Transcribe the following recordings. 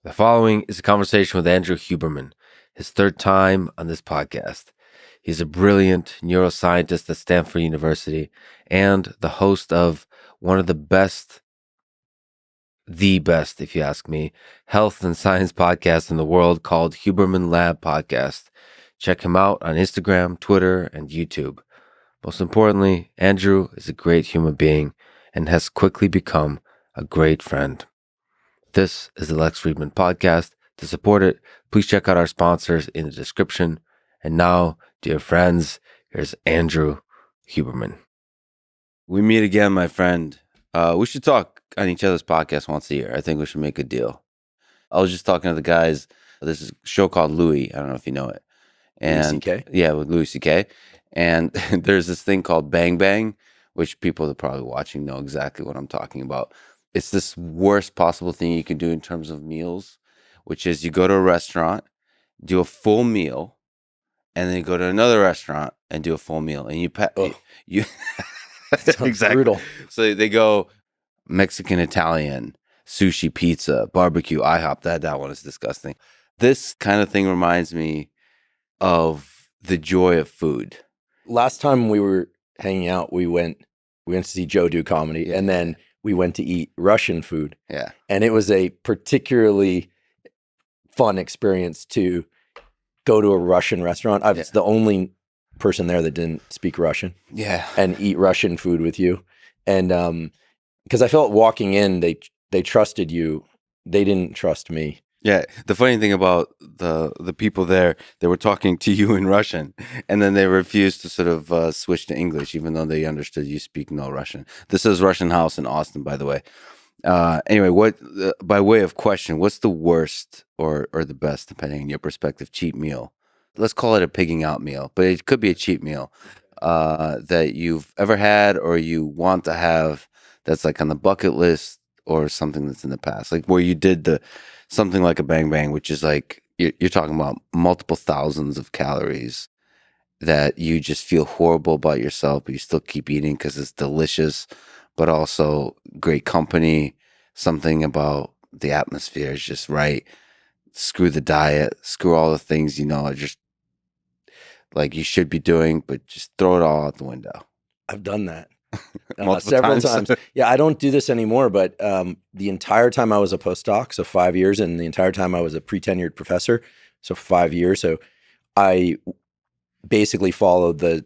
The following is a conversation with Andrew Huberman, his third time on this podcast. He's a brilliant neuroscientist at Stanford University and the host of one of the best, if you ask me, health and science podcasts in the world called Huberman Lab Podcast. Check him out on Instagram, Twitter, and YouTube. Most importantly, Andrew is a great human being and has quickly become a great friend. This is the Lex Friedman Podcast. To support it, please check out our sponsors in the description. And now, dear friends, here's Andrew Huberman. We meet again, my friend. We should talk on each other's podcast once a year. I think we should make a deal. I was just talking to the guys. There's a show called Louis. I don't know if you know it. And Louis CK? Yeah, with Louis CK. And there's this thing called Bang Bang, which people that are probably watching know exactly what I'm talking about. It's this worst possible thing you can do in terms of meals, which is you go to a restaurant, do a full meal, and then you go to another restaurant and do a full meal. And you exactly brutal. So they go Mexican, Italian, sushi, pizza, barbecue, IHOP. That one is disgusting. This kind of thing reminds me of the joy of food. Last time we were hanging out, we went to see Joe do comedy, and then we went to eat Russian food. Yeah. And it was a particularly fun experience to go to a Russian restaurant. I was the only person there that didn't speak Russian. Yeah. And eat Russian food with you. And because I felt walking in, they trusted you. They didn't trust me. Yeah, the funny thing about the people there, they were talking to you in Russian, and then they refused to sort of switch to English, even though they understood you speak no Russian. This is Russian House in Austin, by the way. Anyway, by way of question, what's the worst or the best, depending on your perspective, cheap meal? Let's call it a pigging out meal, but it could be a cheap meal that you've ever had or you want to have that's like on the bucket list or something that's in the past, like where you did something like a Bang Bang, which is like, you're talking about multiple thousands of calories that you just feel horrible about yourself, but you still keep eating because it's delicious, but also great company. Something about the atmosphere is just right. Screw the diet, screw all the things, are just like you should be doing, but just throw it all out the window. I've done that. Several times. Yeah, I don't do this anymore, but the entire time I was a postdoc, so 5 years, and the entire time I was a pre-tenured professor, so 5 years. So I basically followed the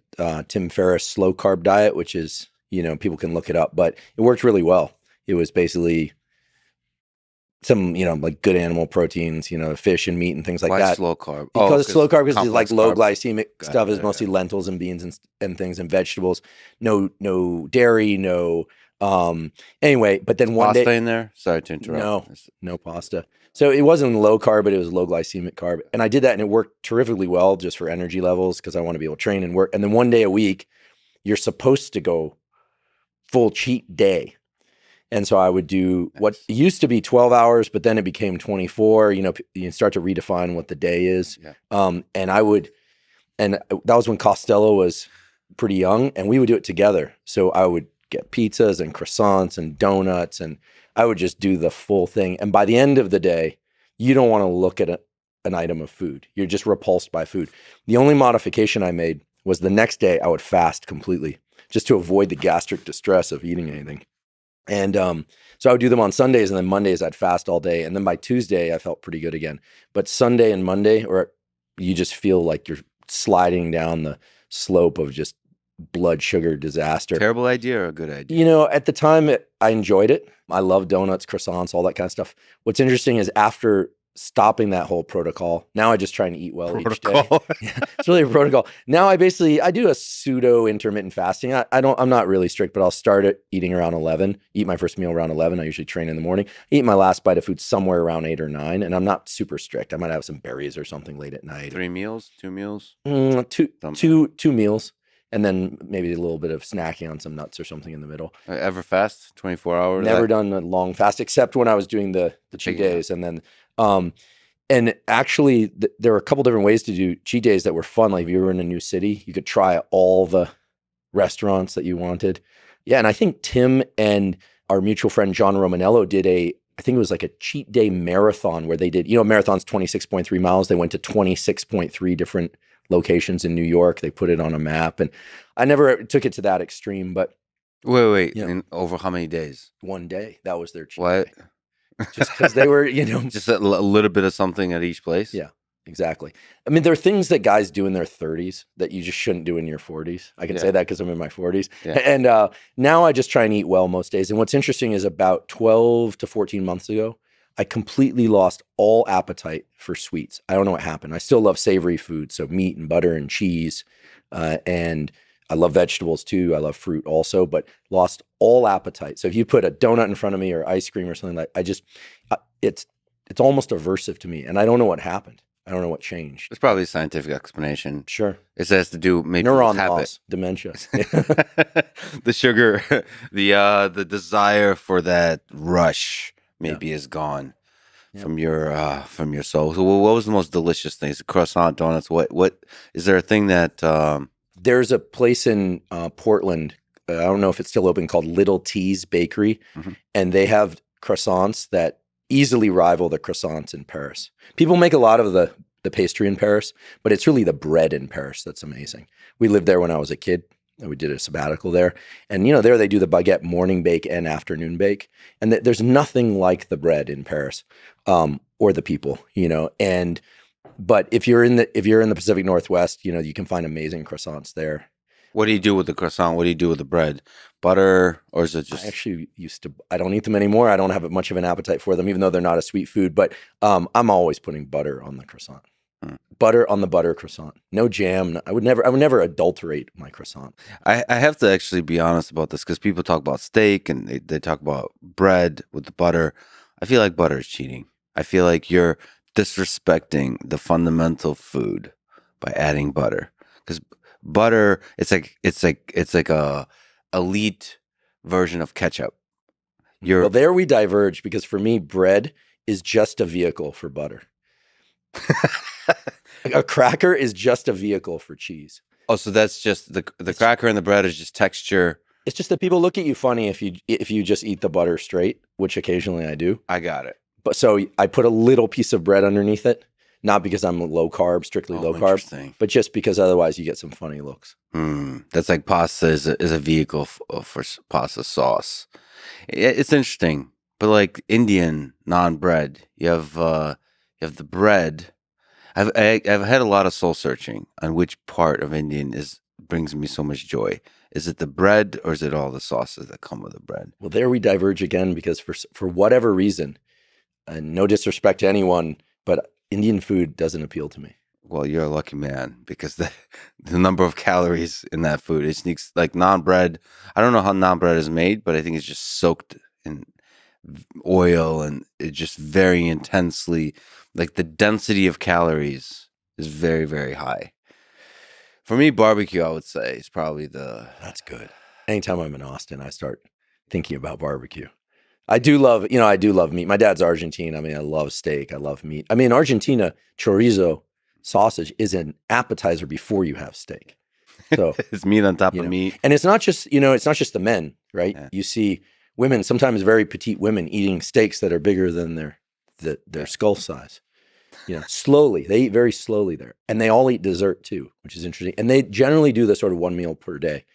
Tim Ferriss slow carb diet, which is, people can look it up, but it worked really well. It was basically some, like good animal proteins, fish and meat and things like Why that. Slow carb? Because slow carb is like low glycemic stuff is it, mostly lentils and beans and things and vegetables. No dairy, no. Anyway, but then one pasta day in there. Sorry to interrupt. No pasta. So it wasn't low carb, but it was low glycemic carb, and I did that, and it worked terrifically well just for energy levels because I want to be able to train and work. And then one day a week, you're supposed to go full cheat day. And so I would do what used to be 12 hours, but then it became 24. You start to redefine what the day is. Yeah. And that was when Costello was pretty young, and we would do it together. So I would get pizzas and croissants and donuts, and I would just do the full thing. And by the end of the day, you don't want to look at an item of food. You're just repulsed by food. The only modification I made was the next day I would fast completely, just to avoid the gastric distress of eating anything. And so I would do them on Sundays, and then Mondays I'd fast all day. And then by Tuesday, I felt pretty good again. But Sunday and Monday, or you just feel like you're sliding down the slope of just blood sugar disaster. Terrible idea or a good idea? At the time, I enjoyed it. I love donuts, croissants, all that kind of stuff. What's interesting is after stopping that whole protocol, now I just try and eat well each day. Yeah, it's really a protocol. Now I do a pseudo intermittent fasting. I'm not really strict, but I'll start at eating around 11, eat my first meal around 11. I usually train in the morning, eat my last bite of food somewhere around 8 or 9. And I'm not super strict. I might have some berries or something late at night. 3 meals, 2 meals? Two meals. And then maybe a little bit of snacking on some nuts or something in the middle. Ever fast? 24 hours? Never done a long fast, except when I was doing the cheat days. And then, and actually there were a couple different ways to do cheat days that were fun. Like if you were in a new city, you could try all the restaurants that you wanted. Yeah. And I think Tim and our mutual friend, John Romanello, did a I think it was like a cheat day marathon where they did, marathon's 26.3 miles. They went to 26.3 different locations in New York. They put it on a map, and I never took it to that extreme, but Wait. In over how many days? one day, that was their cheat What? day. Just because they were, Just a little bit of something at each place? Yeah, exactly. I mean, there are things that guys do in their 30s that you just shouldn't do in your 40s. I can say that because I'm in my 40s. Yeah. And now I just try and eat well most days. And what's interesting is about 12 to 14 months ago, I completely lost all appetite for sweets. I don't know what happened. I still love savory food, so meat and butter and cheese, and I love vegetables too. I love fruit also, but lost all appetite. So if you put a donut in front of me or ice cream or something it's almost aversive to me, and I don't know what happened. I don't know what changed. There's probably a scientific explanation. Sure. It has to do maybe Neuron with habit. loss, dementia. The sugar, the desire for that rush maybe is gone from your soul. So what was the most delicious thing? Is it croissant, donuts? What is there a thing that There's a place in Portland, I don't know if it's still open, called Little T's Bakery, and they have croissants that easily rival the croissants in Paris. People make a lot of the pastry in Paris, but it's really the bread in Paris that's amazing. We lived there when I was a kid. We did a sabbatical there. And, there they do the baguette morning bake and afternoon bake. And there's nothing like the bread in Paris or the people, But if you're in the Pacific Northwest, you can find amazing croissants there. What do you do with the croissant? What do you do with the bread? Butter, or is it just? I actually I don't eat them anymore. I don't have much of an appetite for them, even though they're not a sweet food. But I'm always putting butter on the croissant. Butter on the butter croissant. No jam. I would never adulterate my croissant. I have to actually be honest about this because people talk about steak and they talk about bread with the butter. I feel like butter is cheating. I feel like you're disrespecting the fundamental food by adding butter, because butter, it's like a elite version of ketchup. Well, there we diverge, because for me, bread is just a vehicle for butter. A cracker is just a vehicle for cheese. Oh, so that's just the cracker and the bread is just texture. It's just that people look at you funny if you just eat the butter straight, which occasionally I do. I got it. But so I put a little piece of bread underneath it, not because I'm low carb, strictly low carb, but just because otherwise you get some funny looks. That's like pasta is a vehicle for pasta sauce. It's interesting, but like Indian non-bread, you have the bread. I've had a lot of soul searching on which part of Indian brings me so much joy. Is it the bread, or is it all the sauces that come with the bread? Well, there we diverge again, because for whatever reason, and no disrespect to anyone, but Indian food doesn't appeal to me. Well, you're a lucky man, because the number of calories in that food, it sneaks like non-bread. I don't know how non-bread is made, but I think it's just soaked in oil, and it just very intensely, like the density of calories is very, very high. For me, barbecue, I would say, is probably That's good. Anytime I'm in Austin, I start thinking about barbecue. I do love meat. My dad's Argentine. I mean, I love steak. I love meat. I mean, in Argentina, chorizo sausage is an appetizer before you have steak. So it's meat on top of meat. And it's not just the men, right? Yeah. You see women, sometimes very petite women, eating steaks that are bigger than their skull size. Slowly. They eat very slowly there. And they all eat dessert too, which is interesting. And they generally do this sort of one meal per day,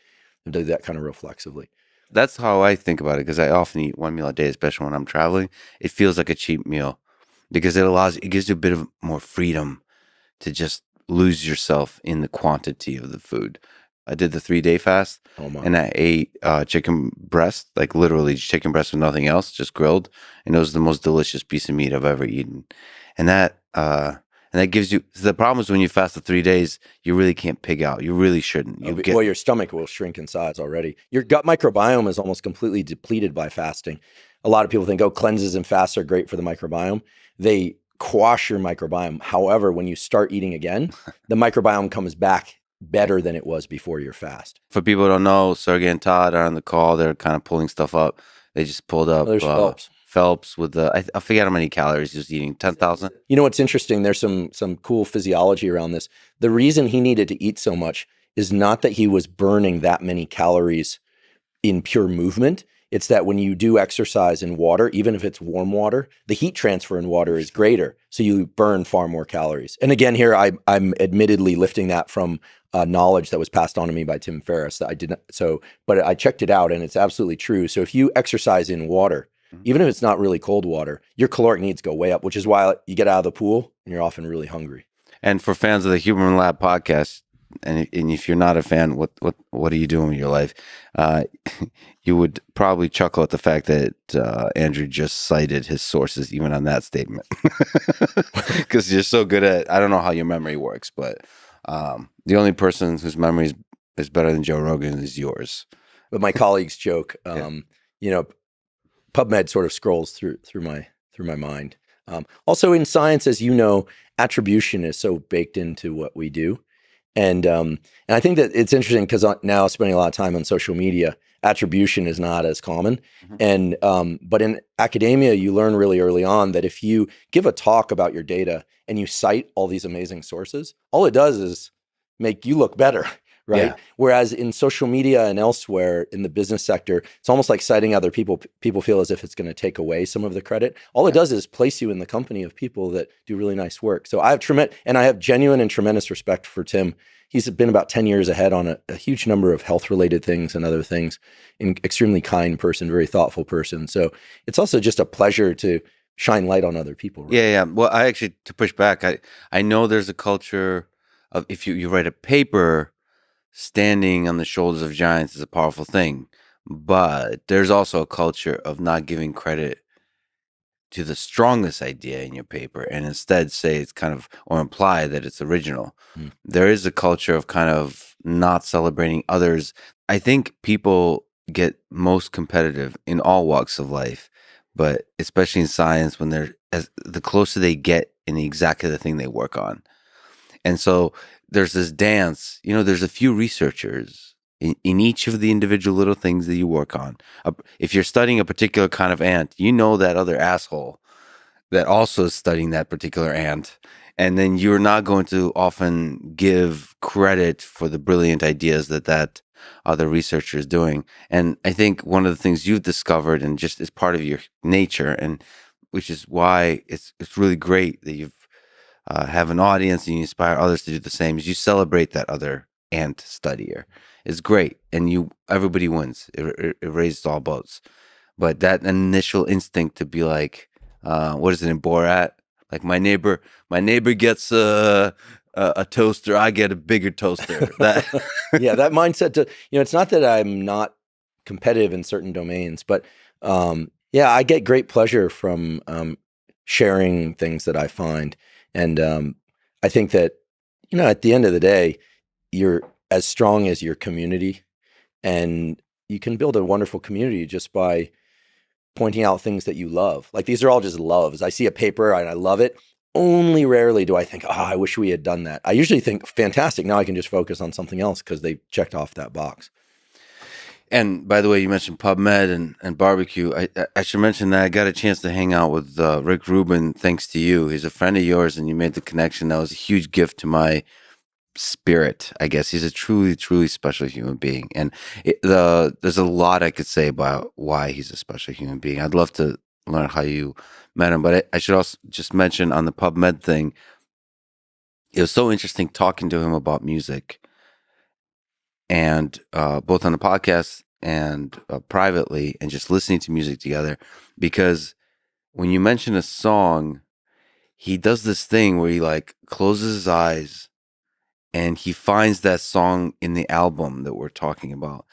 and do that kind of reflexively. That's how I think about it, because I often eat one meal a day, especially when I'm traveling. It feels like a cheap meal because it gives you a bit of more freedom to just lose yourself in the quantity of the food. I did the 3-day fast, and I ate chicken breast, like literally chicken breast with nothing else, just grilled. And it was the most delicious piece of meat I've ever eaten. And that gives you, the problem is when you fast for 3 days, you really can't pig out. You really shouldn't. Well, your stomach will shrink in size already. Your gut microbiome is almost completely depleted by fasting. A lot of people think, cleanses and fasts are great for the microbiome. They quash your microbiome. However, when you start eating again, the microbiome comes back better than it was before your fast. For people who don't know, Sergey and Todd are on the call. They're kind of pulling stuff up. They just pulled up Phelps with I forget how many calories he was eating, 10,000. You know what's interesting? There's some cool physiology around this. The reason he needed to eat so much is not that he was burning that many calories in pure movement. It's that when you do exercise in water, even if it's warm water, the heat transfer in water is greater. So you burn far more calories. And again, here I'm admittedly lifting that from knowledge that was passed on to me by Tim Ferriss that I didn't. But I checked it out and it's absolutely true. So if you exercise in water, even if it's not really cold water, your caloric needs go way up, which is why you get out of the pool and you're often really hungry. And for fans of the Human Lab podcast, and if you're not a fan, what are you doing with your life? You would probably chuckle at the fact that Andrew just cited his sources even on that statement, because you're so good at. I don't know how your memory works, but the only person whose memory is better than Joe Rogan is yours. But my colleagues joke, you know, PubMed sort of scrolls through my mind. Also in science, as you know, attribution is so baked into what we do. And I think that it's interesting because now spending a lot of time on social media, attribution is not as common. And but in academia, you learn really early on that if you give a talk about your data and you cite all these amazing sources, all it does is make you look better, right? Yeah. Whereas in social media and elsewhere in the business sector, it's almost like citing other people. People feel as if it's going to take away some of the credit. All it does is place you in the company of people that do really nice work. So I have genuine and tremendous respect for Tim. He's been about 10 years ahead on a huge number of health-related things and other things. An extremely kind person, very thoughtful person. So it's also just a pleasure to shine light on other people. Right? Yeah. Well, I actually, to push back, I know there's a culture of if you write a paper, standing on the shoulders of giants is a powerful thing. But there's also a culture of not giving credit to the strongest idea in your paper and instead say it's kind of, or imply that it's original. There is a culture of kind of not celebrating others. I think people get most competitive in all walks of life, but especially in science when the closer they get in exactly the thing they work on. And so there's this dance, there's a few researchers in each of the individual little things that you work on. If you're studying a particular kind of ant, that other asshole that also is studying that particular ant. And then you're not going to often give credit for the brilliant ideas that other researcher is doing. And I think one of the things you've discovered and just is part of your nature, and which is why it's really great that you've have an audience and you inspire others to do the same, is you celebrate that other ant studier. It's great, and everybody wins. It raises all boats. But that initial instinct to be like, what is it in Borat? Like my neighbor gets a toaster, I get a bigger toaster. Yeah, that mindset. It's not that I'm not competitive in certain domains, but I get great pleasure from sharing things that I find. And I think that, at the end of the day, you're as strong as your community, and you can build a wonderful community just by pointing out things that you love. Like these are all just loves. I see a paper and I love it. Only rarely do I think, I wish we had done that. I usually think, fantastic, now I can just focus on something else because they checked off that box. And by the way, you mentioned PubMed and barbecue. I should mention that I got a chance to hang out with Rick Rubin thanks to you. He's a friend of yours, and you made the connection. That was a huge gift to my spirit, I guess. He's a truly, truly special human being. And there's a lot I could say about why he's a special human being. I'd love to learn how you met him. But I should also just mention on the PubMed thing, it was so interesting talking to him about music. And both on the podcast and privately, and just listening to music together, because when you mention a song, he does this thing where he like closes his eyes and he finds that song in the album that we're talking about,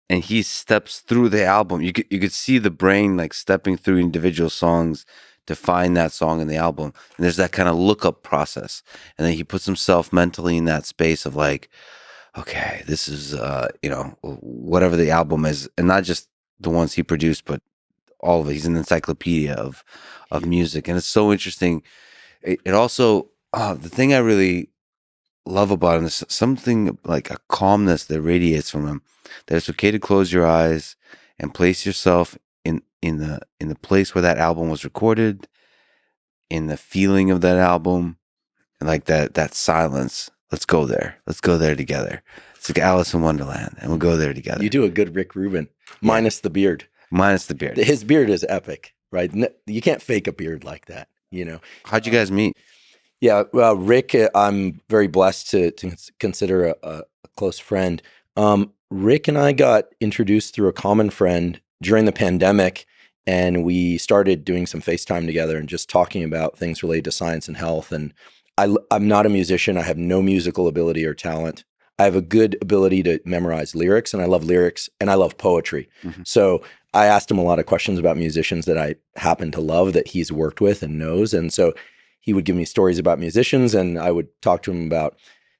and he steps through the album. You could see the brain like stepping through individual songs to find that song in the album, and there's that kind of lookup process, and then he puts himself mentally in that space of like, okay, this is, whatever the album is, and not just the ones he produced, but all of it. He's an encyclopedia of music. And it's so interesting. It also, the thing I really love about him is something like a calmness that radiates from him, that it's okay to close your eyes and place yourself in the place where that album was recorded, in the feeling of that album, and like that silence. Let's go there. Let's go there together. It's like Alice in Wonderland, and we'll go there together. You do a good Rick Rubin, minus the beard. Minus the beard. His beard is epic, right? You can't fake a beard like that, you know. How'd you guys meet? Yeah, well, Rick, I'm very blessed to consider a close friend. Rick and I got introduced through a common friend during the pandemic, and we started doing some FaceTime together and just talking about things related to science and health. And I'm not a musician. I have no musical ability or talent. I have a good ability to memorize lyrics, and I love lyrics, and I love poetry. Mm-hmm. So I asked him a lot of questions about musicians that I happen to love that he's worked with and knows. And so he would give me stories about musicians, and I would talk to him about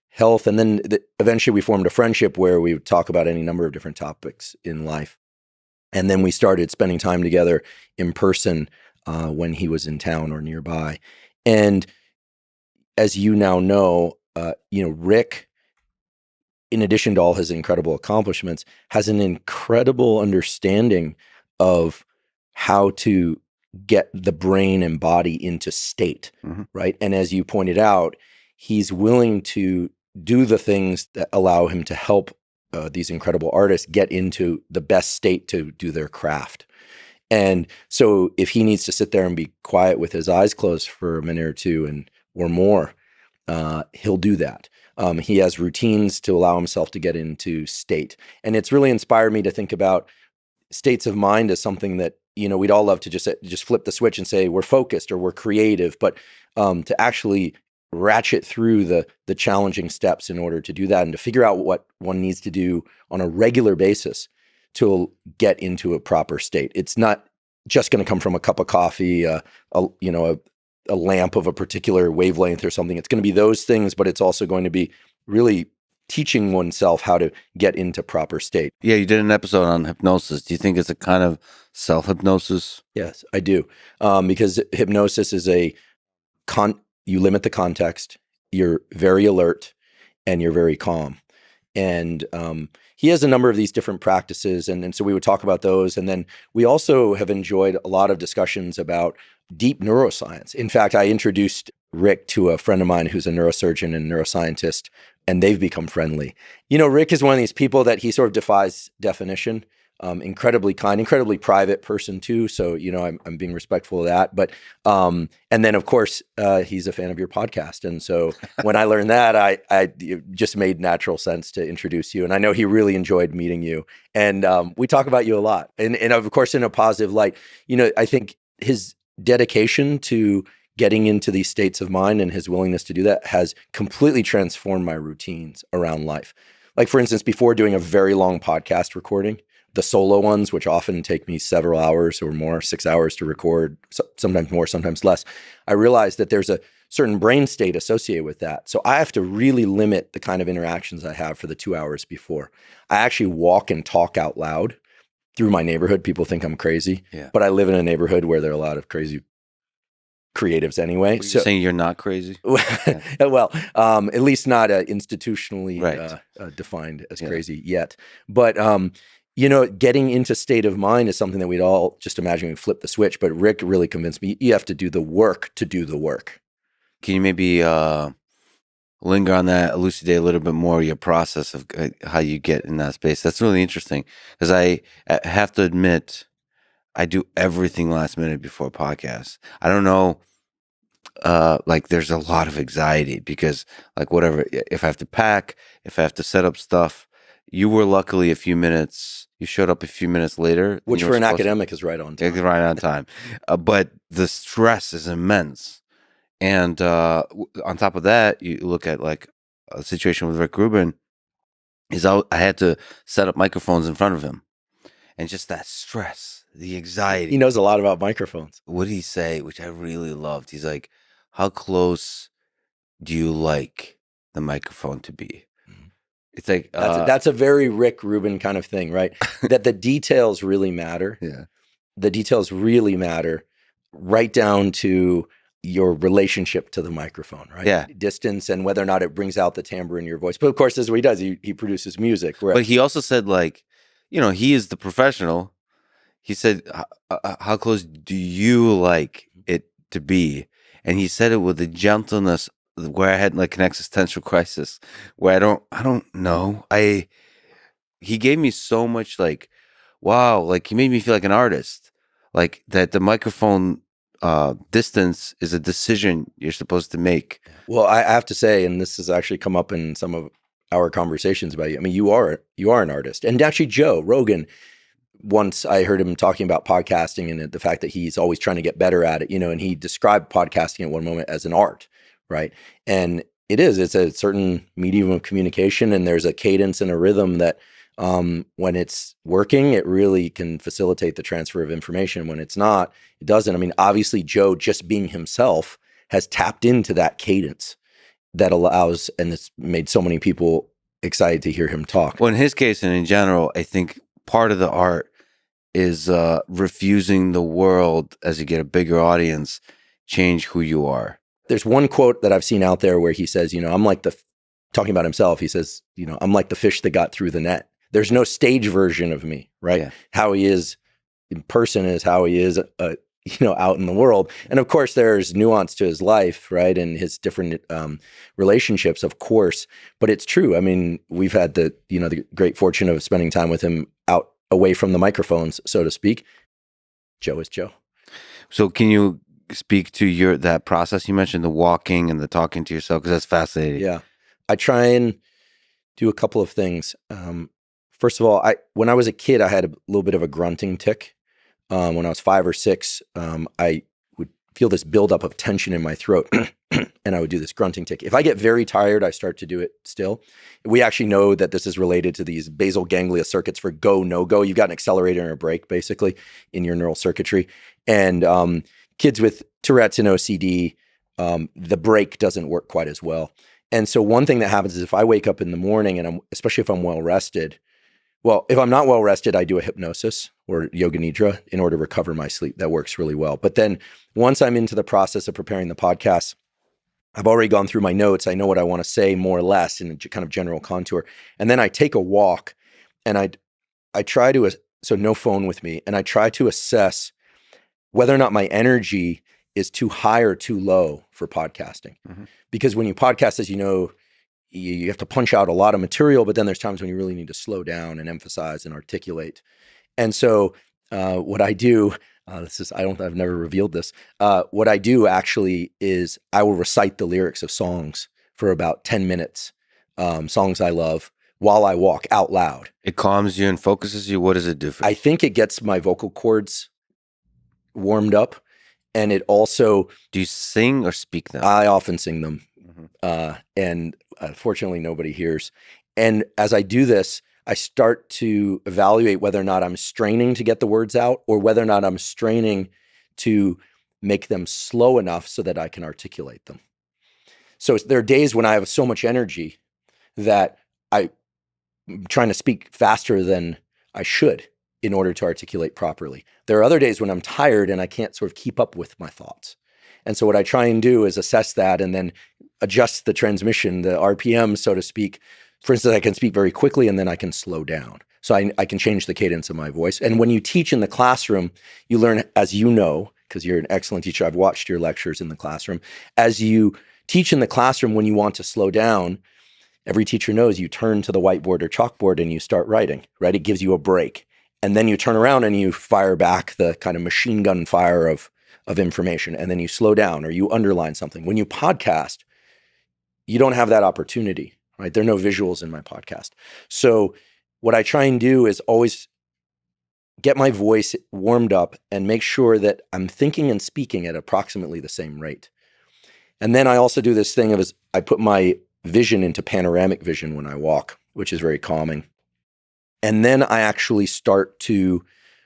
health. And then eventually we formed a friendship where we would talk about any number of different topics in life. And then we started spending time together in person when he was in town or nearby. And as you now know, Rick, in addition to all his incredible accomplishments, has an incredible understanding of how to get the brain and body into state, mm-hmm. right? And as you pointed out, he's willing to do the things that allow him to help these incredible artists get into the best state to do their craft. And so if he needs to sit there and be quiet with his eyes closed for a minute or two or more, he'll do that. He has routines to allow himself to get into state. And it's really inspired me to think about states of mind as something that, we'd all love to just flip the switch and say we're focused or we're creative, but to actually ratchet through the challenging steps in order to do that and to figure out what one needs to do on a regular basis to get into a proper state. It's not just going to come from a cup of coffee, a lamp of a particular wavelength or something. It's going to be those things, but it's also going to be really teaching oneself how to get into proper state. Yeah, you did an episode on hypnosis. Do you think it's a kind of self-hypnosis? Yes, I do. Because hypnosis is you limit the context, you're very alert, and you're very calm. And he has a number of these different practices, and so we would talk about those. And then we also have enjoyed a lot of discussions about deep neuroscience. In fact, I introduced Rick to a friend of mine who's a neurosurgeon and neuroscientist, and they've become friendly. Rick is one of these people that he sort of defies definition. Incredibly kind, incredibly private person too. So, I'm being respectful of that. But, and then of course, he's a fan of your podcast. And so when I learned that, it just made natural sense to introduce you. And I know he really enjoyed meeting you. And we talk about you a lot. And of course, in a positive light. I think his dedication to getting into these states of mind and his willingness to do that has completely transformed my routines around life. Like, for instance, before doing a very long podcast recording, the solo ones, which often take me several hours or more, 6 hours to record, sometimes more, sometimes less, I realized that there's a certain brain state associated with that. So I have to really limit the kind of interactions I have for the 2 hours before. I actually walk and talk out loud through my neighborhood. People think I'm crazy, but I live in a neighborhood where there are a lot of crazy creatives anyway. So saying you're not crazy? Well, at least not institutionally defined as crazy yet. But getting into state of mind is something that we'd all just imagine we flip the switch. But Rick really convinced me you have to do the work to do the work. Can you maybe linger on that, elucidate a little bit more your process of how you get in that space? That's really interesting because I have to admit, I do everything last minute before a podcast. I don't know, there's a lot of anxiety because whatever, if I have to pack, if I have to set up stuff, you were luckily you showed up a few minutes later. Which for an academic is right on time. Right on time. But the stress is immense. And on top of that, you look at a situation with Rick Rubin, I had to set up microphones in front of him. And just that stress, the anxiety. He knows a lot about microphones. What did he say, which I really loved? He's like, how close do you like the microphone to be? It's like that's a very Rick Rubin kind of thing, right? That the details really matter. Yeah. The details really matter right down to your relationship to the microphone, right? Yeah. Distance and whether or not it brings out the timbre in your voice. But of course, that's what he does. He produces music. But he also said he is the professional. He said, how close do you like it to be? And he said it with a gentleness where I had an existential crisis where I don't know. He gave me so much wow, like he made me feel like an artist, like that the microphone distance is a decision you're supposed to make. Well, I have to say, and this has actually come up in some of our conversations about you. I mean, you are an artist. And actually, Joe Rogan, once I heard him talking about podcasting and the fact that he's always trying to get better at it, and he described podcasting at one moment as an art, right? And it's a certain medium of communication, and there's a cadence and a rhythm that when it's working, it really can facilitate the transfer of information. When it's not, it doesn't. I mean, obviously, Joe, just being himself, has tapped into that cadence that allows, and it's made so many people excited to hear him talk. Well, in his case and in general, I think part of the art is refusing the world as you get a bigger audience, change who you are. There's one quote that I've seen out there where he says, I'm like talking about himself, he says, I'm like the fish that got through the net. There's no stage version of me, right? Yeah. How he is in person is how he is, out in the world. And of course, there's nuance to his life, right? And his different relationships, of course. But it's true. I mean, we've had the great fortune of spending time with him out away from the microphones, so to speak. Joe is Joe. So can you speak to that process? You mentioned the walking and the talking to yourself, because that's fascinating. Yeah. I try and do a couple of things. First of all, when I was a kid, I had a little bit of a grunting tic. When I was 5 or 6, I would feel this buildup of tension in my throat, and I would do this grunting tic. If I get very tired, I start to do it still. We actually know that this is related to these basal ganglia circuits for go, no go. You've got an accelerator and a brake, basically, in your neural circuitry. And kids with Tourette's and OCD, the brake doesn't work quite as well. And so one thing that happens is if I wake up in the morning, and especially if I'm well rested, if I'm not well rested, I do a hypnosis or yoga nidra in order to recover my sleep. That works really well. But then once I'm into the process of preparing the podcast, I've already gone through my notes. I know what I want to say more or less in a kind of general contour. And then I take a walk, and I try to, so no phone with me, and I try to assess whether or not my energy is too high or too low for podcasting. Mm-hmm. Because when you podcast, as you know, you have to punch out a lot of material, but then there's times when you really need to slow down and emphasize and articulate. And so what I do, I've never revealed this. What I do actually is I will recite the lyrics of songs for about 10 minutes, songs I love, while I walk out loud. It calms you and focuses you. What does it do for you? I think it gets my vocal cords warmed up, and it also... Do you sing or speak them? I often sing them. And fortunately, nobody hears. And as I do this, I start to evaluate whether or not I'm straining to get the words out, or whether or not I'm straining to make them slow enough so that I can articulate them. So there are days when I have so much energy that I'm trying to speak faster than I should in order to articulate properly. There are other days when I'm tired and I can't sort of keep up with my thoughts. And so what I try and do is assess that and then adjust the transmission, the RPM, so to speak. For instance, I can speak very quickly and then I can slow down. So I can change the cadence of my voice. And when you teach in the classroom, you learn, as you know, because you're an excellent teacher, I've watched your lectures in the classroom. As you teach in the classroom, when you want to slow down, every teacher knows you turn to the whiteboard or chalkboard and you start writing, right? It gives you a break. And then you turn around and you fire back the kind of machine gun fire of information, and then you slow down or you underline something. When you podcast, you don't have that opportunity, right? There are no visuals in my podcast. So what I try and do is always get my voice warmed up and make sure that I'm thinking and speaking at approximately the same rate. And then I also do this thing of I put my vision into panoramic vision when I walk, which is very calming. And then I actually start to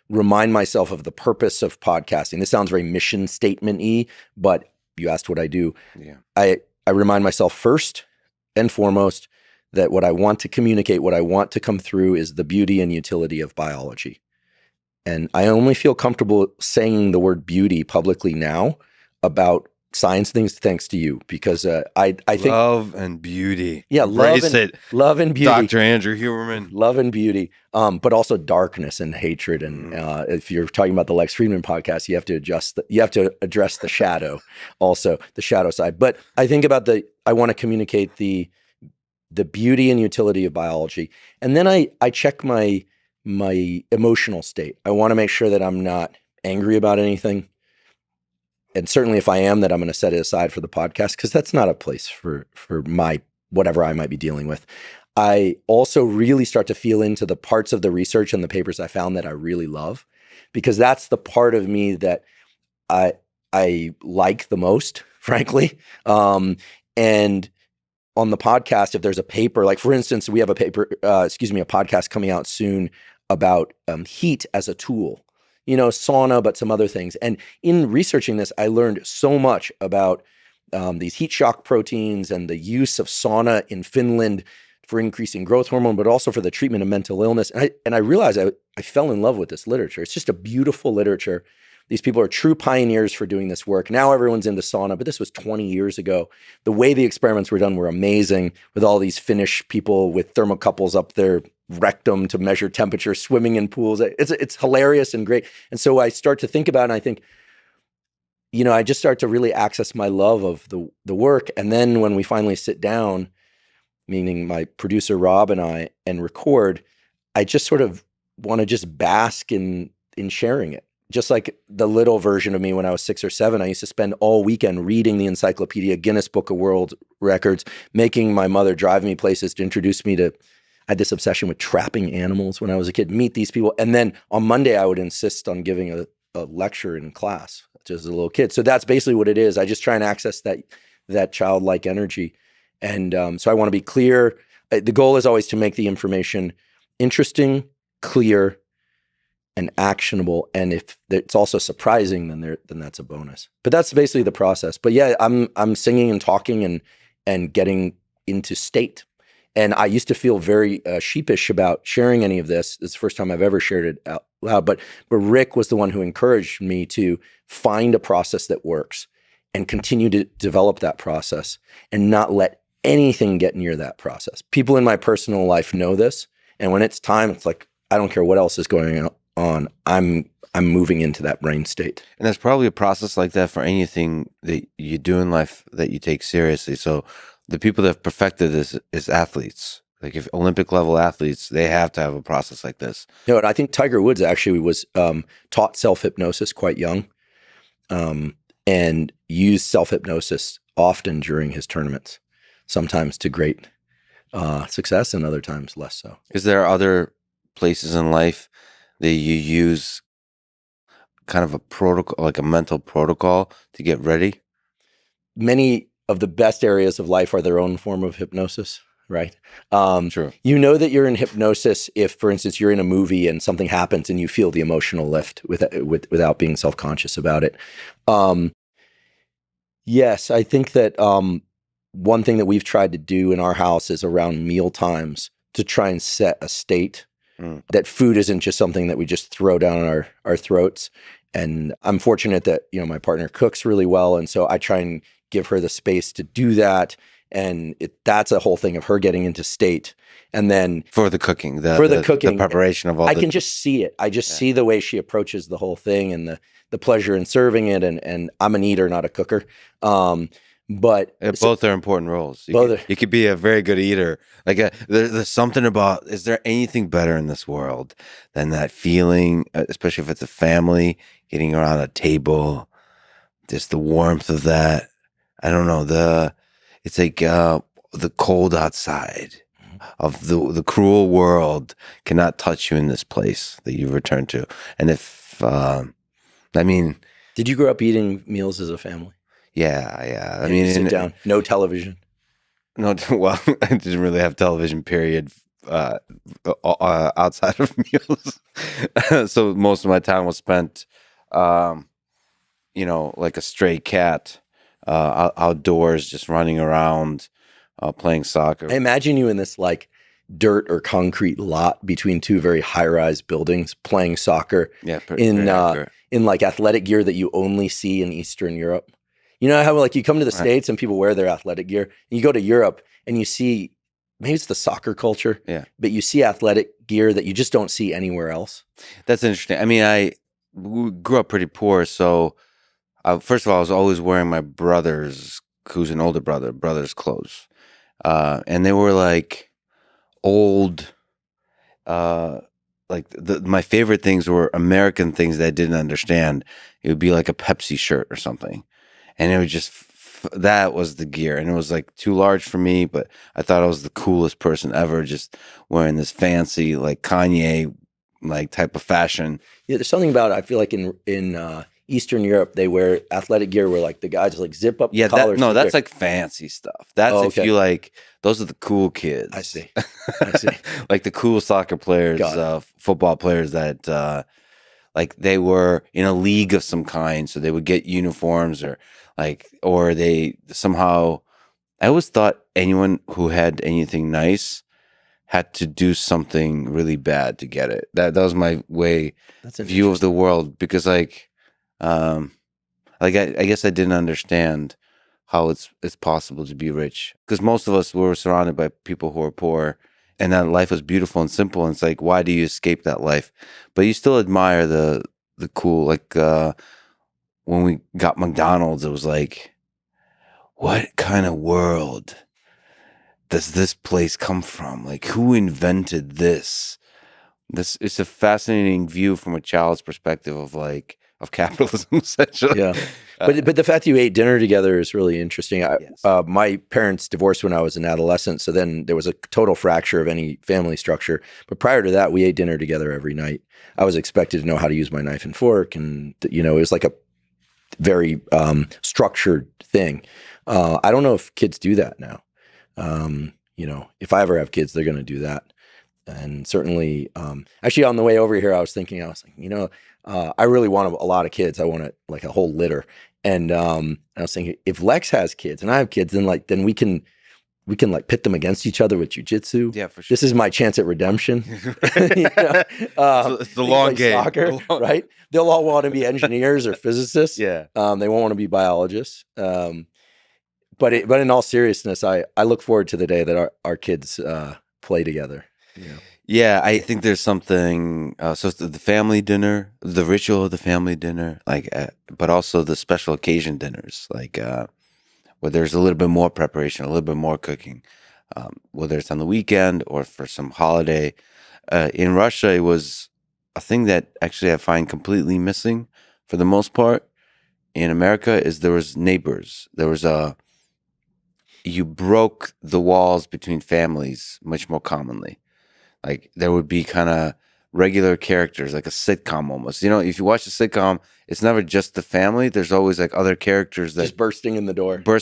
remind myself of the purpose of podcasting. This sounds very mission statement-y, but you asked what I do. Yeah. I remind myself first and foremost that what I want to communicate, what I want to come through is the beauty and utility of biology. And I only feel comfortable saying the word beauty publicly now about science things thanks to you, because I think love and beauty. Yeah, love and beauty. Dr. Andrew Huberman. Love and beauty, but also darkness and hatred. And if you're talking about the Lex Friedman podcast, you have to address the shadow, also the shadow side. But I think about I want to communicate the beauty and utility of biology, and then I check my my emotional state. I want to make sure that I'm not angry about anything. And certainly if I am, that I'm going to set it aside for the podcast, because that's not a place for my whatever I might be dealing with. I also really start to feel into the parts of the research and the papers I found that I really love, because that's the part of me that I like the most, frankly. And on the podcast, if there's a paper, like for instance, we have a podcast coming out soon about heat as a tool, sauna, but some other things. And in researching this, I learned so much about these heat shock proteins and the use of sauna in Finland for increasing growth hormone, but also for the treatment of mental illness. And I realized I fell in love with this literature. It's just a beautiful literature. These people are true pioneers for doing this work. Now everyone's into sauna, but this was 20 years ago. The way the experiments were done were amazing, with all these Finnish people with thermocouples up their rectum to measure temperature, swimming in pools. It's hilarious and great. And so I start to think about it, and I think, I just start to really access my love of the work. And then when we finally sit down, meaning my producer Rob and I, and record, I just sort of want to just bask in sharing it. Just like the little version of me when I was 6 or 7, I used to spend all weekend reading the encyclopedia, Guinness Book of World Records, making my mother drive me places to introduce me to, I had this obsession with trapping animals when I was a kid, meet these people. And then on Monday, I would insist on giving a lecture in class, just as a little kid. So that's basically what it is. I just try and access that childlike energy. And so I want to be clear. The goal is always to make the information interesting, clear, and actionable. And if it's also surprising, then that's a bonus. But that's basically the process. But yeah, I'm singing and talking and getting into state. And I used to feel very sheepish about sharing any of this. It's the first time I've ever shared it out loud. But Rick was the one who encouraged me to find a process that works and continue to develop that process and not let anything get near that process. People in my personal life know this. And when it's time, it's like, I don't care what else is going on. I'm moving into that brain state. And there's probably a process like that for anything that you do in life that you take seriously. So the people that have perfected this is athletes. Like if Olympic level athletes, they have to have a process like this. And I think Tiger Woods actually was taught self-hypnosis quite young, and used self-hypnosis often during his tournaments, sometimes to great success and other times less so. Is there other places in life that you use kind of a protocol, like a mental protocol to get ready? Many of the best areas of life are their own form of hypnosis, right? True. You know that you're in hypnosis if, for instance, you're in a movie and something happens and you feel the emotional lift without being self-conscious about it. Yes, I think that one thing that we've tried to do in our house is around meal times to try and set a state that food isn't just something that we just throw down our throats. And I'm fortunate that, my partner cooks really well. And so I try and give her the space to do that. And that's a whole thing of her getting into state. And then for the cooking, the preparation of all I can just see it. I just see the way she approaches the whole thing and the pleasure in serving it. And I'm an eater, not a cooker. But both are important roles. You could be a very good eater. Like there's something about, is there anything better in this world than that feeling, especially if it's a family, getting around a table, just the warmth of that. I don't know, it's like the cold outside of the cruel world cannot touch you in this place that you return to. And if, did you grow up eating meals as a family? Yeah. Sit down, no television. No, well, I didn't really have television, period, outside of meals. So most of my time was spent, like a stray cat, outdoors, just running around, playing soccer. I imagine you in this like dirt or concrete lot between two very high-rise buildings, playing soccer. Yeah, in like athletic gear that you only see in Eastern Europe. You know how like you come to the States and people wear their athletic gear, and you go to Europe and you see, maybe it's the soccer culture, but you see athletic gear that you just don't see anywhere else. That's interesting. I grew up pretty poor, so first of all, I was always wearing my brother's, who's an older brother's clothes, and they were like old, like my favorite things were American things that I didn't understand. It would be like a Pepsi shirt or something, and it would just that was the gear, and it was like too large for me. But I thought I was the coolest person ever, just wearing this fancy like Kanye like type of fashion. Yeah, there's something about it. I feel like in Eastern Europe, they wear athletic gear where like the guys like zip up the collars. No, that's like fancy stuff. That's if okay. you like, those are the cool kids. I see. Like the cool soccer players, football players that like they were in a league of some kind, so they would get uniforms or they somehow. I always thought anyone who had anything nice had to do something really bad to get it. That was my view of the world, because I guess I didn't understand how it's possible to be rich, because most of us were surrounded by people who are poor, and that life was beautiful and simple. And it's like, why do you escape that life? But you still admire the cool. Like when we got McDonald's, it was like, what kind of world does this place come from? Like, who invented this? It's a fascinating view from a child's perspective of capitalism, essentially. Yeah, but the fact that you ate dinner together is really interesting. Yes. My parents divorced when I was an adolescent, so then there was a total fracture of any family structure. But prior to that, we ate dinner together every night. I was expected to know how to use my knife and fork, and it was like a very structured thing. I don't know if kids do that now. If I ever have kids, they're going to do that. And certainly, actually, on the way over here, I was like, I really want a lot of kids. I want like a whole litter. And I was thinking, if Lex has kids and I have kids, then we can like pit them against each other with jujitsu. Yeah, for sure. This is my chance at redemption. It's the long game. Soccer, right? They'll all want to be engineers or physicists. Yeah. They won't want to be biologists. But in all seriousness, I look forward to the day that our kids play together. Yeah, I think there's something. So the family dinner, the ritual of the family dinner, but also the special occasion dinners, where there's a little bit more preparation, a little bit more cooking, whether it's on the weekend or for some holiday. In Russia, it was a thing that actually I find completely missing for the most part. In America, is there was neighbors. There was you broke the walls between families much more commonly. Like there would be kind of regular characters, like a sitcom almost. If you watch a sitcom, it's never just the family. There's always like other characters that just bursting in the door. I'm gonna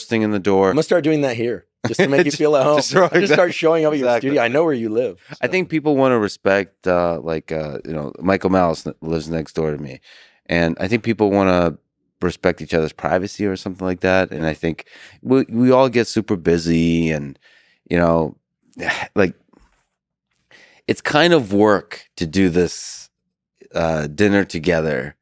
start doing that here just to make you feel at home. Just start showing up at your studio. I know where you live. So. I think people want to respect, Michael Malice lives next door to me, and I think people want to respect each other's privacy or something like that. And I think we all get super busy, and it's kind of work to do this dinner together,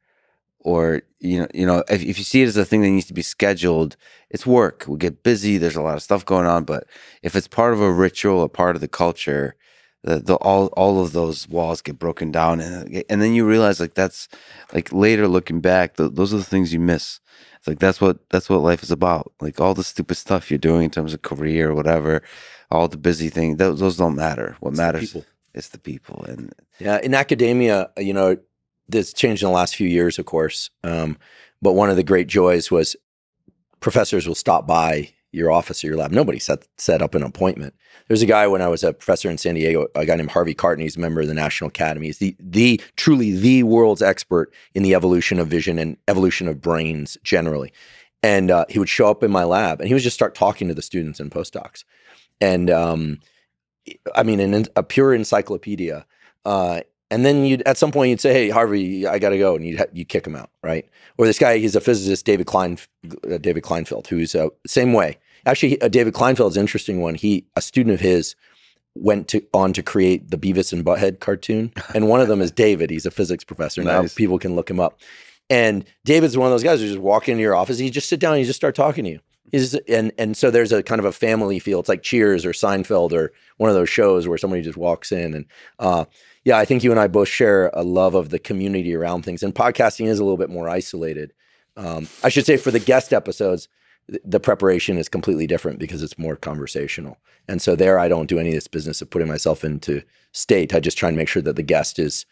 or if you see it as a thing that needs to be scheduled, it's work. We get busy. There's a lot of stuff going on, but if it's part of a ritual, a part of the culture, all of those walls get broken down, and then you realize that's later looking back, those are the things you miss. It's like that's what life is about. Like all the stupid stuff you're doing in terms of career or whatever, all the busy things, those don't matter. What matters. It's the people. And in academia, this changed in the last few years, of course. But one of the great joys was professors will stop by your office or your lab. Nobody set up an appointment. There's a guy when I was a professor in San Diego, a guy named Harvey Carton. He's a member of the National Academy. He's truly the world's expert in the evolution of vision and evolution of brains generally. And he would show up in my lab, and he would just start talking to the students and postdocs. And a pure encyclopedia. And then at some point you'd say, "Hey, Harvey, I got to go," and you kick him out, right? Or this guy, he's a physicist, David Kleinfeld, who's same way. Actually, David Kleinfeld's an interesting one. A student of his went on to create the Beavis and Butthead cartoon, and one of them is David. He's a physics professor. Nice. Now people can look him up. And David's one of those guys who just walk into your office, you just sit down and you just start talking to you. And so there's a kind of a family feel. It's like Cheers or Seinfeld or one of those shows where somebody just walks in. And I think you and I both share a love of the community around things. And podcasting is a little bit more isolated. I should say for the guest episodes, the preparation is completely different because it's more conversational. And so there, I don't do any of this business of putting myself into state. I just try and make sure that the guest is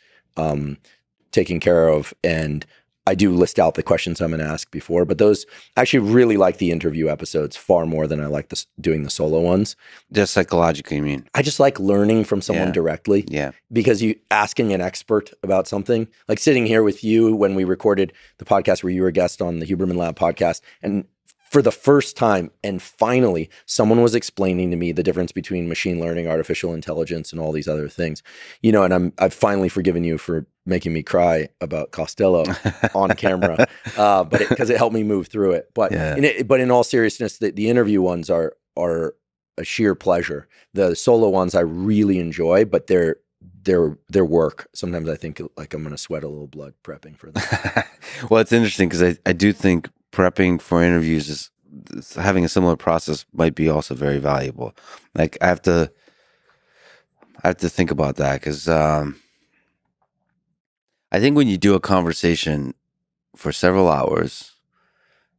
taken care of. And I do list out the questions I'm going to ask before, but those, I actually really like the interview episodes far more than I like doing the solo ones. Just psychologically, you mean? I just like learning from someone directly. Yeah. Because you asking an expert about something, like sitting here with you when we recorded the podcast where you were a guest on the Huberman Lab podcast, and for the first time and finally, someone was explaining to me the difference between machine learning, artificial intelligence, and all these other things. You know, and I've finally forgiven you for making me cry about Costello on camera, but because it helped me move through it. But in all seriousness, the interview ones are a sheer pleasure. The solo ones I really enjoy, but they're work. Sometimes I think like I'm going to sweat a little blood prepping for them. Well, it's interesting because I do think prepping for interviews is having a similar process might be also very valuable. Like I have to think about that because I think when you do a conversation for several hours,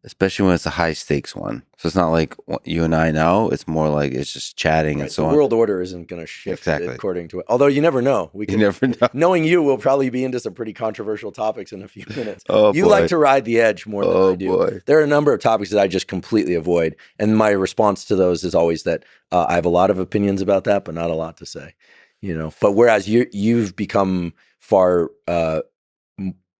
especially when it's a high stakes one, so it's not like what you and I know, it's more like it's just chatting and so on. The world order isn't going to shift according to it. Although you never know. You never know. Knowing you, we'll probably be into some pretty controversial topics in a few minutes. You like to ride the edge more than I do. Boy. There are a number of topics that I just completely avoid. And my response to those is always that I have a lot of opinions about that, but not a lot to say. You know, but whereas you've become far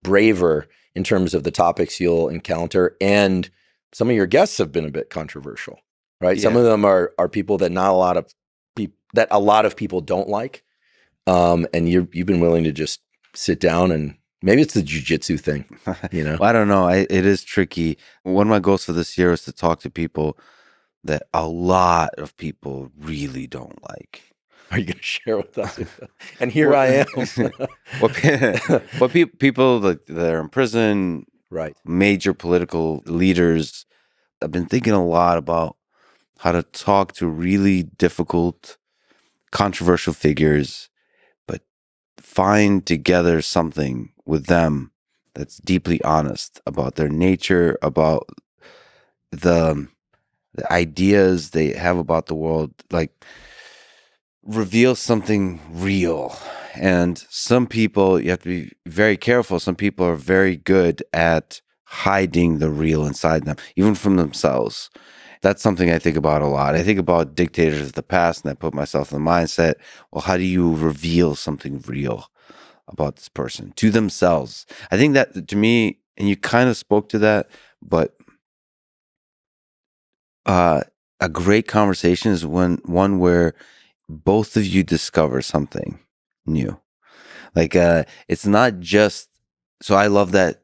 braver in terms of the topics you'll encounter, and some of your guests have been a bit controversial, right? Yeah. Some of them are people that not a lot of people don't like, and you've been willing to just sit down, and maybe it's the jiu-jitsu thing, you know? Well, I don't know. It is tricky. One of my goals for this year is to talk to people that a lot of people really don't like. Are you going to share with us? And here I am. Well, people that are in prison, right? Major political leaders. I've been thinking a lot about how to talk to really difficult, controversial figures, but find together something with them that's deeply honest about their nature, about the ideas they have about the world, like reveal something real. And some people, you have to be very careful. Some people are very good at hiding the real inside them, even from themselves. That's something I think about a lot. I think about dictators of the past, and I put myself in the mindset, well, how do you reveal something real about this person to themselves? I think that, to me, and you kind of spoke to that, but a great conversation is one where both of you discover something new. Like it's not just, so I love that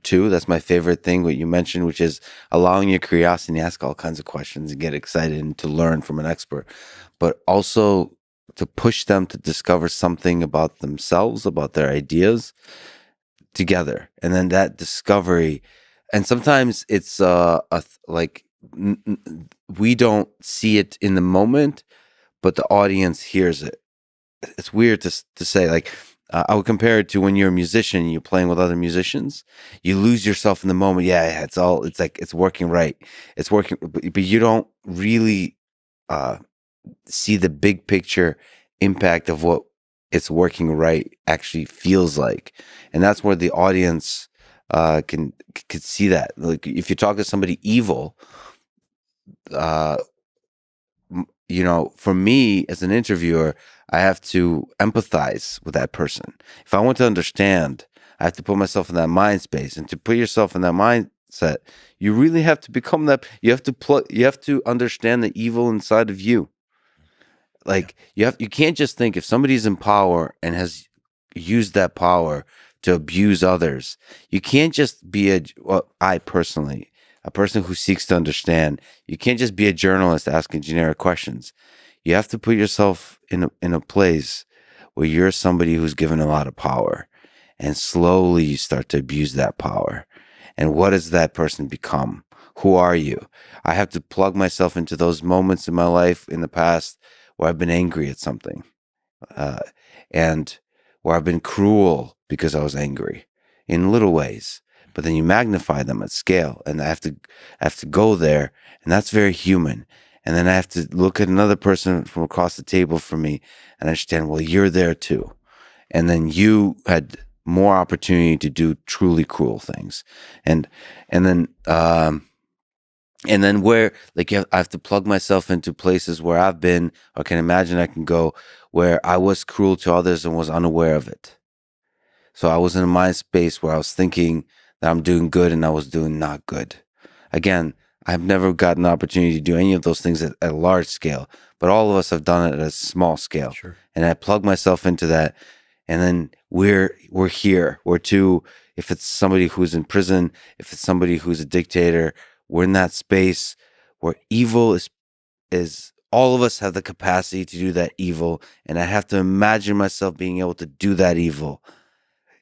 too. That's my favorite thing, what you mentioned, which is allowing your curiosity to ask all kinds of questions and get excited and to learn from an expert, but also to push them to discover something about themselves, about their ideas together. And then that discovery, and sometimes it's like we don't see it in the moment, but the audience hears it. It's weird to say. Like I would compare it to when you're a musician, you're playing with other musicians, you lose yourself in the moment. Yeah, it's like it's working right. It's working, but you don't really see the big picture impact of what it's working right actually feels like. And that's where the audience could see that. Like if you talk to somebody evil, you know, for me as an interviewer, I have to empathize with that person. If I want to understand, I have to put myself in that mind space. And to put yourself in that mindset, you really have to become that. You have to understand the evil inside of you. Like you can't just think if somebody's in power and has used that power to abuse others. You can't just be I personally, a person who seeks to understand, you can't just be a journalist asking generic questions. You have to put yourself in a place where you're somebody who's given a lot of power, and slowly you start to abuse that power. And what does that person become? Who are you? I have to plug myself into those moments in my life in the past where I've been angry at something, and where I've been cruel because I was angry in little ways. but then you magnify them at scale, and I have to go there, and that's very human. And then I have to look at another person from across the table from me and understand, well, you're there too. And then you had more opportunity to do truly cruel things. And then where, like, I have to plug myself into places where I've been or can imagine I can go, where I was cruel to others and was unaware of it. So I was in a mind space where I was thinking that I'm doing good and I was doing not good. Again, I've never gotten the opportunity to do any of those things at a large scale, but all of us have done it at a small scale. Sure. And I plug myself into that, and then we're here. We're two. If it's somebody who's in prison, if it's somebody who's a dictator, we're in that space where evil is all of us have the capacity to do that evil, and I have to imagine myself being able to do that evil.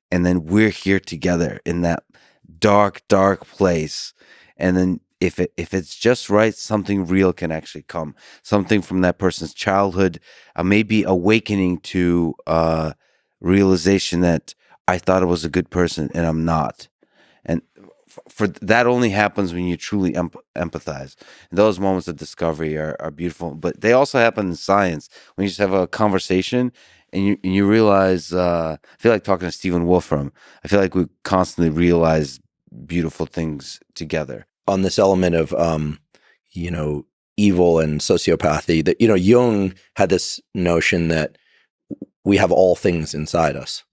And then we're here together in that dark, dark place. And then if it's just right, something real can actually come. Something from that person's childhood, maybe awakening to realization that I thought I was a good person and I'm not. And for that only happens when you truly empathize. And those moments of discovery are beautiful. But they also happen in science when you just have a conversation and you realize. I feel like talking to Stephen Wolfram. I feel like we constantly realize beautiful things together. On this element of, evil and sociopathy, that, Jung had this notion that we have all things inside us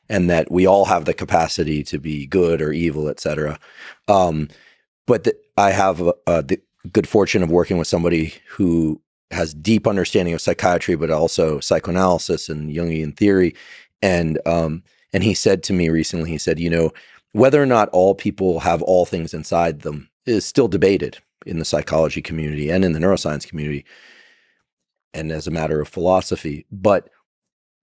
and that we all have the capacity to be good or evil, et cetera. But I have the good fortune of working with somebody who has deep understanding of psychiatry, but also psychoanalysis and Jungian theory. And he said to me recently, he said, whether or not all people have all things inside them is still debated in the psychology community and in the neuroscience community and as a matter of philosophy. But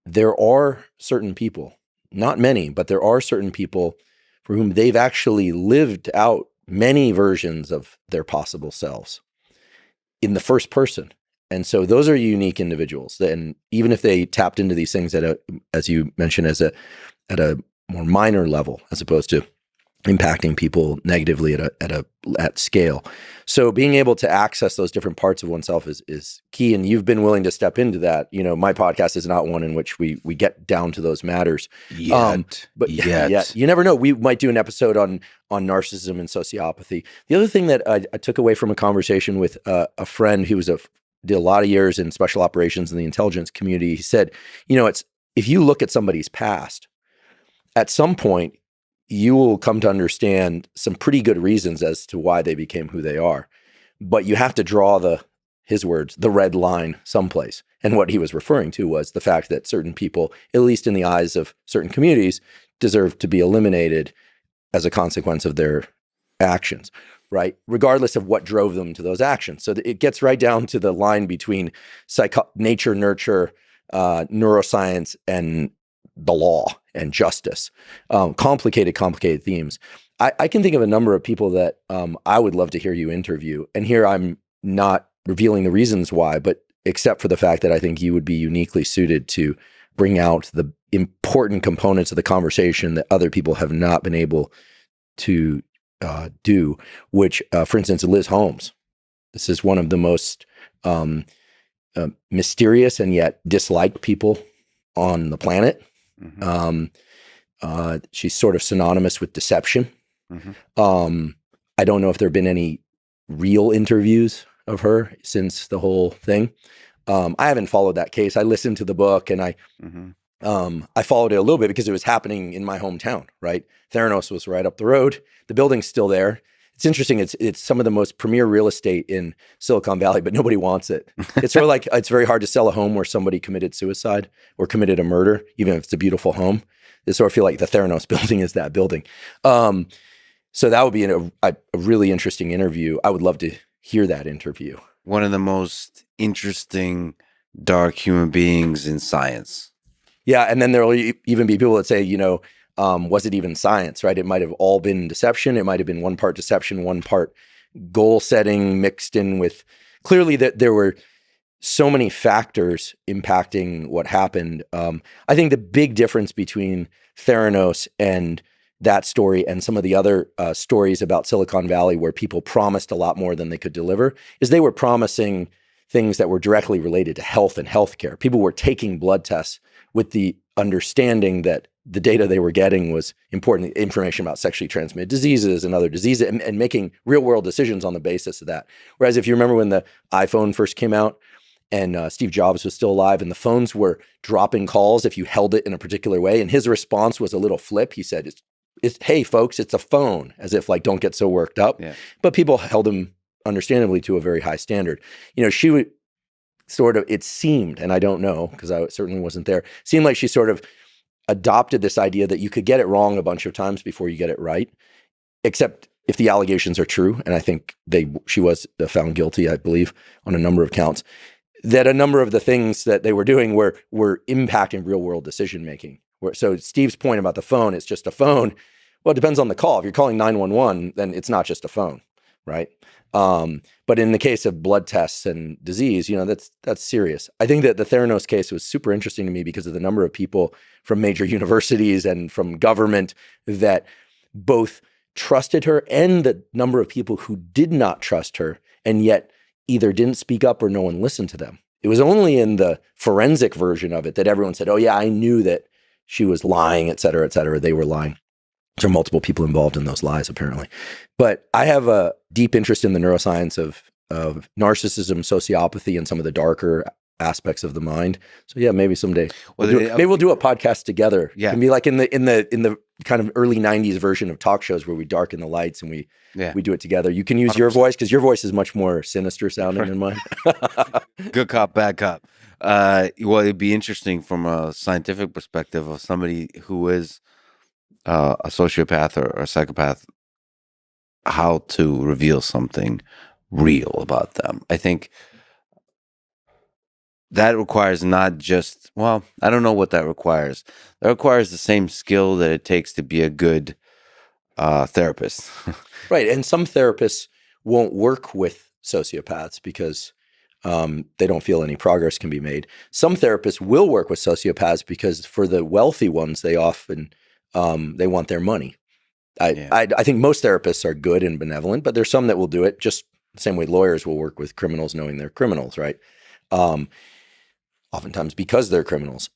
there are certain people, not many, but there are certain people for whom they've actually lived out many versions of their possible selves in the first person. And so those are unique individuals. And even if they tapped into these things as you mentioned, at a more minor level, as opposed to impacting people negatively at scale. So being able to access those different parts of oneself is key. And you've been willing to step into that. My podcast is not one in which we get down to those matters. But you never know. We might do an episode on narcissism and sociopathy. The other thing that I took away from a conversation with a friend who did a lot of years in special operations in the intelligence community, he said, it's, if you look at somebody's past, at some point, you will come to understand some pretty good reasons as to why they became who they are. But you have to draw his words, the red line someplace. And what he was referring to was the fact that certain people, at least in the eyes of certain communities, deserve to be eliminated as a consequence of their actions, right? Regardless of what drove them to those actions. So it gets right down to the line between nature, nurture, neuroscience, and the law and justice. Complicated themes. I can think of a number of people that I would love to hear you interview. And here I'm not revealing the reasons why, but except for the fact that I think you would be uniquely suited to bring out the important components of the conversation that other people have not been able to do, which, for instance, Liz Holmes. This is one of the most mysterious and yet disliked people on the planet. Mm-hmm. She's sort of synonymous with deception. Mm-hmm. I don't know if there have been any real interviews of her since the whole thing. I haven't followed that case. I listened to the book and I followed it a little bit because it was happening in my hometown, right? Theranos was right up the road. The building's still there. It's interesting. It's some of the most premier real estate in Silicon Valley, but nobody wants it. It's sort of like, it's very hard to sell a home where somebody committed suicide or committed a murder, even if it's a beautiful home. It sort of feel like the Theranos building is that building. So that would be a really interesting interview. I would love to hear that interview. One of the most interesting dark human beings in science. Yeah, and then there will even be people that say, was it even science, right? It might have all been deception. It might have been one part deception, one part goal setting mixed in with, clearly that there were so many factors impacting what happened. I think the big difference between Theranos and that story and some of the other stories about Silicon Valley where people promised a lot more than they could deliver is they were promising things that were directly related to health and healthcare. People were taking blood tests with the understanding that the data they were getting was important information about sexually transmitted diseases and other diseases and making real world decisions on the basis of that. Whereas if you remember when the iPhone first came out and Steve Jobs was still alive and the phones were dropping calls if you held it in a particular way, and his response was a little flip. He said, it's hey folks, it's a phone, as if like, don't get so worked up. Yeah. But people held him understandably to a very high standard. You know, she would sort of, it seemed, and I don't know because I certainly wasn't there, seemed like she sort of adopted this idea that you could get it wrong a bunch of times before you get it right, except if the allegations are true. And I think she was found guilty, I believe, on a number of counts, that a number of the things that they were doing were impacting real world decision making. So Steve's point about the phone, it's just a phone. Well, it depends on the call. If you're calling 911, then it's not just a phone, right? But in the case of blood tests and disease, you know, that's serious. I think that the Theranos case was super interesting to me because of the number of people from major universities and from government that both trusted her and the number of people who did not trust her and yet either didn't speak up or no one listened to them. It was only in the forensic version of it that everyone said, oh yeah, I knew that she was lying, et cetera, et cetera. They were lying. There are multiple people involved in those lies, apparently. But I have a deep interest in the neuroscience of narcissism, sociopathy, and some of the darker aspects of the mind. So yeah, maybe someday maybe we'll do a podcast together. Yeah, it can be like in the kind of early '90s version of talk shows where we darken the lights and we do it together. You can use 100%. Your voice because your voice is much more sinister sounding than mine. Good cop, bad cop. Well, it'd be interesting from a scientific perspective of somebody who is a sociopath or a psychopath, how to reveal something real about them. I think that requires not just, well, I don't know what that requires. That requires the same skill that it takes to be a good therapist. Right. And some therapists won't work with sociopaths because they don't feel any progress can be made. Some therapists will work with sociopaths because for the wealthy ones, they often they want their money. I think most therapists are good and benevolent, but there's some that will do it just the same way lawyers will work with criminals knowing they're criminals, right? Oftentimes because they're criminals.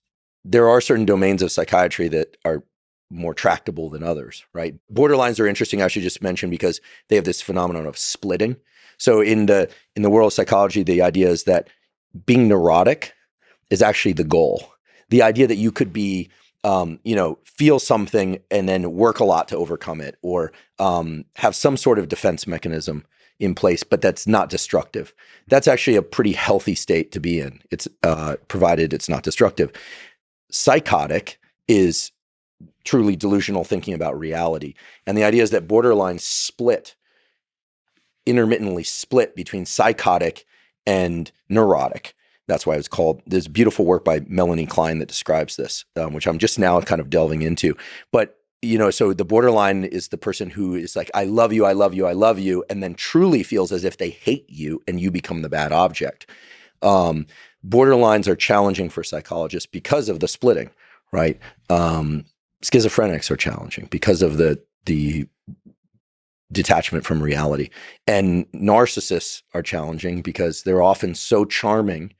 There are certain domains of psychiatry that are more tractable than others, right? Borderlines are interesting, I should just mention, because they have this phenomenon of splitting. So in the world of psychology, the idea is that being neurotic is actually the goal. The idea that you could be feel something and then work a lot to overcome it, or have some sort of defense mechanism in place, but that's not destructive. That's actually a pretty healthy state to be in. It's provided it's not destructive. Psychotic is truly delusional thinking about reality. And the idea is that borderlines intermittently split between psychotic and neurotic. That's why it's called, there's beautiful work by Melanie Klein that describes this, which I'm just now kind of delving into. But, so the borderline is the person who is like, I love you, I love you, I love you, and then truly feels as if they hate you and you become the bad object. Borderlines are challenging for psychologists because of the splitting, right? Schizophrenics are challenging because of the detachment from reality. And narcissists are challenging because they're often so charming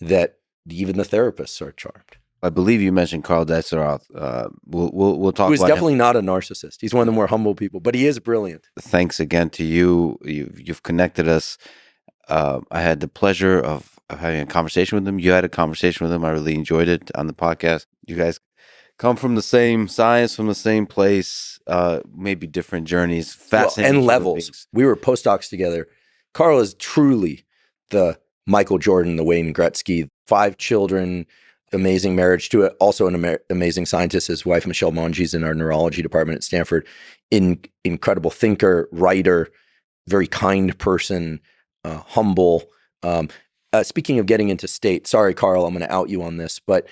that even the therapists are charmed. I believe you mentioned Karl Deiseroth. We'll talk about him. Who's definitely not a narcissist. He's one of the more humble people, but he is brilliant. Thanks again to you. You've connected us. I had the pleasure of having a conversation with him. You had a conversation with him. I really enjoyed it on the podcast. You guys come from the same science, from the same place, maybe different journeys, fascinating and levels. We were postdocs together. Karl is truly the Michael Jordan, the Wayne Gretzky, 5 children, amazing marriage to it. Also an amazing scientist. His wife, Michelle Mongi's in our neurology department at Stanford. Incredible thinker, writer, very kind person, humble. Speaking of getting into state, sorry, Karl, I'm going to out you on this, but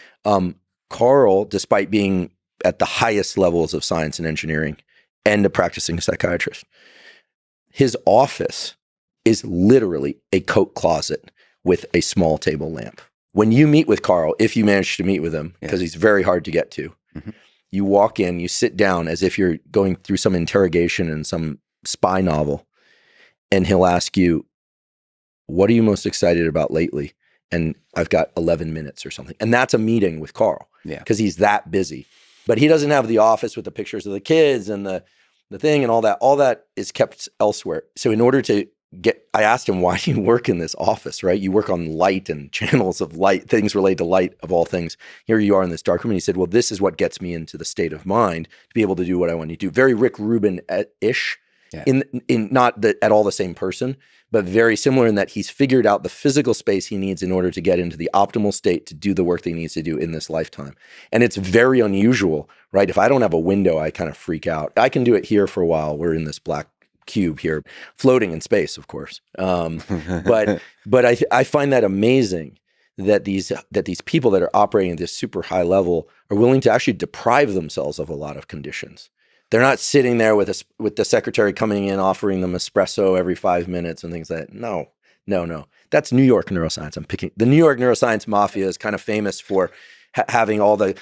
Karl, despite being at the highest levels of science and engineering and a practicing psychiatrist, his office is literally a coat closet with a small table lamp. When you meet with Karl, if you manage to meet with him, because he's very hard to get to, You walk in, you sit down as if you're going through some interrogation in some spy novel, and he'll ask you, what are you most excited about lately? And I've got 11 minutes or something. And that's a meeting with Carl. Yeah. Because he's that busy. But he doesn't have the office with the pictures of the kids and the thing and all that. All that is kept elsewhere. So in order to I asked him, why do you work in this office, right? You work on light and channels of light, things related to light of all things. Here you are in this dark room. And he said, well, this is what gets me into the state of mind to be able to do what I want to do. Very Rick Rubin-ish, in not at all the same person, but very similar in that he's figured out the physical space he needs in order to get into the optimal state to do the work that he needs to do in this lifetime. And it's very unusual, right? If I don't have a window, I kind of freak out. I can do it here for a while. We're in this black cube here, floating in space, of course. But I find that amazing that these people that are operating at this super high level are willing to actually deprive themselves of a lot of conditions. They're not sitting there with the secretary coming in offering them espresso every 5 minutes and things like that. No. That's New York neuroscience. The New York neuroscience mafia is kind of famous for having all the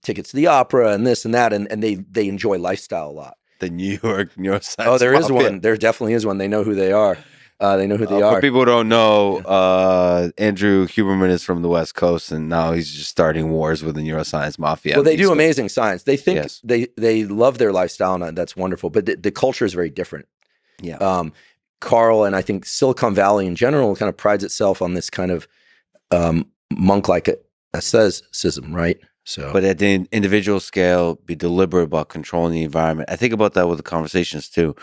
tickets to the opera and this and that, and they enjoy lifestyle a lot. The New York neuroscience. Oh, there is mafia. one. There definitely is one. They know who they are. They know who they are. For people who don't know, Andrew Huberman is from the West Coast, and now he's just starting wars with the neuroscience mafia. Well, they do amazing science. They think Yes. they love their lifestyle, and that's wonderful. But the culture is very different. Yeah. Carl, and I think Silicon Valley in general kind of prides itself on this kind of monk-like asceticism, right? So, But at the individual scale, be deliberate about controlling the environment. I think about that with the conversations too.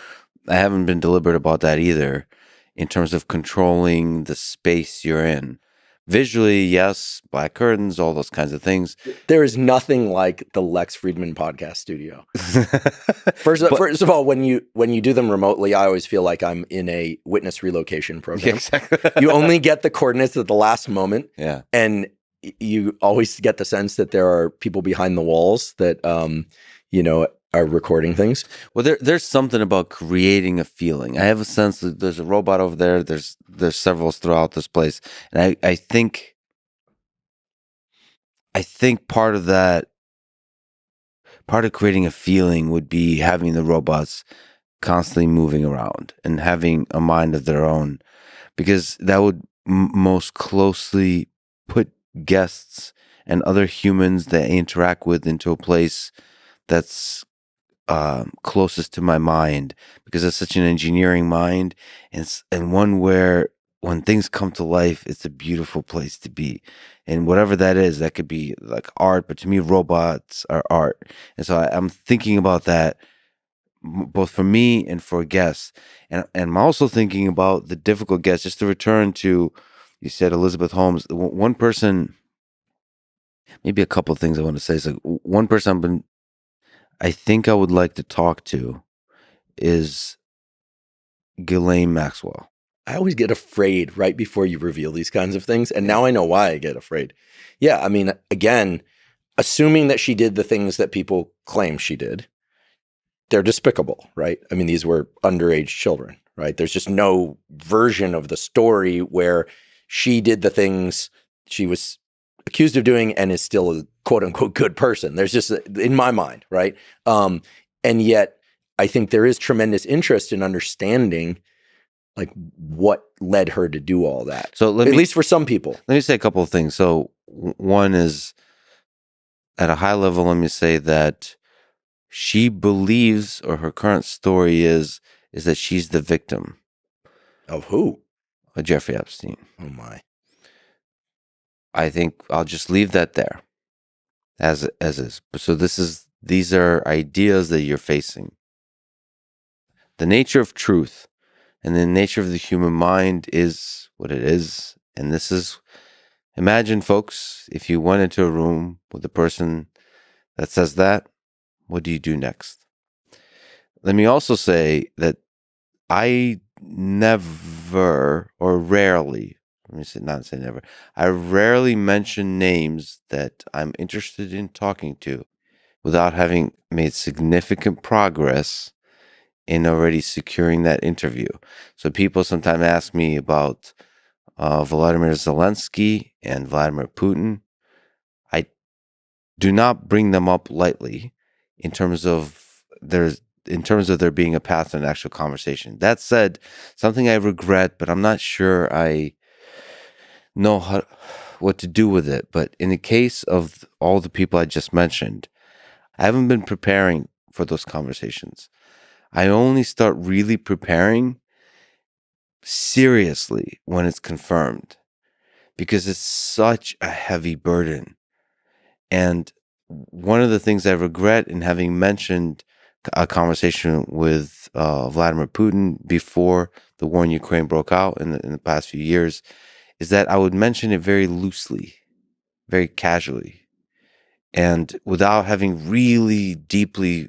I haven't been deliberate about that either in terms of controlling the space you're in. Visually, yes, black curtains, all those kinds of things. there is nothing like the Lex Friedman podcast studio. First of all, when you do them remotely, I always feel like I'm in a witness relocation program. Exactly. You only get the coordinates at the last moment. Yeah. And you always get the sense that there are people behind the walls that, are recording things. Well, there's something about creating a feeling. I have a sense that there's a robot over there. There's several throughout this place, and I think part of creating a feeling would be having the robots constantly moving around and having a mind of their own, because that would most closely put guests and other humans that I interact with into a place that's closest to my mind, because it's such an engineering mind, and one where when things come to life, it's a beautiful place to be. And whatever that is, that could be like art, but to me, robots are art. And so I'm thinking about that both for me and for guests. And I'm also thinking about the difficult guests, just to return to, you said Elizabeth Holmes, one person, maybe a couple of things I want to say. Is like one person I think I would like to talk to is Ghislaine Maxwell. I always get afraid right before you reveal these kinds of things. And now I know why I get afraid. Yeah. I mean, again, assuming that she did the things that people claim she did, they're despicable, right? I mean, these were underage children, right? There's just no version of the story where she did the things she was accused of doing and is still a quote unquote good person. There's just, in my mind, right? And yet I think there is tremendous interest in understanding like what led her to do all that. So at least for some people. Let me say a couple of things. So one is, at a high level, let me say that she believes, or her current story is that she's the victim. Of who? Of Jeffrey Epstein. Oh my. I think I'll just leave that there as is. So these are ideas that you're facing. The nature of truth and the nature of the human mind is what it is. And this is, imagine, folks, if you went into a room with a person that says that, what do you do next? Let me also say that I never, or rarely, not say never, I rarely mention names that I'm interested in talking to without having made significant progress in already securing that interview. So people sometimes ask me about Volodymyr Zelensky and Vladimir Putin. do not bring them up lightly in terms of there being a path to an actual conversation. That said, something I regret, but I'm not sure I know what to do with it. But in the case of all the people I just mentioned, I haven't been preparing for those conversations. I only start really preparing seriously when it's confirmed, because it's such a heavy burden. And one of the things I regret in having mentioned a conversation with Vladimir Putin before the war in Ukraine broke out in the past few years is that I would mention it very loosely, very casually, and without having really deeply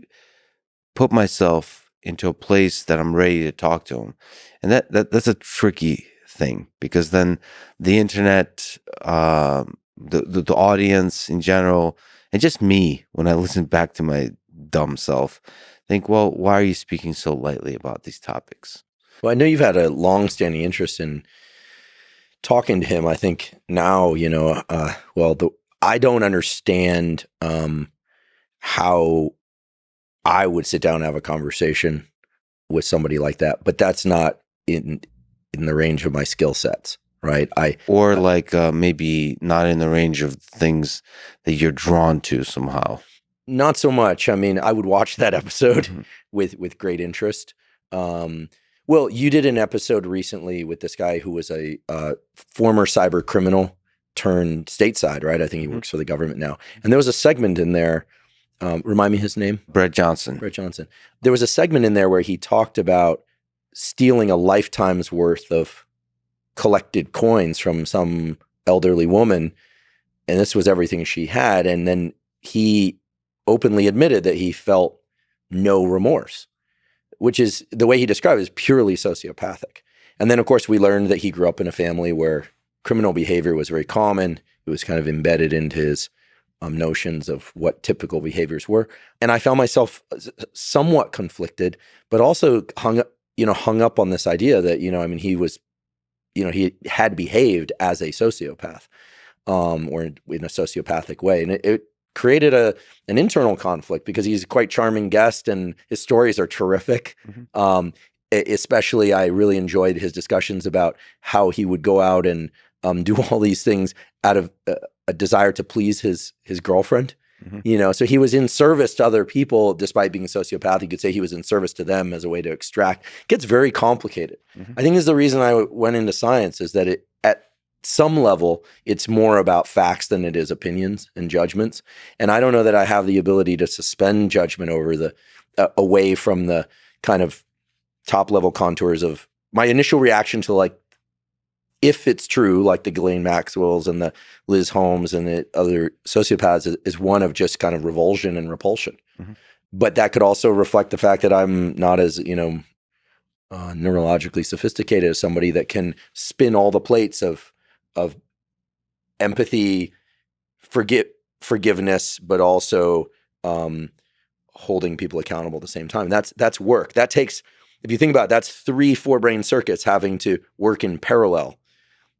put myself into a place that I'm ready to talk to him. And that's a tricky thing, because then the internet, the audience in general, and just me, when I listen back to my dumb self, think, well, why are you speaking so lightly about these topics? Well, I know you've had a long-standing interest in talking to him. I think now, I don't understand how I would sit down and have a conversation with somebody like that, but that's not in the range of my skill sets, right? Maybe not in the range of things that you're drawn to somehow. Not so much. I mean, I would watch that episode with great interest. Well, you did an episode recently with this guy who was a former cyber criminal turned stateside, right? I think he works for the government now. And there was a segment in there. Remind me his name? Brett Johnson. Brett Johnson. There was a segment in there where he talked about stealing a lifetime's worth of collected coins from some elderly woman, and this was everything she had. And then he openly admitted that he felt no remorse, which is the way he described it, is purely sociopathic. And then, of course, we learned that he grew up in a family where criminal behavior was very common. It was kind of embedded into his notions of what typical behaviors were. And I found myself somewhat conflicted, but also hung up on this idea that, he was, he had behaved as a sociopath, or in a sociopathic way. And it created an internal conflict, because he's a quite charming guest and his stories are terrific. Especially, I really enjoyed his discussions about how he would go out and do all these things out of a desire to please his girlfriend. So he was in service to other people despite being a sociopath. You could say he was in service to them as a way to extract. It gets very complicated. I think this is the reason I went into science, is that at some level, it's more about facts than it is opinions and judgments. And I don't know that I have the ability to suspend judgment over away from the kind of top level contours of my initial reaction to, if it's true, like the Ghislaine Maxwell's and the Liz Holmes and the other sociopaths, is one of just kind of revulsion and repulsion. But that could also reflect the fact that I'm not as, neurologically sophisticated as somebody that can spin all the plates of empathy, forgiveness, but also holding people accountable at the same time. That's work. That takes, if you think about it, that's 3 forebrain circuits having to work in parallel.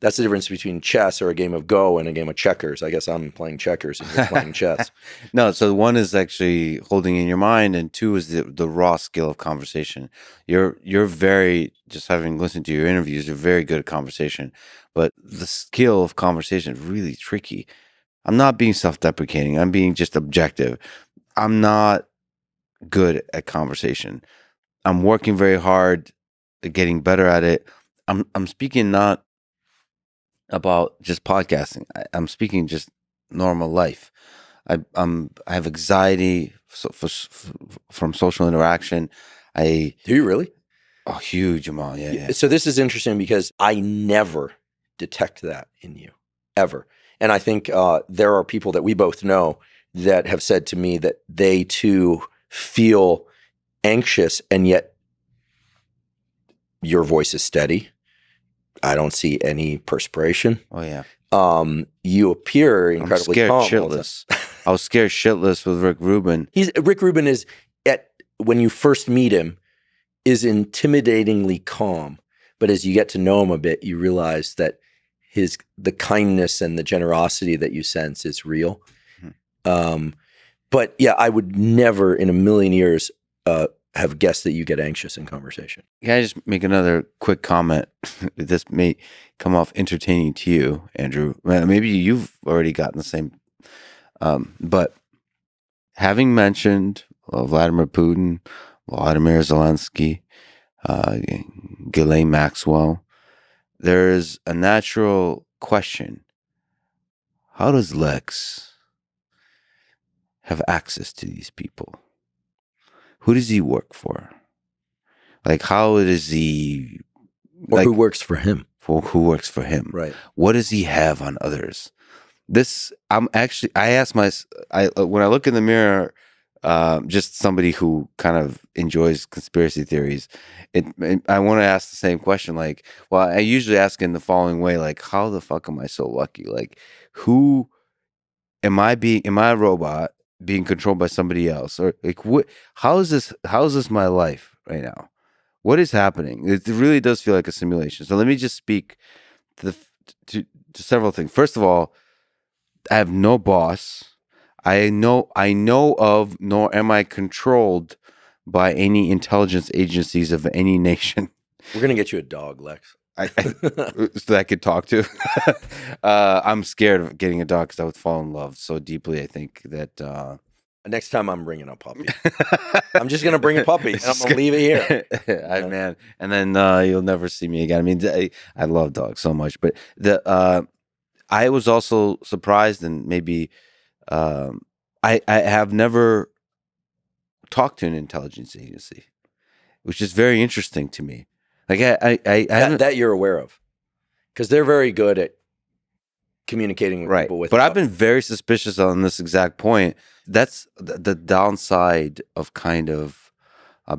That's the difference between chess or a game of Go and a game of checkers. I guess I'm playing checkers and you're playing chess. No, so 1 is actually holding in your mind, and 2 is the raw skill of conversation. You're very, just having listened to your interviews, you're very good at conversation, but the skill of conversation is really tricky. I'm not being self-deprecating. I'm being just objective. I'm not good at conversation. I'm working very hard at getting better at it. I'm speaking not about just podcasting. I'm speaking just normal life. I have anxiety from social interaction. Do you really? A huge amount, yeah. So this is interesting, because I never detect that in you, ever. And I think there are people that we both know that have said to me that they too feel anxious, and yet your voice is steady. I don't see any perspiration. Oh yeah. You appear incredibly calm. Shitless. I was scared shitless with Rick Rubin. Rick Rubin is, when you first meet him, is intimidatingly calm, but as you get to know him a bit, you realize that the kindness and the generosity that you sense is real. But yeah, I would never in a million years have guessed that you get anxious in conversation. Can I just make another quick comment? This may come off entertaining to you, Andrew. Maybe you've already gotten the same. But having mentioned Vladimir Putin, Vladimir Zelensky, Ghislaine Maxwell, there is a natural question. How does Lex have access to these people? Who does he work for? Like, how does he... Or who works for him? Who works for him? Right. What does he have on others? I ask when I look in the mirror, just somebody who kind of enjoys conspiracy theories, I want to ask the same question. Like, well, I usually ask in the following way, like, how the fuck am I so lucky? Like, who am I a robot being controlled by somebody else? Or like, how is this my life right now? What is happening? It really does feel like a simulation. So let me just speak to several things. First of all, I have no boss. I know of, nor am I controlled by any intelligence agencies of any nation. We're gonna get you a dog, Lex. So that I could talk to. I'm scared of getting a dog because I would fall in love so deeply. I think that next time I'm bringing a puppy. I'm just gonna bring a puppy and I'm gonna leave it here. Man, and then you'll never see me again. I mean, I love dogs so much, but I was also surprised, and maybe I have never talked to an intelligence agency, which is very interesting to me. Like I that you're aware of, because they're very good at communicating with people. But I've been very suspicious on this exact point. That's the downside of kind of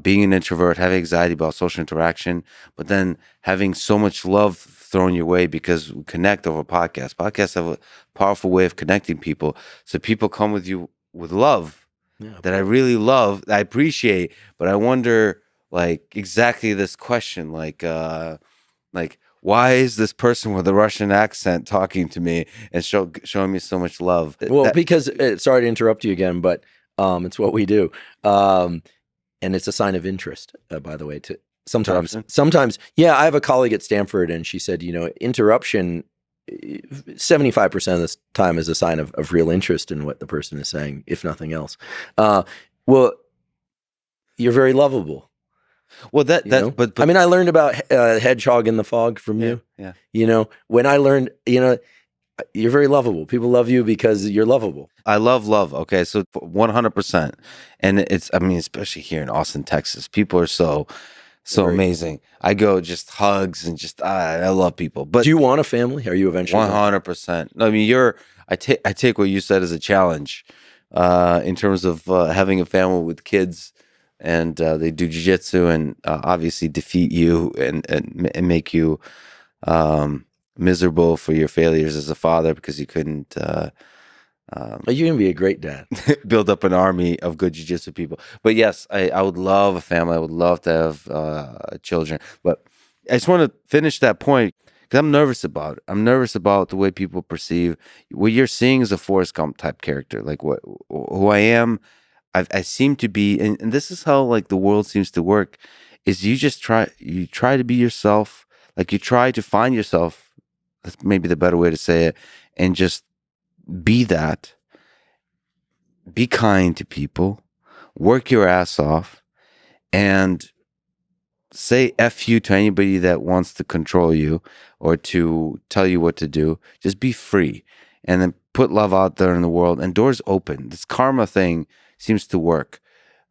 being an introvert, having anxiety about social interaction, but then having so much love thrown your way because we connect over podcasts. Podcasts have a powerful way of connecting people. So people come with you with love that I really love, I appreciate, but I wonder, like, exactly this question, like why is this person with a Russian accent talking to me and showing me so much love? Well, because sorry to interrupt you again, but it's what we do, and it's a sign of interest, by the way. Sometimes, yeah. I have a colleague at Stanford, and she said, interruption 75% of the time is a sign of real interest in what the person is saying, if nothing else. Well, you're very lovable. Well, but I mean, I learned about hedgehog in the fog from you. Yeah. When I learned, you're very lovable. People love you because you're lovable. I love love. Okay, so 100%, and especially here in Austin, Texas, people are so amazing. I go just hugs and just I love people. But do you want a family? Are you eventually 100%? I mean, I take what you said as a challenge in terms of having a family with kids. And they do jiu-jitsu and obviously defeat you and make you miserable for your failures as a father because you couldn't. You're gonna be a great dad. Build up an army of good jiu-jitsu people. But yes, I would love a family. I would love to have children. But I just want to finish that point because I'm nervous about it. I'm nervous about the way people perceive what you're seeing as a Forrest Gump type character, like who I am. I seem to be, and this is how like the world seems to work, is you try to be yourself, like you try to find yourself, that's maybe the better way to say it, and just be that, be kind to people, work your ass off, and say F you to anybody that wants to control you or to tell you what to do. Just be free, and then put love out there in the world, and doors open. This karma thing seems to work.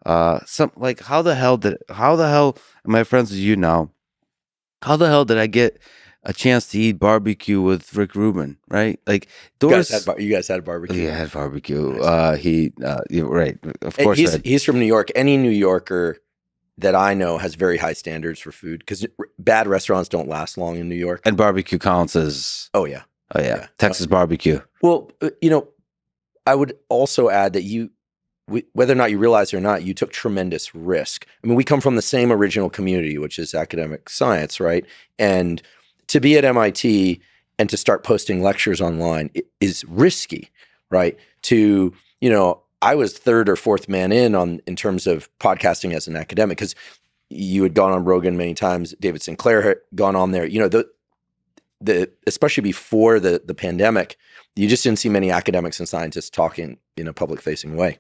How the hell am I friends with you now? How the hell did I get a chance to eat barbecue with Rick Rubin? Right? Like doors. You guys had barbecue. Yeah, I had barbecue. Nice. Right. Of course. He's from New York. Any New Yorker that I know has very high standards for food because bad restaurants don't last long in New York. And barbecue counts as. Oh yeah. Texas barbecue. Well, I would also add that whether or not you realize it or not, you took tremendous risk. I mean, we come from the same original community, which is academic science, right? And to be at MIT and to start posting lectures online is risky, right? To I was third or fourth man in terms of podcasting as an academic, because you had gone on Rogan many times. David Sinclair had gone on there. Especially before the pandemic, you just didn't see many academics and scientists talking in a public-facing way.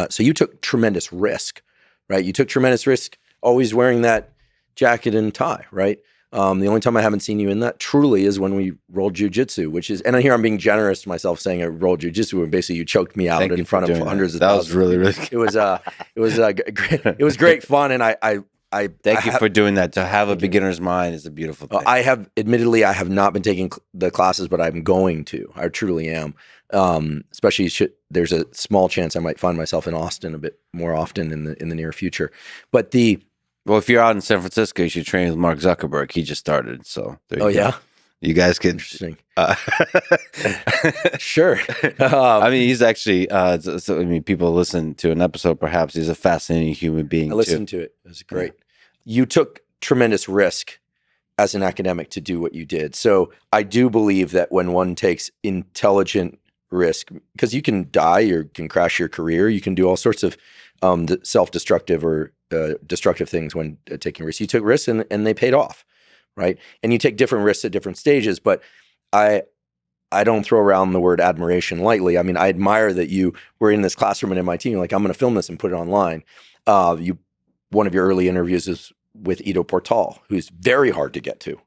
So you took tremendous risk, right? You took tremendous risk always wearing that jacket and tie, right? The only time I haven't seen you in that truly is when we rolled jujitsu, which is, and here I'm being generous to myself saying I rolled jujitsu, and basically you choked me out in front of hundreds of thousands. That was really, really great. It was great fun, and I thank you for doing that. To have a beginner's mind is a beautiful thing. I have not been taking the classes, but I'm going to. I truly am. Especially there's a small chance I might find myself in Austin a bit more often in the near future. But well, if you're out in San Francisco, you should train with Mark Zuckerberg. He just started, so there you go. Yeah, you guys can. Interesting. Sure. I mean, he's actually. People listen to an episode. Perhaps he's a fascinating human being. I listened to it. It was great. You took tremendous risk as an academic to do what you did. So I do believe that when one takes intelligent risk, because you can die, you can crash your career, you can do all sorts of self-destructive or destructive things when taking risks. You took risks and they paid off, right? And you take different risks at different stages, but I don't throw around the word admiration lightly. I mean, I admire that you were in this classroom at MIT. You're like, I'm going to film this and put it online. One of your early interviews is with Ido Portal, who's very hard to get to.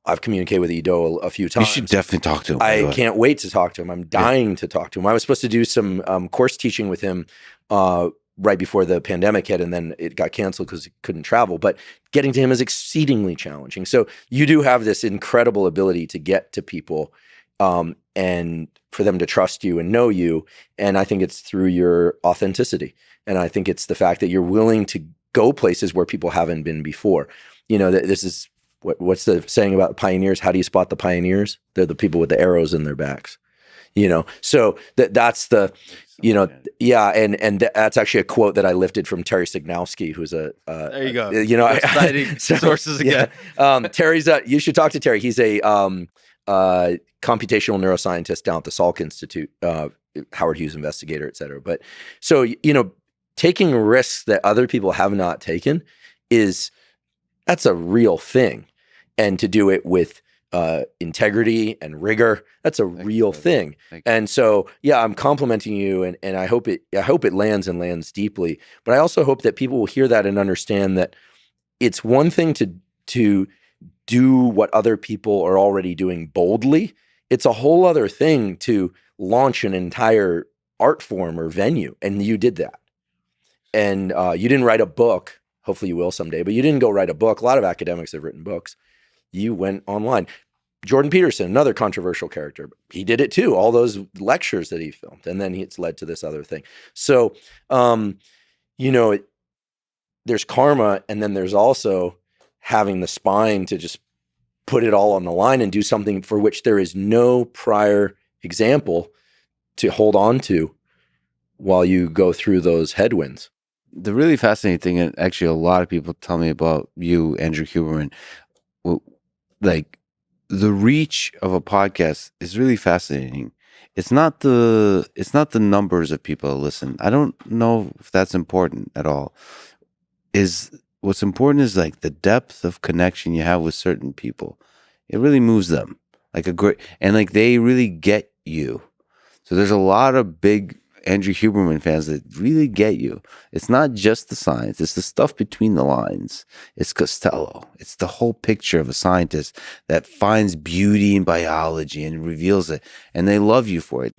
I've communicated with Ido a few times. You should definitely talk to him. I can't wait to talk to him. I'm dying to talk to him. I was supposed to do some course teaching with him right before the pandemic hit, and then it got canceled because he couldn't travel. But getting to him is exceedingly challenging. So you do have this incredible ability to get to people and for them to trust you and know you. And I think it's through your authenticity. And I think it's the fact that you're willing to go places where people haven't been before. This is what's the saying about pioneers? How do you spot the pioneers? They're the people with the arrows in their backs. So that's the, yeah. And that's actually a quote that I lifted from Terry Signowski, who's there you go. Citing sources again. Yeah. Terry's you should talk to Terry. He's a computational neuroscientist down at the Salk Institute, Howard Hughes investigator, et cetera. But so, taking risks that other people have not taken that's a real thing. And to do it with integrity and rigor, that's a real thing. And so, yeah, I'm complimenting you, and I hope it lands and lands deeply. But I also hope that people will hear that and understand that it's one thing to do what other people are already doing boldly. It's a whole other thing to launch an entire art form or venue, and you did that. And you didn't write a book. Hopefully you will someday, but you didn't go write a book. A lot of academics have written books. You went online. Jordan Peterson, another controversial character, he did it too. All those lectures that he filmed, and then it's led to this other thing. So, there's karma, and then there's also having the spine to just put it all on the line and do something for which there is no prior example to hold on to while you go through those headwinds. The really fascinating thing, and actually a lot of people tell me about you, Andrew Huberman, like the reach of a podcast is really fascinating. It's not the numbers of people that listen. I don't know if that's important at all. What's important is like the depth of connection you have with certain people. It really moves them. And they really get you. So there's a lot of big Andrew Huberman fans that really get you. It's not just the science. It's the stuff between the lines. It's Costello. It's the whole picture of a scientist that finds beauty in biology and reveals it. And they love you for it.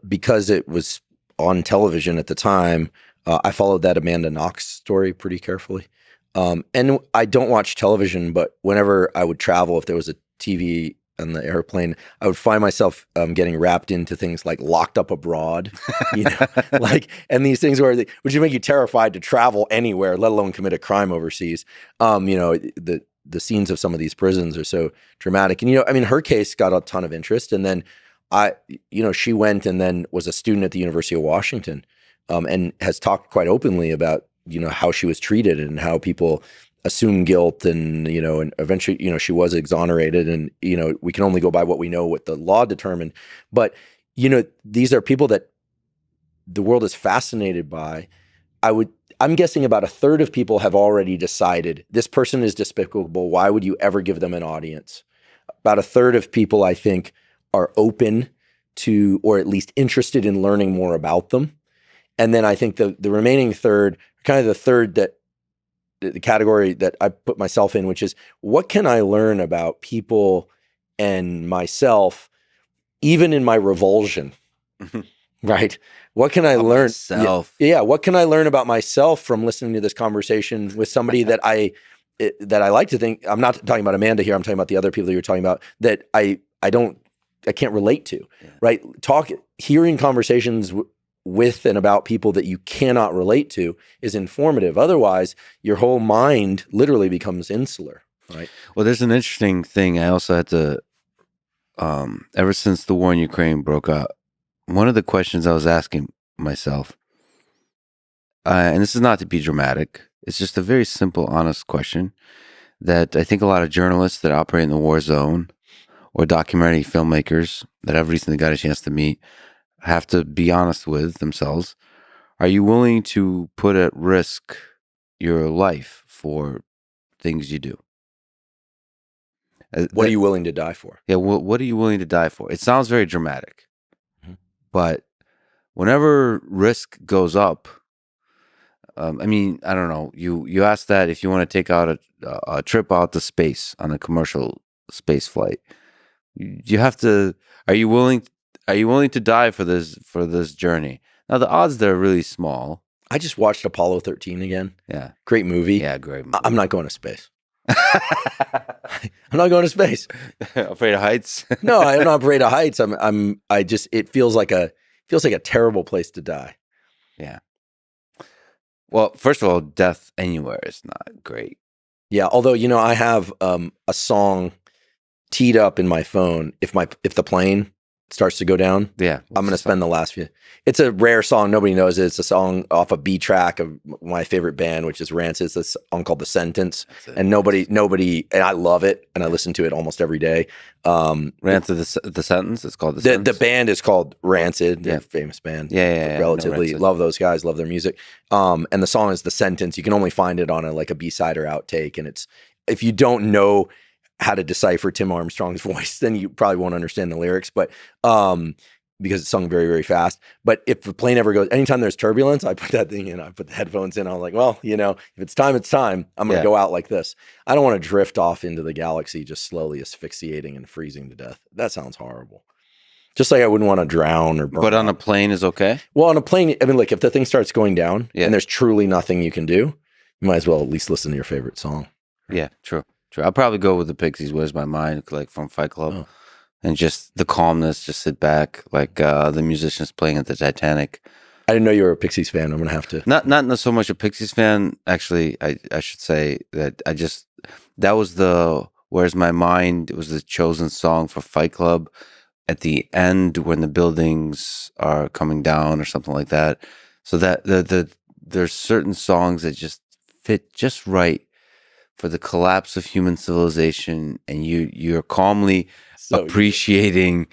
Because it was on television at the time, I followed that Amanda Knox story pretty carefully. And I don't watch television, but whenever I would travel, if there was a TV on the airplane, I would find myself getting wrapped into things like Locked Up Abroad, and these things which would make you terrified to travel anywhere, let alone commit a crime overseas. The scenes of some of these prisons are so dramatic. And, her case got a ton of interest. And then she went and then was a student at the University of Washington and has talked quite openly about, how she was treated and how people assume guilt and eventually, she was exonerated and, we can only go by what we know, what the law determined. But these are people that the world is fascinated by. I'm guessing about a third of people have already decided this person is despicable. Why would you ever give them an audience? About a third of people, I think, are open to, or at least interested in learning more about them. And then I think the remaining third, kind of the third that the category that I put myself in, which is what can I learn about people and myself, even in my revulsion, right? What can I learn? Yeah. What can I learn about myself from listening to this conversation with somebody that I like to think, I'm not talking about Amanda here, I'm talking about the other people that you're talking about that I can't relate to, right? Hearing conversations with and about people that you cannot relate to is informative. Otherwise, your whole mind literally becomes insular, right? Well, there's an interesting thing. I also had to, ever since the war in Ukraine broke out, one of the questions I was asking myself, and this is not to be dramatic, it's just a very simple, honest question that I think a lot of journalists that operate in the war zone or documentary filmmakers that I've recently got a chance to meet have to be honest with themselves. Are you willing to put at risk your life for things you do? What are you willing to die for? Yeah, what are you willing to die for? It sounds very dramatic, but whenever risk goes up, I mean, I don't know. You ask that if you want to take out a trip out to space on a commercial space flight, you have to. Are you willing to die for this journey? Now the odds there are really small. I just watched Apollo 13 again. Yeah, great movie. Yeah, great movie. I'm not going to space. I'm not going to space. Afraid of heights? No, I'm not afraid of heights. It feels like a terrible place to die. Yeah. Well, first of all, death anywhere is not great. Yeah, although I have a song teed up in my phone. If the plane starts to go down, yeah, I'm going to spend the last few. It's a rare song. Nobody knows it. It's a song off a B track of my favorite band, which is Rancid. It's a song called The Sentence. And nobody, and I love it. And I listen to it almost every day. Rancid, the Sentence? It's called The Sentence? The band is called Rancid. They're a famous band. Yeah. Relatively. Love those guys. Love their music. And the song is The Sentence. You can only find it on a B-side or outtake. And if you don't know how to decipher Tim Armstrong's voice, then you probably won't understand the lyrics, but because it's sung very, very fast. But if the plane ever goes, anytime there's turbulence, I put that thing in, I put the headphones in. I'm like, well, if it's time, it's time. I'm going to go out like this. I don't want to drift off into the galaxy, just slowly asphyxiating and freezing to death. That sounds horrible. Just like I wouldn't want to drown or burn. But on a plane is okay? Well, on a plane, I mean, like if the thing starts going down and there's truly nothing you can do, you might as well at least listen to your favorite song. Yeah, true. I'll probably go with the Pixies, Where's My Mind, like from Fight Club. And just the calmness, just sit back, like the musicians playing at the Titanic. I didn't know you were a Pixies fan. I'm going to have to. Not so much a Pixies fan. Actually, I should say that that was the Where's My Mind. It was the chosen song for Fight Club at the end when the buildings are coming down or something like that. So that there's certain songs that just fit just right for the collapse of human civilization, and you're calmly appreciating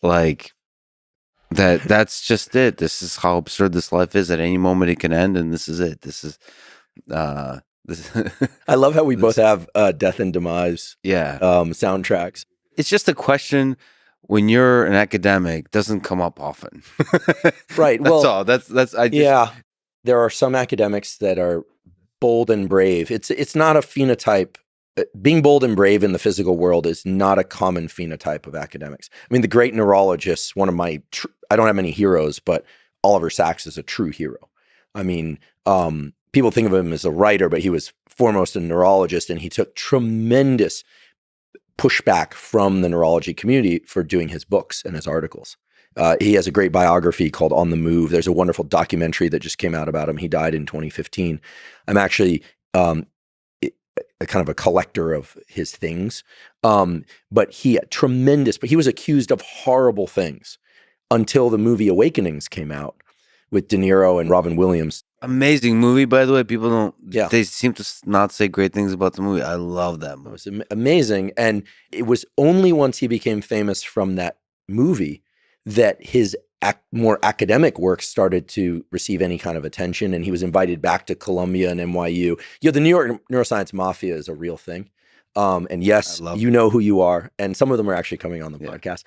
like that's just it. This is how absurd this life is. At any moment it can end, and this is it. This is I love how we both have Death and Demise soundtracks. It's just a question when you're an academic doesn't come up often. Right. There are some academics that are bold and brave. It's not a phenotype. Being bold and brave in the physical world is not a common phenotype of academics. I mean, the great neurologists, one of my, I don't have many heroes, but Oliver Sacks is a true hero. I mean, people think of him as a writer, but he was foremost a neurologist, and he took tremendous pushback from the neurology community for doing his books and his articles. He has a great biography called On the Move. There's a wonderful documentary that just came out about him. He died in 2015. I'm actually a kind of a collector of his things. But he was accused of horrible things until the movie Awakenings came out with De Niro and Robin Williams. Amazing movie, by the way. People don't, they seem to not say great things about the movie. I love that movie. It was amazing. And it was only once he became famous from that movie that his more academic work started to receive any kind of attention, and he was invited back to Columbia and NYU. The New York neuroscience mafia is a real thing. And yes, you know who you are, and some of them are actually coming on the podcast.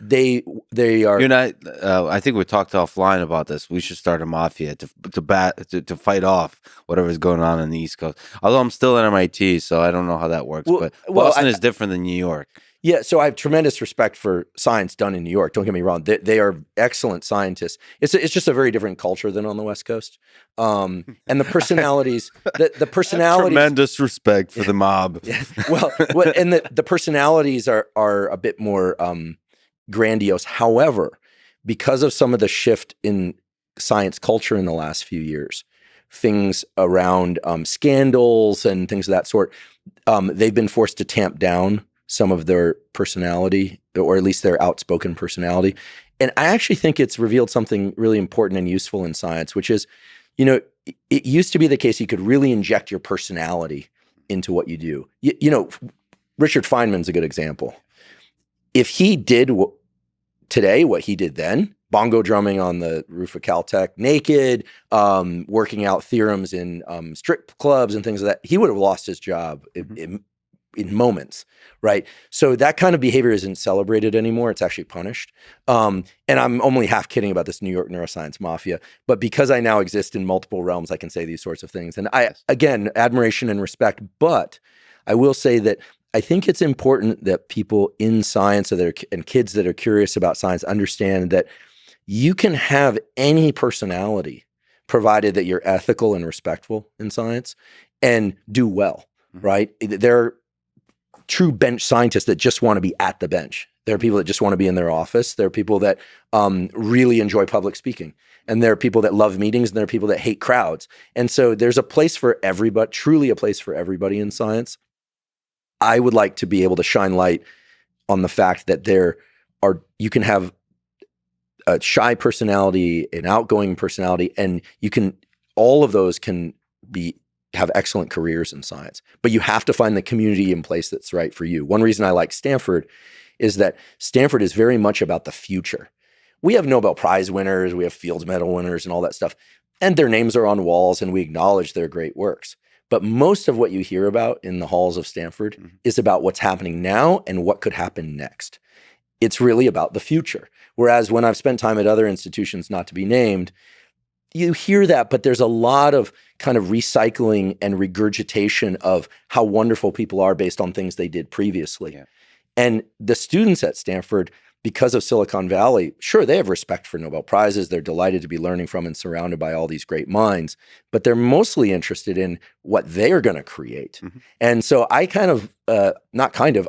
They are. You're not. I think we talked offline about this. We should start a mafia to fight off whatever's going on the East Coast. Although I'm still at MIT, so I don't know how that works. But Boston is different than New York. Yeah, so I have tremendous respect for science done in New York. Don't get me wrong; they are excellent scientists. It's just a very different culture than on the West Coast, and the personalities. The personalities. Tremendous respect for the mob. Well, and the personalities are a bit more grandiose. However, because of some of the shift in science culture in the last few years, things around scandals and things of that sort, they've been forced to tamp down some of their personality, or at least their outspoken personality. And I actually think it's revealed something really important and useful in science, which is, it used to be the case you could really inject your personality into what you do. Richard Feynman's a good example. If he did today what he did then, bongo drumming on the roof of Caltech naked, working out theorems in strip clubs and things like that, he would have lost his job in moments, right? So that kind of behavior isn't celebrated anymore. It's actually punished. And I'm only half kidding about this New York neuroscience mafia, but because I now exist in multiple realms, I can say these sorts of things. And again, admiration and respect, but I will say that I think it's important that people in science and kids that are curious about science understand that you can have any personality provided that you're ethical and respectful in science and do well, right? There are true bench scientists that just want to be at the bench. There are people that just want to be in their office. There are people that really enjoy public speaking. And there are people that love meetings, and there are people that hate crowds. And so there's a place for everybody, truly a place for everybody in science. I would like to be able to shine light on the fact that you can have a shy personality, an outgoing personality, and all of those can have excellent careers in science, but you have to find the community in place that's right for you. One reason I like Stanford is that Stanford is very much about the future. We have Nobel Prize winners, we have Fields Medal winners and all that stuff, and their names are on walls and we acknowledge their great works. But most of what you hear about in the halls of Stanford is about what's happening now and what could happen next. It's really about the future. Whereas when I've spent time at other institutions, not to be named, you hear that, but there's a lot of kind of recycling and regurgitation of how wonderful people are based on things they did previously. Yeah. And the students at Stanford, because of Silicon Valley, sure, they have respect for Nobel Prizes. They're delighted to be learning from and surrounded by all these great minds, but they're mostly interested in what they're going to create. And so I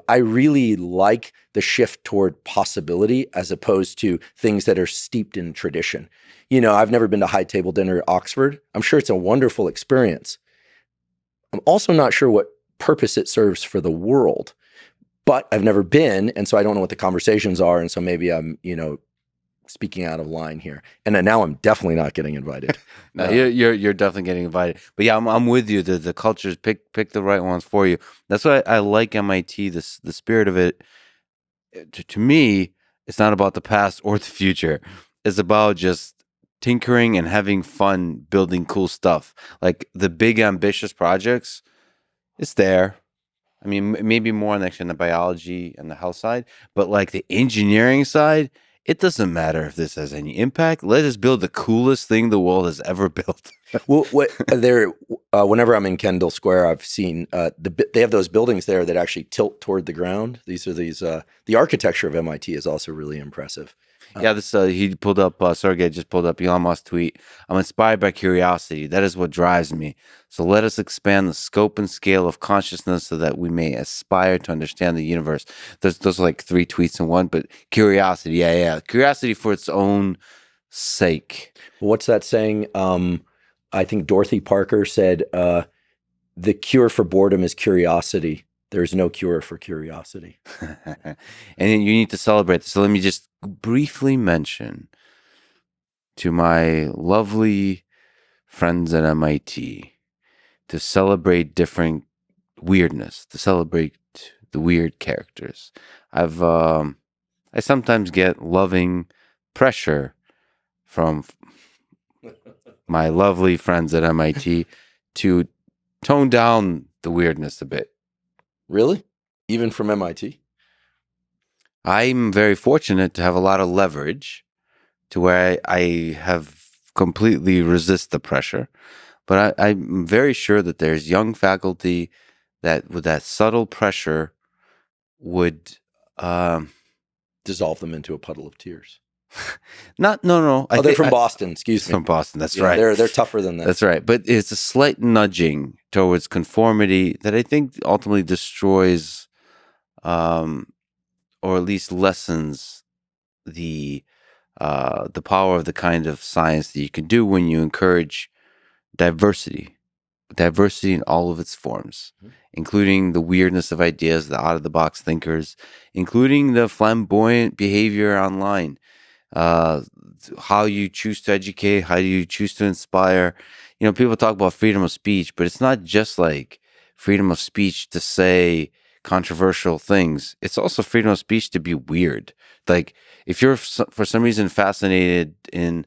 I really like the shift toward possibility as opposed to things that are steeped in tradition. I've never been to high table dinner at Oxford. I'm sure it's a wonderful experience. I'm also not sure what purpose it serves for the world, but I've never been. And so I don't know what the conversations are. And so maybe I'm, speaking out of line here. And then now I'm definitely not getting invited. No, you're definitely getting invited. But yeah, I'm with you. The cultures pick the right ones for you. That's why I like MIT. The spirit of it. To me, it's not about the past or the future. It's about just tinkering and having fun building cool stuff. Like the big ambitious projects, it's there. I mean, maybe more on the biology and the health side, but like the engineering side, it doesn't matter if this has any impact. Let us build the coolest thing the world has ever built. Well, whenever I'm in Kendall Square, I've seen they have those buildings there that actually tilt toward the ground. The architecture of MIT is also really impressive. Yeah, he pulled up, Sergey just pulled up Elon Musk's tweet. I'm inspired by curiosity. That is what drives me. So let us expand the scope and scale of consciousness so that we may aspire to understand the universe. Those are like 3 tweets in one, but curiosity, yeah. Curiosity for its own sake. What's that saying? I think Dorothy Parker said, the cure for boredom is curiosity. There's no cure for curiosity. And you need to celebrate this. So let me just briefly mention to my lovely friends at MIT to celebrate different weirdness, to celebrate the weird characters. I've I sometimes get loving pressure from my lovely friends at MIT to tone down the weirdness a bit. Really? Even from MIT? I'm very fortunate to have a lot of leverage to where I have completely resist the pressure. But I'm very sure that there's young faculty that with that subtle pressure would dissolve them into a puddle of tears. No. They're from Boston. Excuse me. From Boston. That's Yeah, right. They're tougher than that. That's right. But it's a slight nudging towards conformity that I think ultimately destroys, or at least lessens the power of the kind of science that you can do when you encourage diversity in all of its forms, including the weirdness of ideas, the out-of-the-box thinkers, including the flamboyant behavior online, how you choose to educate, how you choose to inspire. You know, people talk about freedom of speech, but it's not just like freedom of speech to say controversial things. It's also freedom of speech to be weird. Like, if you're for some reason fascinated in,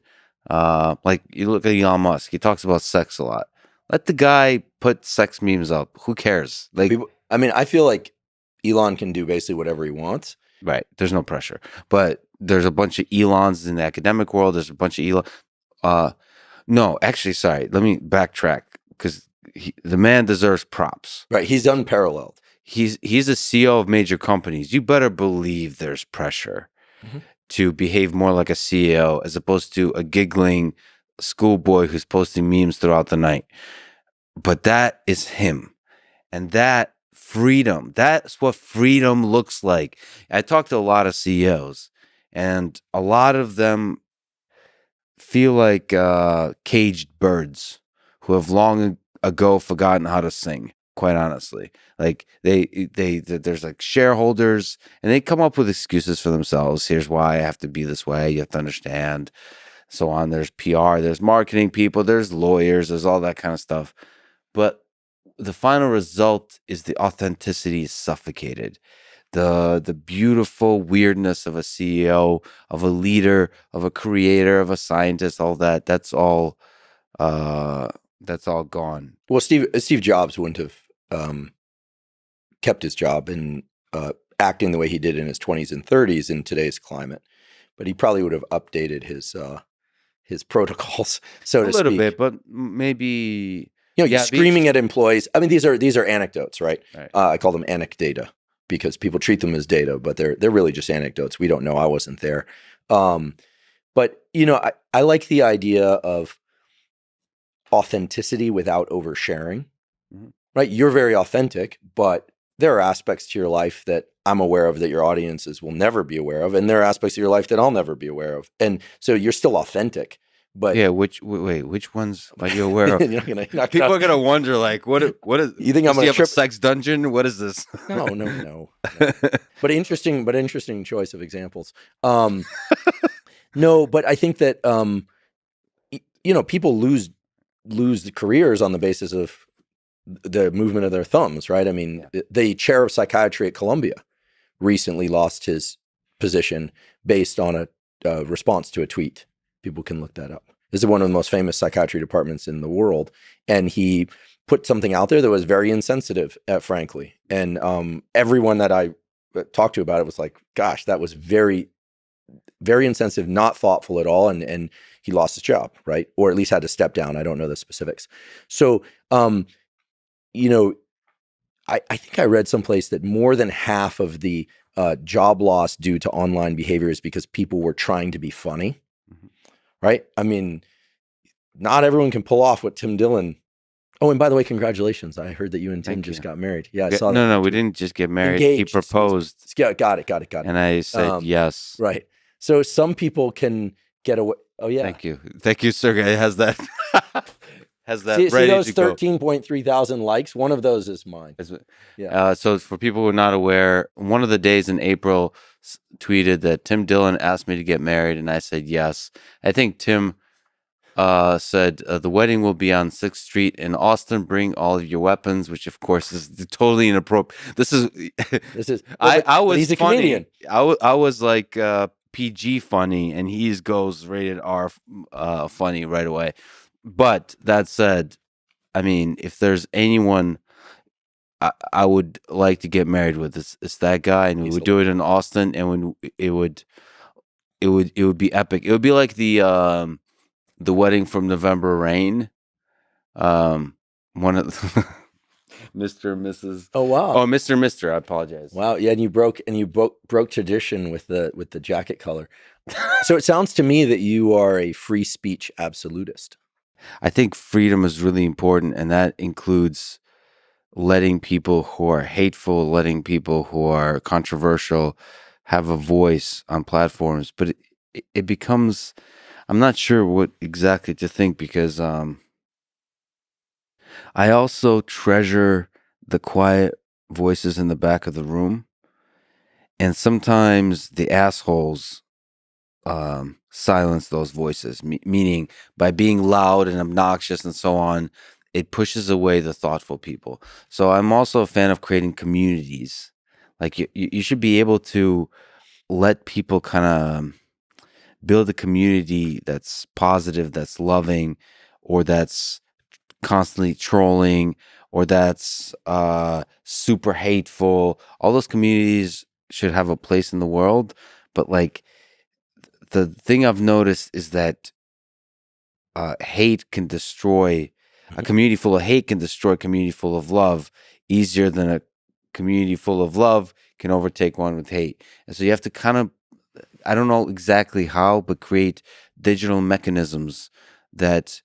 like, you look at Elon Musk, he talks about sex a lot. Let the guy put sex memes up. Who cares? Like, I mean, I feel like Elon can do basically whatever he wants. Right. There's no pressure. But there's a bunch of Elons in the academic world. There's a bunch of Elon. No, actually, sorry. Let me backtrack because the man deserves props. Right. He's unparalleled. He's a CEO of major companies. You better believe there's pressure to behave more like a CEO as opposed to a giggling schoolboy who's posting memes throughout the night. But that is him. And that freedom, that's what freedom looks like. I talked to a lot of CEOs, and a lot of them feel like caged birds who have long ago forgotten how to sing, quite honestly. Like there's like shareholders, and they come up with excuses for themselves. Here's why I have to be this way. You have to understand. So on. There's PR, there's marketing people, there's lawyers, there's all that kind of stuff. But the final result is the authenticity is suffocated. The beautiful weirdness of a CEO, of a leader, of a creator, of a scientist, all that, that's all gone. Well, Steve Jobs wouldn't have kept his job in acting the way he did in his 20s and 30s in today's climate, but he probably would have updated his protocols, so to speak. A little bit, but maybe screaming at employees. I mean, these are anecdotes, right? I call them anecdata because people treat them as data, but they're really just anecdotes. We don't know. I wasn't there. But I like the idea of authenticity without oversharing. Right? You're very authentic, but there are aspects to your life that I'm aware of that your audiences will never be aware of, and there are aspects of your life that I'll never be aware of. And so you're still authentic. But yeah, which ones are you aware of? People are gonna wonder, like, what is? You think I'm gonna have a sex dungeon? What is this? No. But interesting choice of examples. No, but I think that people lose the careers on the basis of the movement of their thumbs, right? I mean, the chair of psychiatry at Columbia recently lost his position based on a response to a tweet. People can look that up. This is one of the most famous psychiatry departments in the world. And he put something out there that was very insensitive, frankly. And everyone that I talked to about it was like, gosh, that was very, very insensitive, not thoughtful at all. And he lost his job, right? Or at least had to step down. I don't know the specifics. So, I think I read someplace that more than half of the job loss due to online behavior is because people were trying to be funny. Right? I mean, not everyone can pull off what Tim Dillon. Oh, and by the way, congratulations. I heard that you and Tim just got married. Yeah, I saw that. No, we didn't just get married. Engaged. He proposed. Got it. And I said yes. Right. So some people can get away. Oh, yeah. Thank you, Sergey. Has that see those 13.3 thousand likes? One of those is mine. Yeah. So for people who are not aware, one of the days in April tweeted that Tim Dillon asked me to get married, and I said yes. I think Tim said the wedding will be on 6th Street in Austin. Bring all of your weapons, which of course is totally inappropriate. This is I was he's a funny. comedian. I was like PG funny, and he goes rated R funny right away. But that said, I mean, if there's anyone I would like to get married with, it's that guy, and we would do it in Austin, and when it would be epic. It would be like the wedding from November Rain. One of Mr. and Mrs. Oh wow. Oh, Mr. Mister. I apologize. Wow. Yeah, and you broke tradition with the jacket color. So it sounds to me that you are a free speech absolutist. I think freedom is really important, and that includes letting people who are hateful, letting people who are controversial have a voice on platforms. But it becomes, I'm not sure what exactly to think, because I also treasure the quiet voices in the back of the room. And sometimes the assholes silence those voices, meaning by being loud and obnoxious and so on, it pushes away the thoughtful people. So I'm also a fan of creating communities. Like you should be able to let people kind of build a community that's positive, that's loving, or that's constantly trolling, or that's super hateful. All those communities should have a place in the world. But like, the thing I've noticed is that hate can destroy a community full of hate can destroy a community full of love easier than a community full of love can overtake one with hate. And so you have to kind of, I don't know exactly how, but create digital mechanisms that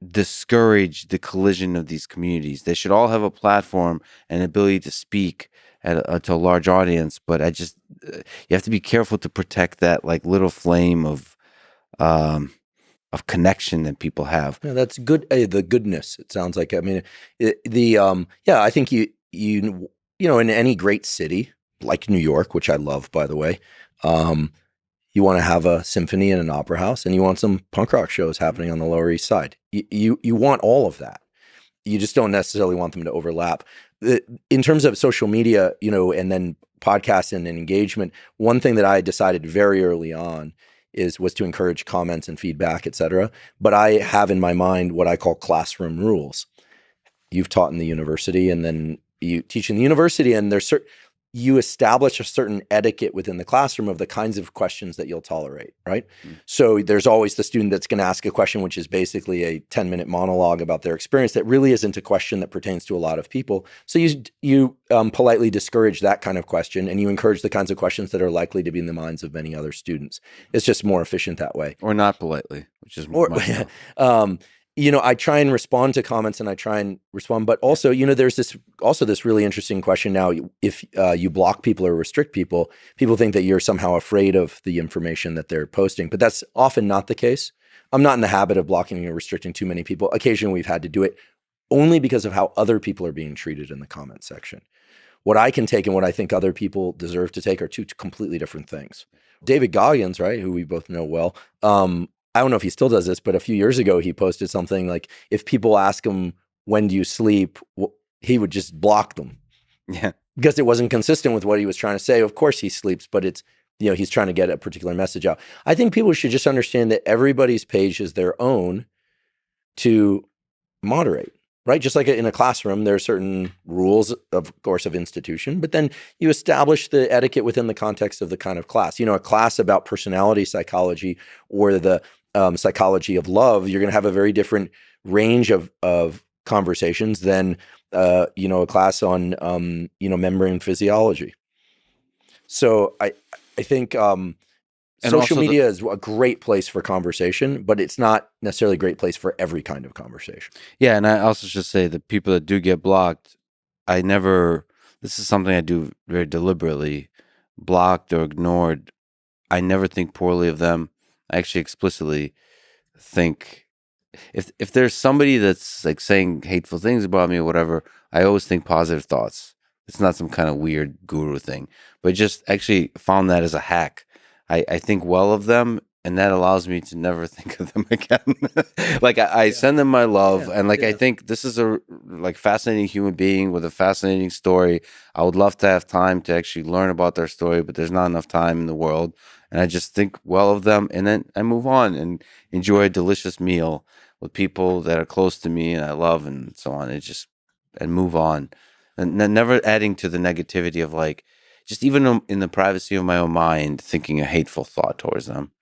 discourage the collision of these communities. They should all have a platform and ability to speak to a large audience, but you have to be careful to protect that like little flame of connection that people have. Yeah, that's good. The goodness. It sounds like. I mean, I think you in any great city like New York, which I love, by the way, you want to have a symphony and an opera house, and you want some punk rock shows happening on the Lower East Side. You want all of that. You just don't necessarily want them to overlap. In terms of social media, and then podcasts and engagement, one thing that I decided very early on was to encourage comments and feedback, et cetera. But I have in my mind what I call classroom rules. You've taught in the university, and then you teach in the university, and you establish a certain etiquette within the classroom of the kinds of questions that you'll tolerate, right? Mm. So there's always the student that's going to ask a question, which is basically a 10-minute monologue about their experience that really isn't a question that pertains to a lot of people. So you politely discourage that kind of question, and you encourage the kinds of questions that are likely to be in the minds of many other students. It's just more efficient that way. Or not politely, which is more. I try and respond to comments, and I try and respond, but also, there's this really interesting question now. If you block people or restrict people, people think that you're somehow afraid of the information that they're posting, but that's often not the case. I'm not in the habit of blocking or restricting too many people. Occasionally we've had to do it only because of how other people are being treated in the comment section. What I can take and what I think other people deserve to take are two completely different things. David Goggins, right, who we both know well, I don't know if he still does this, but a few years ago, he posted something like, if people ask him, when do you sleep? He would just block them. Yeah. Because it wasn't consistent with what he was trying to say. Of course he sleeps, but it's, he's trying to get a particular message out. I think people should just understand that everybody's page is their own to moderate, right? Just like in a classroom, there are certain rules, of course, of institution, but then you establish the etiquette within the context of the kind of class. A class about personality psychology or the psychology of love, you're going to have a very different range of conversations than a class on membrane physiology. So I think social media is a great place for conversation, but it's not necessarily a great place for every kind of conversation. Yeah, and I also should say the people that do get blocked, this is something I do very deliberately, blocked or ignored. I never think poorly of them. I actually explicitly think if there's somebody that's like saying hateful things about me or whatever, I always think positive thoughts. It's not some kind of weird guru thing, but just actually found that as a hack. I think well of them, and that allows me to never think of them again. Like I send them my love, and like I think this is a like fascinating human being with a fascinating story. I would love to have time to actually learn about their story, but there's not enough time in the world. And I just think well of them, and then I move on and enjoy a delicious meal with people that are close to me and I love, and so on. And move on, and never adding to the negativity of like just even in the privacy of my own mind thinking a hateful thought towards them.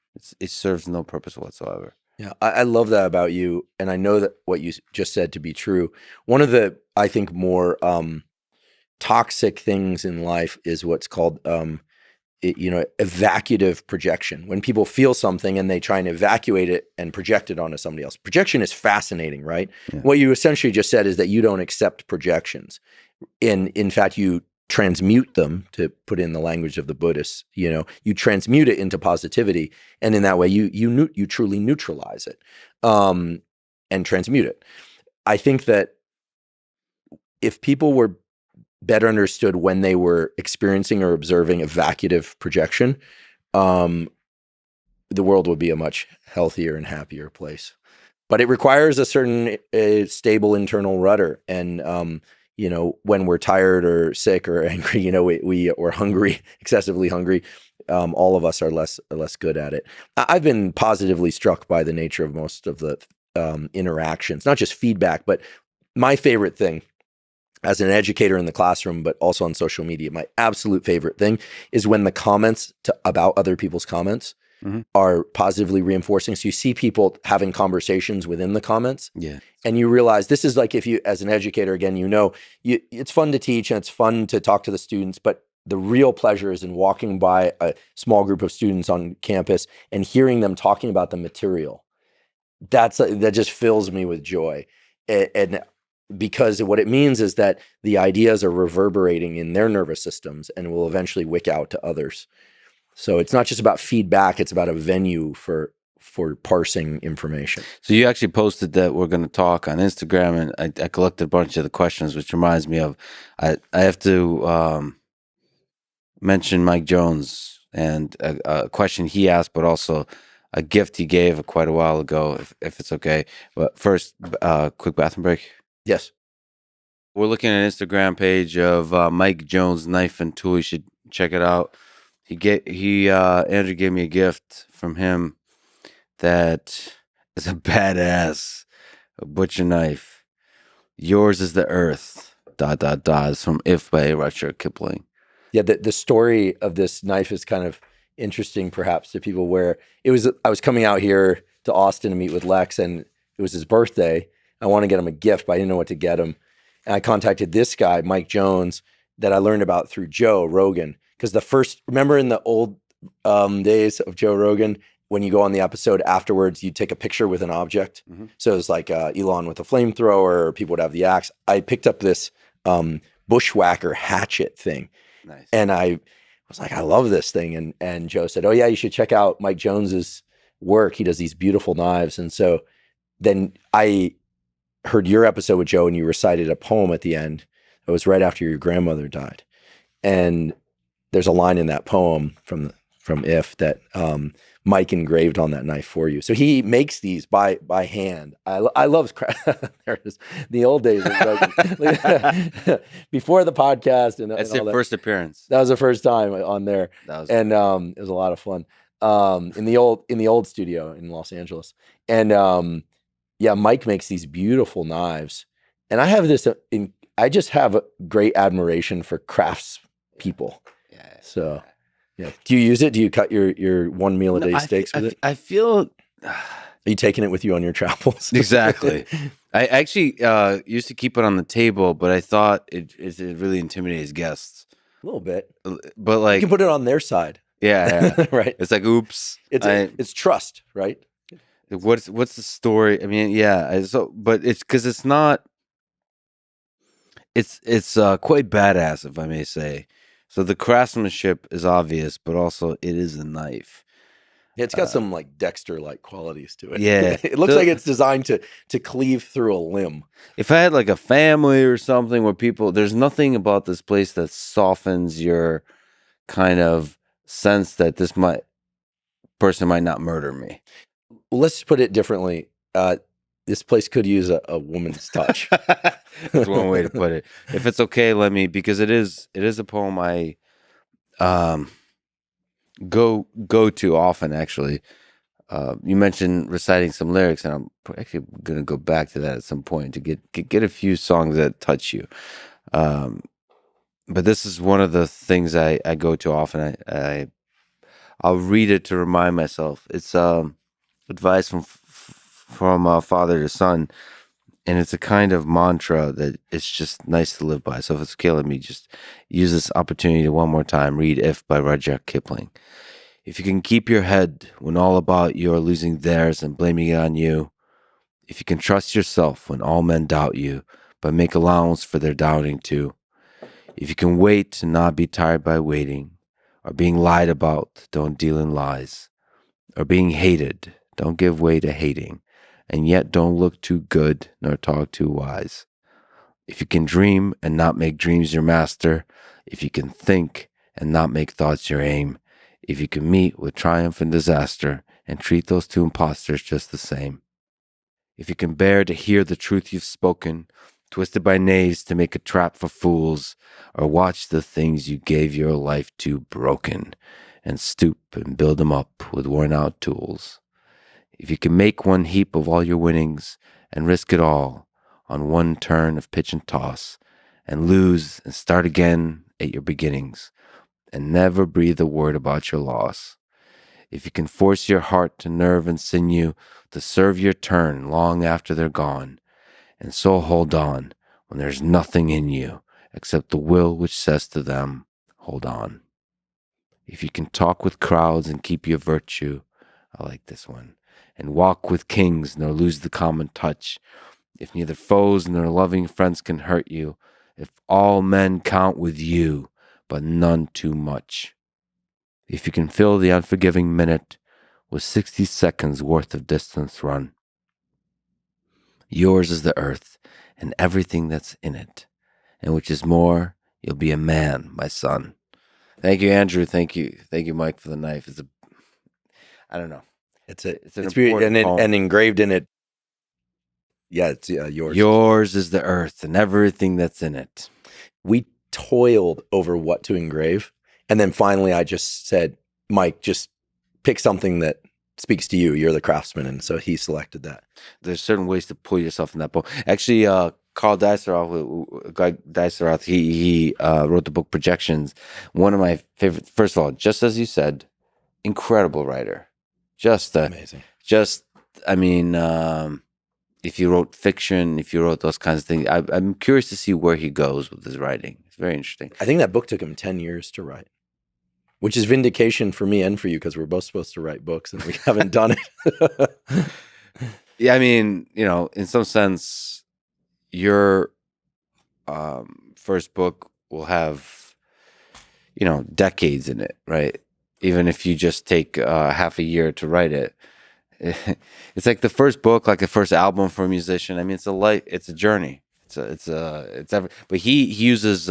It serves no purpose whatsoever. Yeah, I love that about you, and I know that what you just said to be true. One of the, I think, more toxic things in life is what's called, evacuative projection. When people feel something and they try and evacuate it and project it onto somebody else. Projection is fascinating, right? Yeah. What you essentially just said is that you don't accept projections. In fact, you transmute them, to put in the language of the Buddhists. You transmute it into positivity, and in that way, you truly neutralize it and transmute it. I think that if people were better understood when they were experiencing or observing evacuative projection, the world would be a much healthier and happier place. But it requires a certain stable internal rudder, and when we're tired or sick or angry, we're hungry, excessively hungry. All of us are less good at it. I've been positively struck by the nature of most of the interactions, not just feedback, but my favorite thing as an educator in the classroom, but also on social media, my absolute favorite thing is when the comments about other people's comments are positively reinforcing. So you see people having conversations within the comments, and you realize this is like, if you, as an educator, again, it's fun to teach and it's fun to talk to the students, but the real pleasure is in walking by a small group of students on campus and hearing them talking about the material. That just fills me with joy. And because what it means is that the ideas are reverberating in their nervous systems and will eventually wick out to others. So it's not just about feedback, it's about a venue for parsing information. So you actually posted that we're going to talk on Instagram, and I collected a bunch of the questions, which reminds me of, I have to mention Mike Jones and a question he asked, but also a gift he gave quite a while ago, if it's okay. But first, quick bathroom break. Yes. We're looking at an Instagram page of Mike Jones Knife and Tool. You should check it out. Andrew gave me a gift from him that is a badass butcher knife. Yours is the earth. ... It's from If by Rudyard Kipling. Yeah, the story of this knife is kind of interesting, perhaps, to people. Where I was coming out here to Austin to meet with Lex, and it was his birthday. I want to get him a gift, but I didn't know what to get him. And I contacted this guy, Mike Jones, that I learned about through Joe Rogan. Because remember in the old days of Joe Rogan, when you go on the episode afterwards, you take a picture with an object. So it's like Elon with a flamethrower, or people would have the axe. I picked up this bushwhacker hatchet thing. Nice. And I was like, I love this thing. And Joe said, oh yeah, you should check out Mike Jones's work. He does these beautiful knives. And so then I heard your episode with Joe, and you recited a poem at the end. It was right after your grandmother died. And there's a line in that poem from If that Mike engraved on that knife for you. So he makes these by hand. I love there it is. The old days of before the podcast, and that's your first appearance. That was the first time on there, and it was a lot of fun in the old studio in Los Angeles. And yeah, Mike makes these beautiful knives, and I have this. I just have a great admiration for crafts people. Yeah. So. Yeah. Do you use it? Do you cut your one meal a day steaks with it? I feel. Are you taking it with you on your travels? Exactly. I actually used to keep it on the table, but I thought it really intimidates guests. A little bit. But like, you can put it on their side. Yeah. Right. It's like, oops. It's trust, right? What's the story? I mean, yeah. But it's because it's not. It's quite badass, if I may say. So the craftsmanship is obvious, but also it is a knife. Yeah, it's got some like Dexter-like qualities to it. Yeah. It looks like it's designed to cleave through a limb. If I had like a family or something where there's nothing about this place that softens your kind of sense that this might person might not murder me. Well, let's put it differently. This place could use a woman's touch. That's one way to put it. If it's okay, let me, because it is a poem I go to often, actually. You mentioned reciting some lyrics, and I'm actually going to go back to that at some point to get a few songs that touch you. But this is one of the things I go to often. I'll read it to remind myself. It's advice from father to son, and it's a kind of mantra that it's just nice to live by. So if it's okay, let me just use this opportunity to one more time read "If" by Rudyard Kipling. If you can keep your head when all about you are losing theirs and blaming it on you, if you can trust yourself when all men doubt you, but make allowance for their doubting too, if you can wait and not be tired by waiting, or being lied about, don't deal in lies, or being hated, don't give way to hating, and yet don't look too good nor talk too wise. If you can dream and not make dreams your master, if you can think and not make thoughts your aim, if you can meet with triumph and disaster and treat those two impostors just the same. If you can bear to hear the truth you've spoken, twisted by knaves to make a trap for fools, or watch the things you gave your life to broken, and stoop and build them up with worn-out tools. If you can make one heap of all your winnings and risk it all on one turn of pitch and toss, and lose and start again at your beginnings, and never breathe a word about your loss. If you can force your heart to nerve and sinew to serve your turn long after they're gone, and so hold on when there's nothing in you except the will which says to them, hold on. If you can talk with crowds and keep your virtue, I like this one, and walk with kings nor lose the common touch, if neither foes nor loving friends can hurt you, if all men count with you, but none too much. If you can fill the unforgiving minute with 60 seconds worth of distance run. Yours is the earth and everything that's in it, and which is more, you'll be a man, my son. Thank you, Andrew. Thank you, Mike, for the knife. I don't know. It's an important poem. And engraved in it. Yeah, it's yours. Yours is the earth and everything that's in it. We toiled over what to engrave. And then finally I just said, Mike, just pick something that speaks to you. You're the craftsman. And so he selected that. There's certain ways to pull yourself in that book. Actually, Carl Deiseroth, he wrote the book Projections. One of my favorite, first of all, just as you said, incredible writer. Amazing. If you wrote fiction, if you wrote those kinds of things, I'm curious to see where he goes with his writing. It's very interesting. I think that book took him 10 years to write, which is vindication for me and for you, because we're both supposed to write books and we haven't done it. Yeah, in some sense, your first book will have, decades in it, right? Even if you just take half a year to write it. It's like the first book, like the first album for a musician. It's a journey. But he uses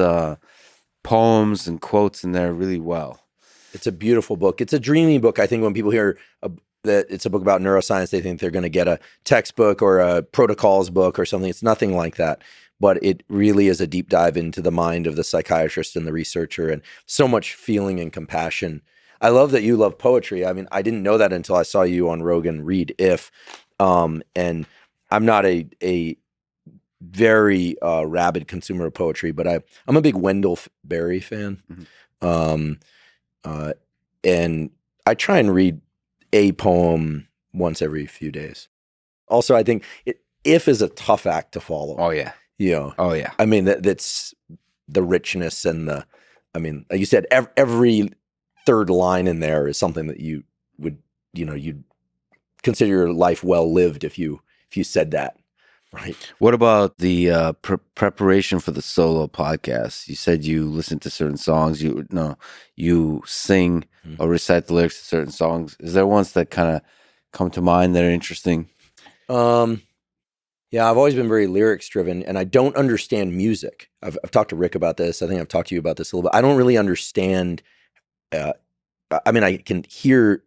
poems and quotes in there really well. It's a beautiful book. It's a dreamy book. I think when people hear that it's a book about neuroscience, they think they're going to get a textbook or a protocols book or something. It's nothing like that. But it really is a deep dive into the mind of the psychiatrist and the researcher, and so much feeling and compassion. I love that you love poetry. I didn't know that until I saw you on Rogan read "If," and I'm not a very rabid consumer of poetry, but I'm a big Wendell Berry fan, and I try and read a poem once every few days. Also, I think "If" is a tough act to follow. Oh yeah, Oh yeah. That's the richness and like you said, every third line in there is something that you would, you'd consider your life well lived if you said that, right? What about the preparation for the solo podcast? You said you listen to certain songs. You sing or recite the lyrics to certain songs. Is there ones that kind of come to mind that are interesting? Yeah, I've always been very lyrics driven, and I don't understand music. I've talked to Rick about this. I think I've talked to you about this a little bit. I don't really understand. I can hear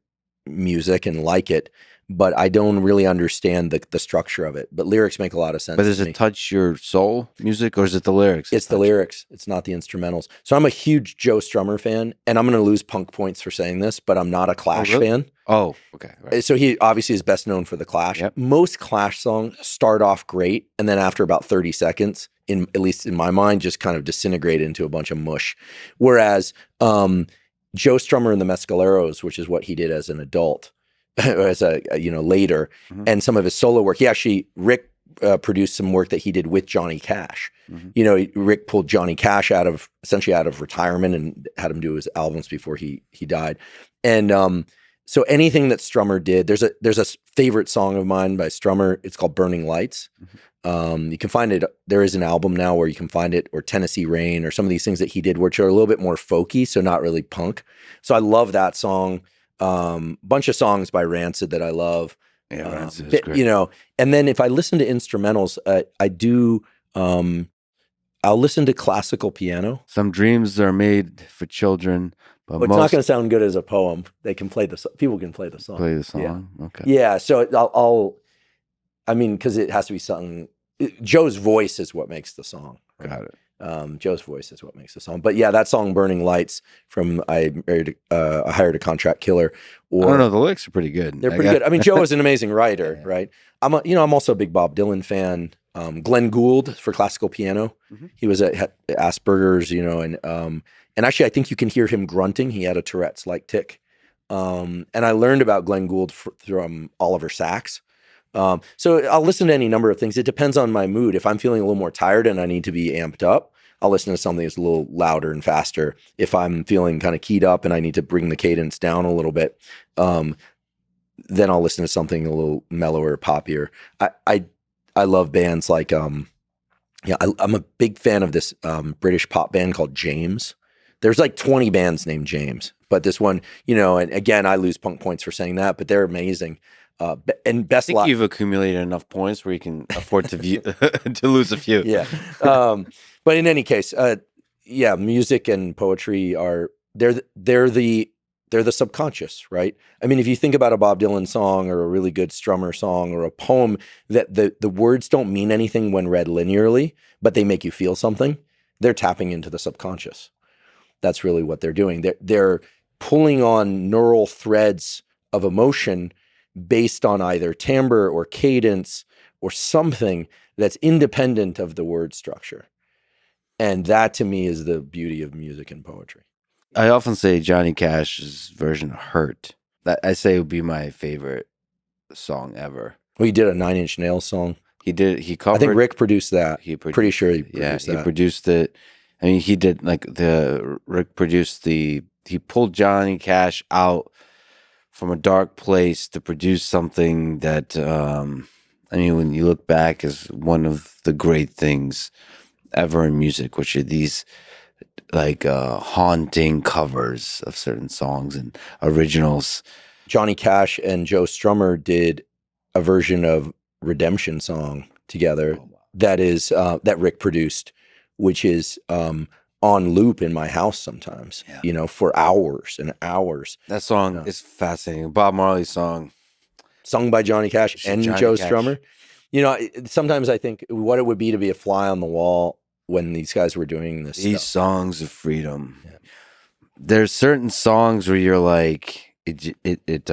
music and like it, but I don't really understand the structure of it. But lyrics make a lot of sense. But does it touch your soul, music, or is it the lyrics? It's the lyrics. It's not the instrumentals. So I'm a huge Joe Strummer fan, and I'm going to lose punk points for saying this, but I'm not a Clash fan. Oh, okay. Right. So he obviously is best known for the Clash. Yep. Most Clash songs start off great, and then after about 30 seconds, at least in my mind, just kind of disintegrate into a bunch of mush. Whereas Joe Strummer and the Mescaleros, which is what he did as an adult, as later, and some of his solo work. Rick produced some work that he did with Johnny Cash. Rick pulled Johnny Cash essentially out of retirement and had him do his albums before he died. And so anything that Strummer did, there's a favorite song of mine by Strummer. It's called Burning Lights. You can find it. There is an album now where you can find it, or Tennessee Rain, or some of these things that he did, which are a little bit more folky, so not really punk. So I love that song. Bunch of songs by Rancid that I love. Yeah, Rancid is great. And then if I listen to instrumentals, I do. I'll listen to classical piano. Some dreams are made for children, but it's not going to sound good as a poem. They can play people can play the song. Play the song. Yeah. Okay. Yeah. So because it has to be something. Joe's voice is what makes the song. Right? Got it. Joe's voice is what makes the song. But yeah, that song "Burning Lights" from I Hired a Contract Killer. I don't know. The lyrics are pretty good. They're pretty good. I mean, Joe is an amazing writer, right? I'm also a big Bob Dylan fan. Glenn Gould for classical piano. He was at Asperger's, and actually I think you can hear him grunting. He had a Tourette's-like tic. And I learned about Glenn Gould from Oliver Sacks. So I'll listen to any number of things. It depends on my mood. If I'm feeling a little more tired and I need to be amped up, I'll listen to something that's a little louder and faster. If I'm feeling kind of keyed up and I need to bring the cadence down a little bit, then I'll listen to something a little mellower, poppier. I love bands like, I'm a big fan of this British pop band called James. There's like 20 bands named James, but this one, and again, I lose punk points for saying that, but they're amazing. And best I think you've accumulated enough points where you can afford to to lose a few. Yeah. But in any case, music and poetry they're the subconscious, right? I mean, if you think about a Bob Dylan song or a really good Strummer song or a poem, that the words don't mean anything when read linearly, but they make you feel something, they're tapping into the subconscious. That's really what they're doing. They're pulling on neural threads of emotion based on either timbre or cadence or something that's independent of the word structure. And that to me is the beauty of music and poetry. I often say Johnny Cash's version of Hurt. That I say would be my favorite song ever. Well, he did a 9 Inch Nails song. He covered. I think Rick produced that. Pretty sure he produced that. He produced it. I mean, he did Rick produced he pulled Johnny Cash out from a dark place to produce something that, when you look back, is one of the great things ever in music, which are these haunting covers of certain songs and originals. Johnny Cash and Joe Strummer did a version of Redemption Song together that is that Rick produced, which is on loop in my house sometimes, for hours and hours. That song is fascinating. Bob Marley's song. Sung by Johnny Cash and Joe Strummer. Sometimes I think what it would be to be a fly on the wall when these guys were doing this These stuff. songs of freedom. Yeah. There's certain songs where you're like, it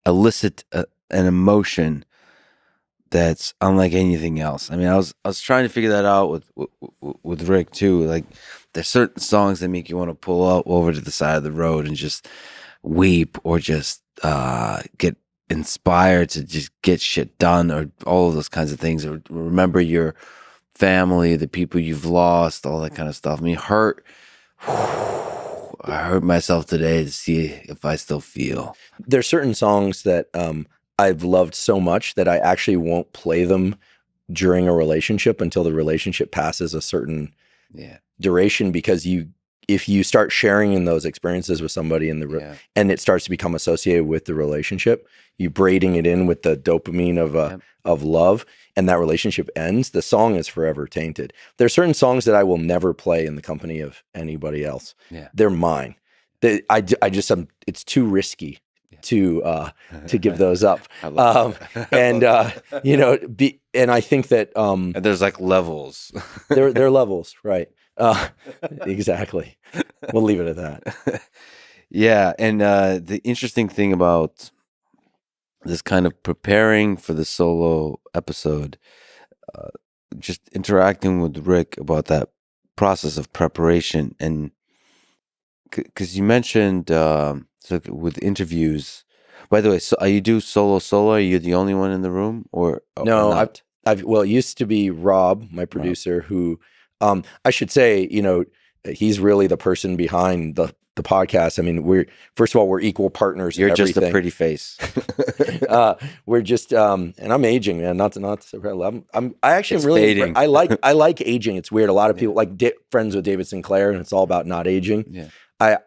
elicit an emotion that's unlike anything else. I mean, I was trying to figure that out with Rick too. Like, there's certain songs that make you want to pull up over to the side of the road and just weep, or just get inspired to just get shit done, or all of those kinds of things, or remember your family, the people you've lost, all that kind of stuff. I mean, Hurt. I hurt myself today to see if I still feel. There's certain songs that I've loved so much that I actually won't play them during a relationship until the relationship passes a certain duration, because if you start sharing in those experiences with somebody and it starts to become associated with the relationship, you braiding it in with the dopamine of love, and that relationship ends, the song is forever tainted. There's certain songs that I will never play in the company of anybody else. Yeah. They're mine. It's too risky to give those up. I love that. And and I think that And there's like levels. there are levels, right? Exactly. We'll leave it at that. Yeah, and the interesting thing about this kind of preparing for the solo episode, just interacting with Rick about that process of preparation, and because you mentioned so with interviews. By the way, so you do solo? Are you the only one in the room, or No, or not? well, it used to be Rob, my producer, who I should say, he's really the person behind the podcast. I mean, first of all, we're equal partners. You're in just a everything. pretty face. We're just and I'm aging, man. Not to I actually It's am really fading. I like aging. It's weird. A lot of people like friends with David Sinclair, and it's all about not aging. Yeah. I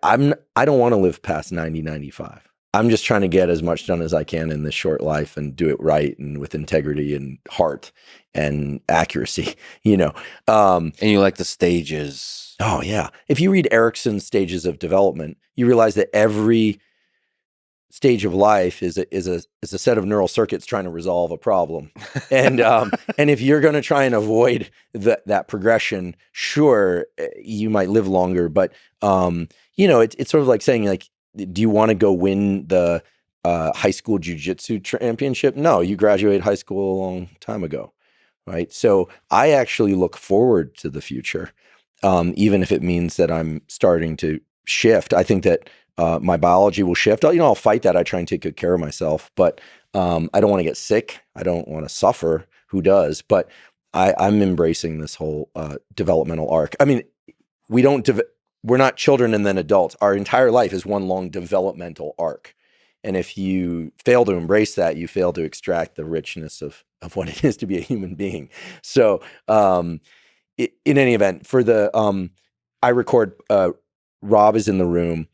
don't want to live past 90, 95. I'm just trying to get as much done as I can in this short life and do it right and with integrity and heart and accuracy, And you like the stages. Oh yeah. If you read Erickson's Stages of Development, you realize that every stage of life is a set of neural circuits trying to resolve a problem. And and if you're going to try and avoid that progression, sure, you might live longer, but it's sort of like saying, like, do you want to go win the high school jiu-jitsu championship? No, you graduated high school a long time ago, right? So I actually look forward to the future, even if it means that I'm starting to shift. I think that my biology will shift. I'll fight that. I try and take good care of myself, but I don't want to get sick. I don't want to suffer. Who does? But I'm embracing this whole developmental arc. I mean, we're not children and then adults. Our entire life is one long developmental arc. And if you fail to embrace that, you fail to extract the richness of what it is to be a human being. So in any event, for the I record, Rob is in the room.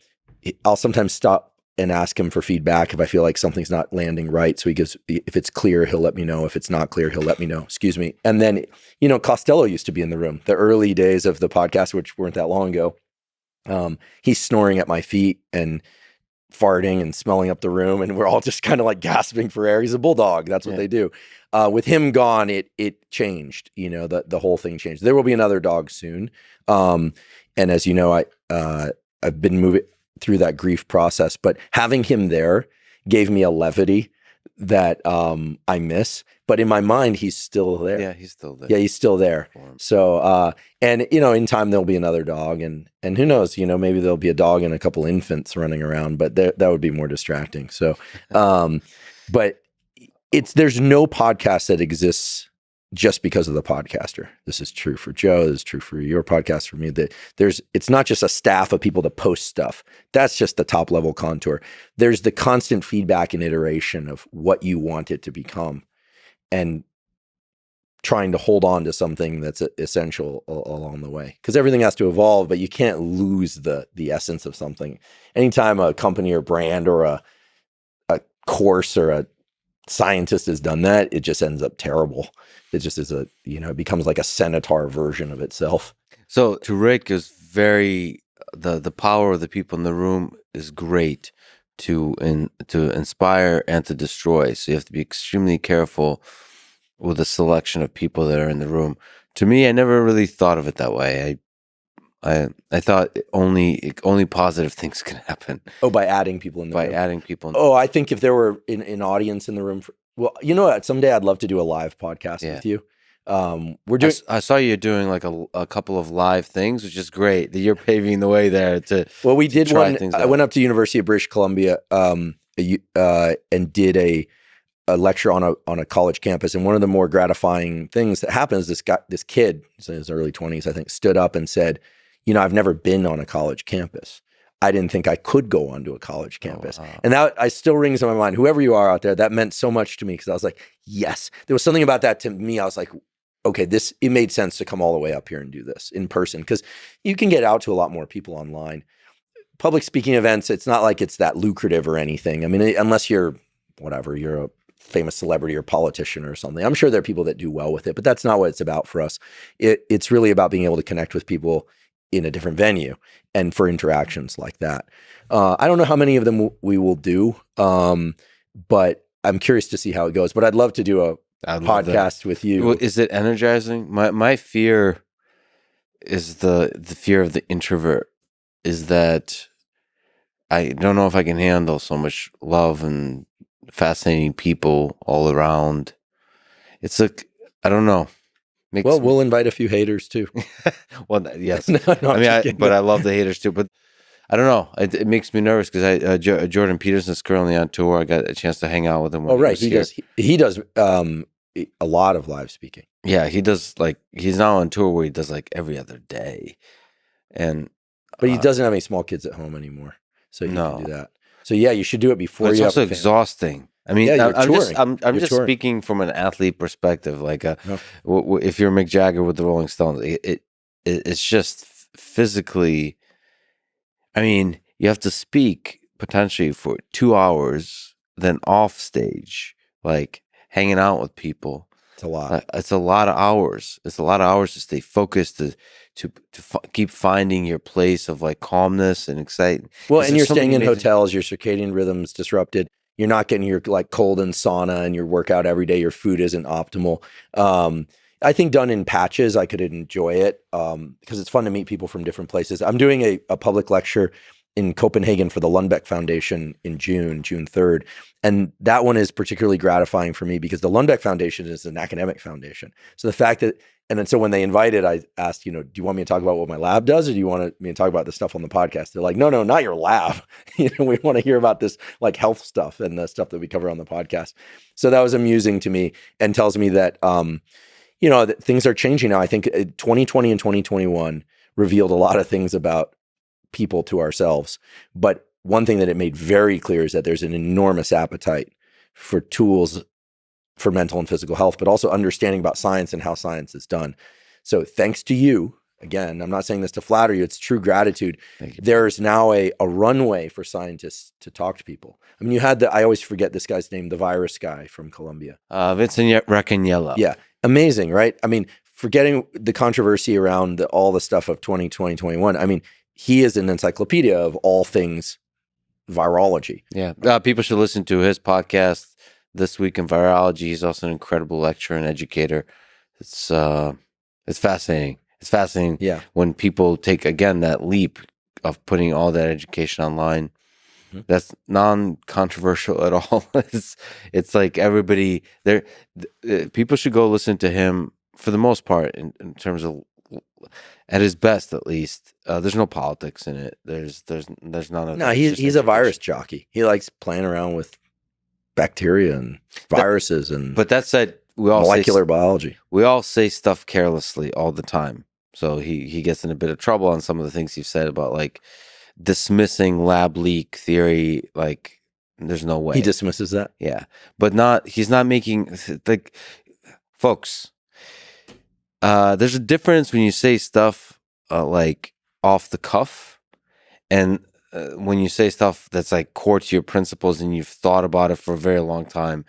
I'll sometimes stop and ask him for feedback if I feel like something's not landing right. So if it's clear, he'll let me know. If it's not clear, he'll let me know. Excuse me. And then, Costello used to be in the room, the early days of the podcast, which weren't that long ago. He's snoring at my feet and farting and smelling up the room, and we're all just kind of like gasping for air. He's a bulldog. That's what they do. With him gone, it changed. The whole thing changed. There will be another dog soon. And as you know, I've been moving through that grief process, but having him there gave me a levity that I miss. But in my mind, he's still there. Yeah, he's still there. Yeah, he's still there. So, and in time there'll be another dog, and who knows? Maybe there'll be a dog and a couple infants running around, but that would be more distracting. So, but there's no podcast that exists just because of the podcaster. This is true for Joe. This is true for your podcast, for me. It's not just a staff of people that post stuff. That's just the top level contour. There's the constant feedback and iteration of what you want it to become, and trying to hold on to something that's essential along the way. Because everything has to evolve, but you can't lose the essence of something. Anytime a company or brand or a course or a scientist has done that, it just ends up terrible. It just is it becomes like a centaur version of itself. So to Rick is very, the power of the people in the room is great to inspire and to destroy. So you have to be extremely careful with the selection of people that are in the room. To me, I never really thought of it that way. I thought only positive things can happen. Oh, by adding people in the room. By adding people. Oh, I think if there were an audience in the room, you know what? Someday I'd love to do a live podcast with you. We're doing. I saw you doing like a couple of live things, which is great. That you're paving the way there to. Well, we did try one. things I out. went up to University of British Columbia and did a lecture on a college campus. And one of the more gratifying things that happens, this kid, he's in his early 20s, I think, stood up and said, I've never been on a college campus. I didn't think I could go onto a college campus. Wow. And that I still rings in my mind. Whoever you are out there, that meant so much to me, because I was like, yes. There was something about that to me. I was like, okay, it made sense to come all the way up here and do this in person, because you can get out to a lot more people online. Public speaking events, it's not like it's that lucrative or anything. I mean, unless you're a famous celebrity or politician or something. I'm sure there are people that do well with it, but that's not what it's about for us. It's really about being able to connect with people in a different venue and for interactions like that. I don't know how many of them we will do, but I'm curious to see how it goes. But I'd love to do a podcast with you. Well, is it energizing? My fear is the fear of the introvert, is that I don't know if I can handle so much love and fascinating people all around. It's like, I don't know. Well, we'll invite a few haters too. Well, yes. No, I mean, but I love the haters too. But I don't know. It makes me nervous because Jordan Peterson's currently on tour. I got a chance to hang out with him. When right. He does a lot of live speaking. Yeah, he does. Like, he's now on tour where he does like every other day, but he doesn't have any small kids at home anymore, so you can do that. So yeah, you should do it before. It's you also have exhausting. I mean, yeah, I'm just speaking from an athlete perspective. Like, if you're Mick Jagger with the Rolling Stones, it's just physically. I mean, you have to speak potentially for 2 hours, then off stage, like hanging out with people. It's a lot. It's a lot of hours. It's a lot of hours to stay focused, to keep finding your place of like calmness and excitement. Well, and you're staying in hotels, your circadian rhythm's disrupted. You're not getting your like cold and sauna and your workout every day. Your food isn't optimal. I think done in patches, I could enjoy it because it's fun to meet people from different places. I'm doing a public lecture in Copenhagen for the Lundbeck Foundation in June 3rd. And that one is particularly gratifying for me because the Lundbeck Foundation is an academic foundation. So the fact that, and then so when they invited, I asked, do you want me to talk about what my lab does, or do you want me to talk about the stuff on the podcast? They're like, no, not your lab. We want to hear about this like health stuff and the stuff that we cover on the podcast. So that was amusing to me and tells me that, that things are changing now. I think 2020 and 2021 revealed a lot of things about people to ourselves. But one thing that it made very clear is that there's an enormous appetite for tools for mental and physical health, but also understanding about science and how science is done. So thanks to you, again, I'm not saying this to flatter you, it's true gratitude. There's now a runway for scientists to talk to people. I mean, you had I always forget this guy's name, the virus guy from Colombia. Vincent Racanello. Yeah. Amazing, right? I mean, forgetting the controversy around all the stuff of 2020, 2021. I mean, he is an encyclopedia of all things virology. Yeah. People should listen to his podcast, This Week in Virology. He's also an incredible lecturer and educator. It's fascinating. It's fascinating when people take, again, that leap of putting all that education online. Mm-hmm. That's non-controversial at all. It's like everybody there. People should go listen to him for the most part in terms of, at his best, at least. There's no politics in it. There's none of. No, he's a virus jockey. He likes playing around with bacteria and viruses but that said, we all molecular biology. We all say stuff carelessly all the time. So he gets in a bit of trouble on some of the things he's said about like dismissing lab leak theory. Like, there's no way he dismisses that. Yeah, but he's not making like, folks. There's a difference when you say stuff like off the cuff, and when you say stuff that's like core to your principles and you've thought about it for a very long time.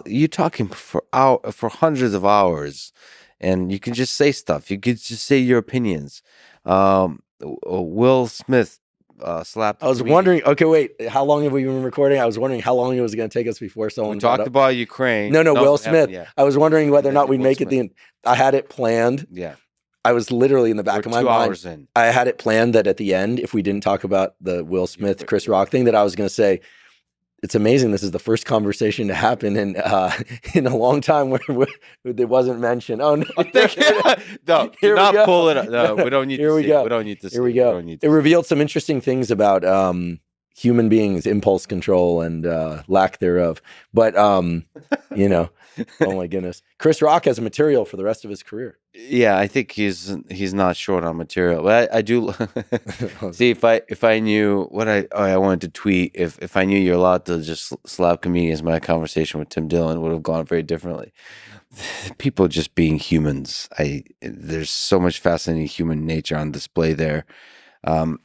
You're talking for hundreds of hours, and you can just say stuff. You could just say your opinions. Will Smith slapped. I was wondering. Okay, wait. How long have we been recording? I was wondering how long it was going to take us before someone talked about Ukraine. No, Will Smith. I was wondering whether or not we'd make it. I had it planned. Yeah. I was literally in the back of my mind. I had it planned that at the end, if we didn't talk about the Will Smith, Chris Rock thing, that I was going to say, it's amazing. This is the first conversation to happen in a long time where it wasn't mentioned. Oh no! No, do not pull it up. No, we don't need to see it. We don't need to see it. Here we go. It revealed some interesting things about human beings' impulse control and lack thereof. But oh my goodness, Chris Rock has material for the rest of his career. Yeah, I think he's not short on material. But I do see if I knew what I wanted to tweet. If I knew you're allowed to just slap comedians, my conversation with Tim Dillon would have gone very differently. People just being humans. There's so much fascinating human nature on display there.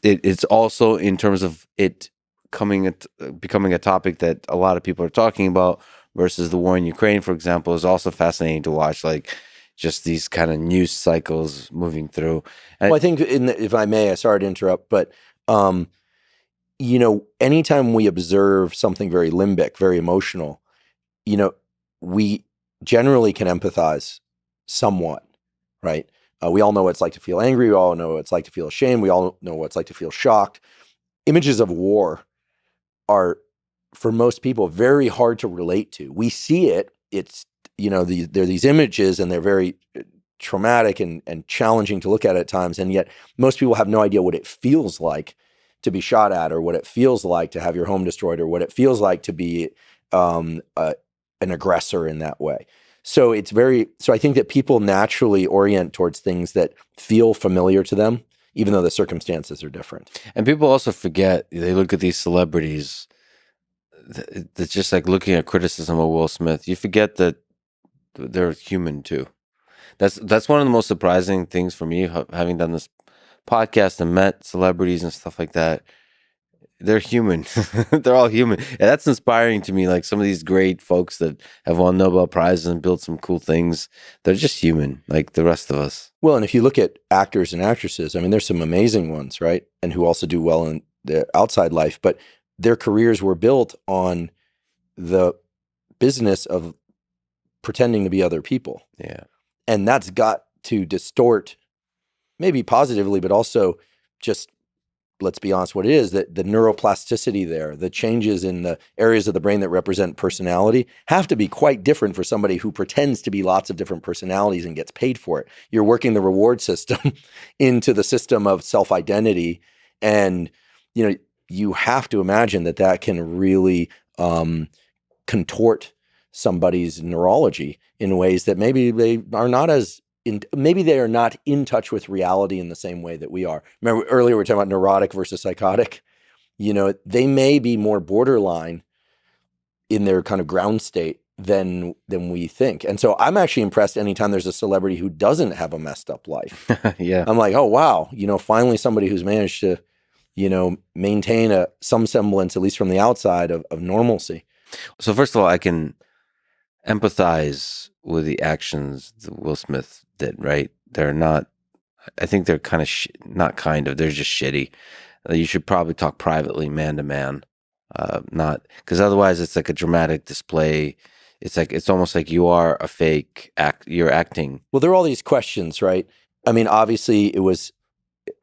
It's also in terms of it becoming a topic that a lot of people are talking about versus the war in Ukraine, for example, is also fascinating to watch. Like, just these kind of news cycles moving through. And Well, I think, if I may, sorry to interrupt, but you know, anytime we observe something very limbic, very emotional, you know, we generally can empathize somewhat, right? We all know what it's like to feel angry. We all know what it's like to feel ashamed. We all know what it's like to feel shocked. Images of war are, for most people, very hard to relate to. We see it. It's, you know, there are these images, and they're very traumatic and challenging to look at times. And yet most people have no idea what it feels like to be shot at, or what it feels like to have your home destroyed, or what it feels like to be an aggressor in that way. So I think that people naturally orient towards things that feel familiar to them, even though the circumstances are different. And people also forget, they look at these celebrities, it's just like looking at criticism of Will Smith. You forget that they're human too. That's one of the most surprising things for me, having done this podcast and met celebrities and stuff like that. They're human. They're all human. And that's inspiring to me. Like some of these great folks that have won Nobel Prizes and built some cool things, they're just human, like the rest of us. Well, and if you look at actors and actresses, I mean, there's some amazing ones, right? And who also do well in their outside life, but their careers were built on the business of pretending to be other people. Yeah. And that's got to distort, maybe positively, but also just, let's be honest, what it is, that the neuroplasticity there, the changes in the areas of the brain that represent personality have to be quite different for somebody who pretends to be lots of different personalities and gets paid for it. You're working the reward system into the system of self-identity. And, you know, you have to imagine that that can really contort somebody's neurology in ways that maybe they are not maybe they are not in touch with reality in the same way that we are. Remember earlier we were talking about neurotic versus psychotic. You know, they may be more borderline in their kind of ground state than we think. And so I'm actually impressed anytime there's a celebrity who doesn't have a messed up life. Yeah. I'm like, oh, wow. You know, finally somebody who's managed to, you know, maintain some semblance, at least from the outside, of normalcy. So first of all, I can empathize with the actions that Will Smith did, right? They're not, I think they're kind of, they're just shitty. You should probably talk privately, man to man, not, because otherwise it's like a dramatic display. It's almost like you are a fake you're acting. Well, there are all these questions, right? I mean, obviously it was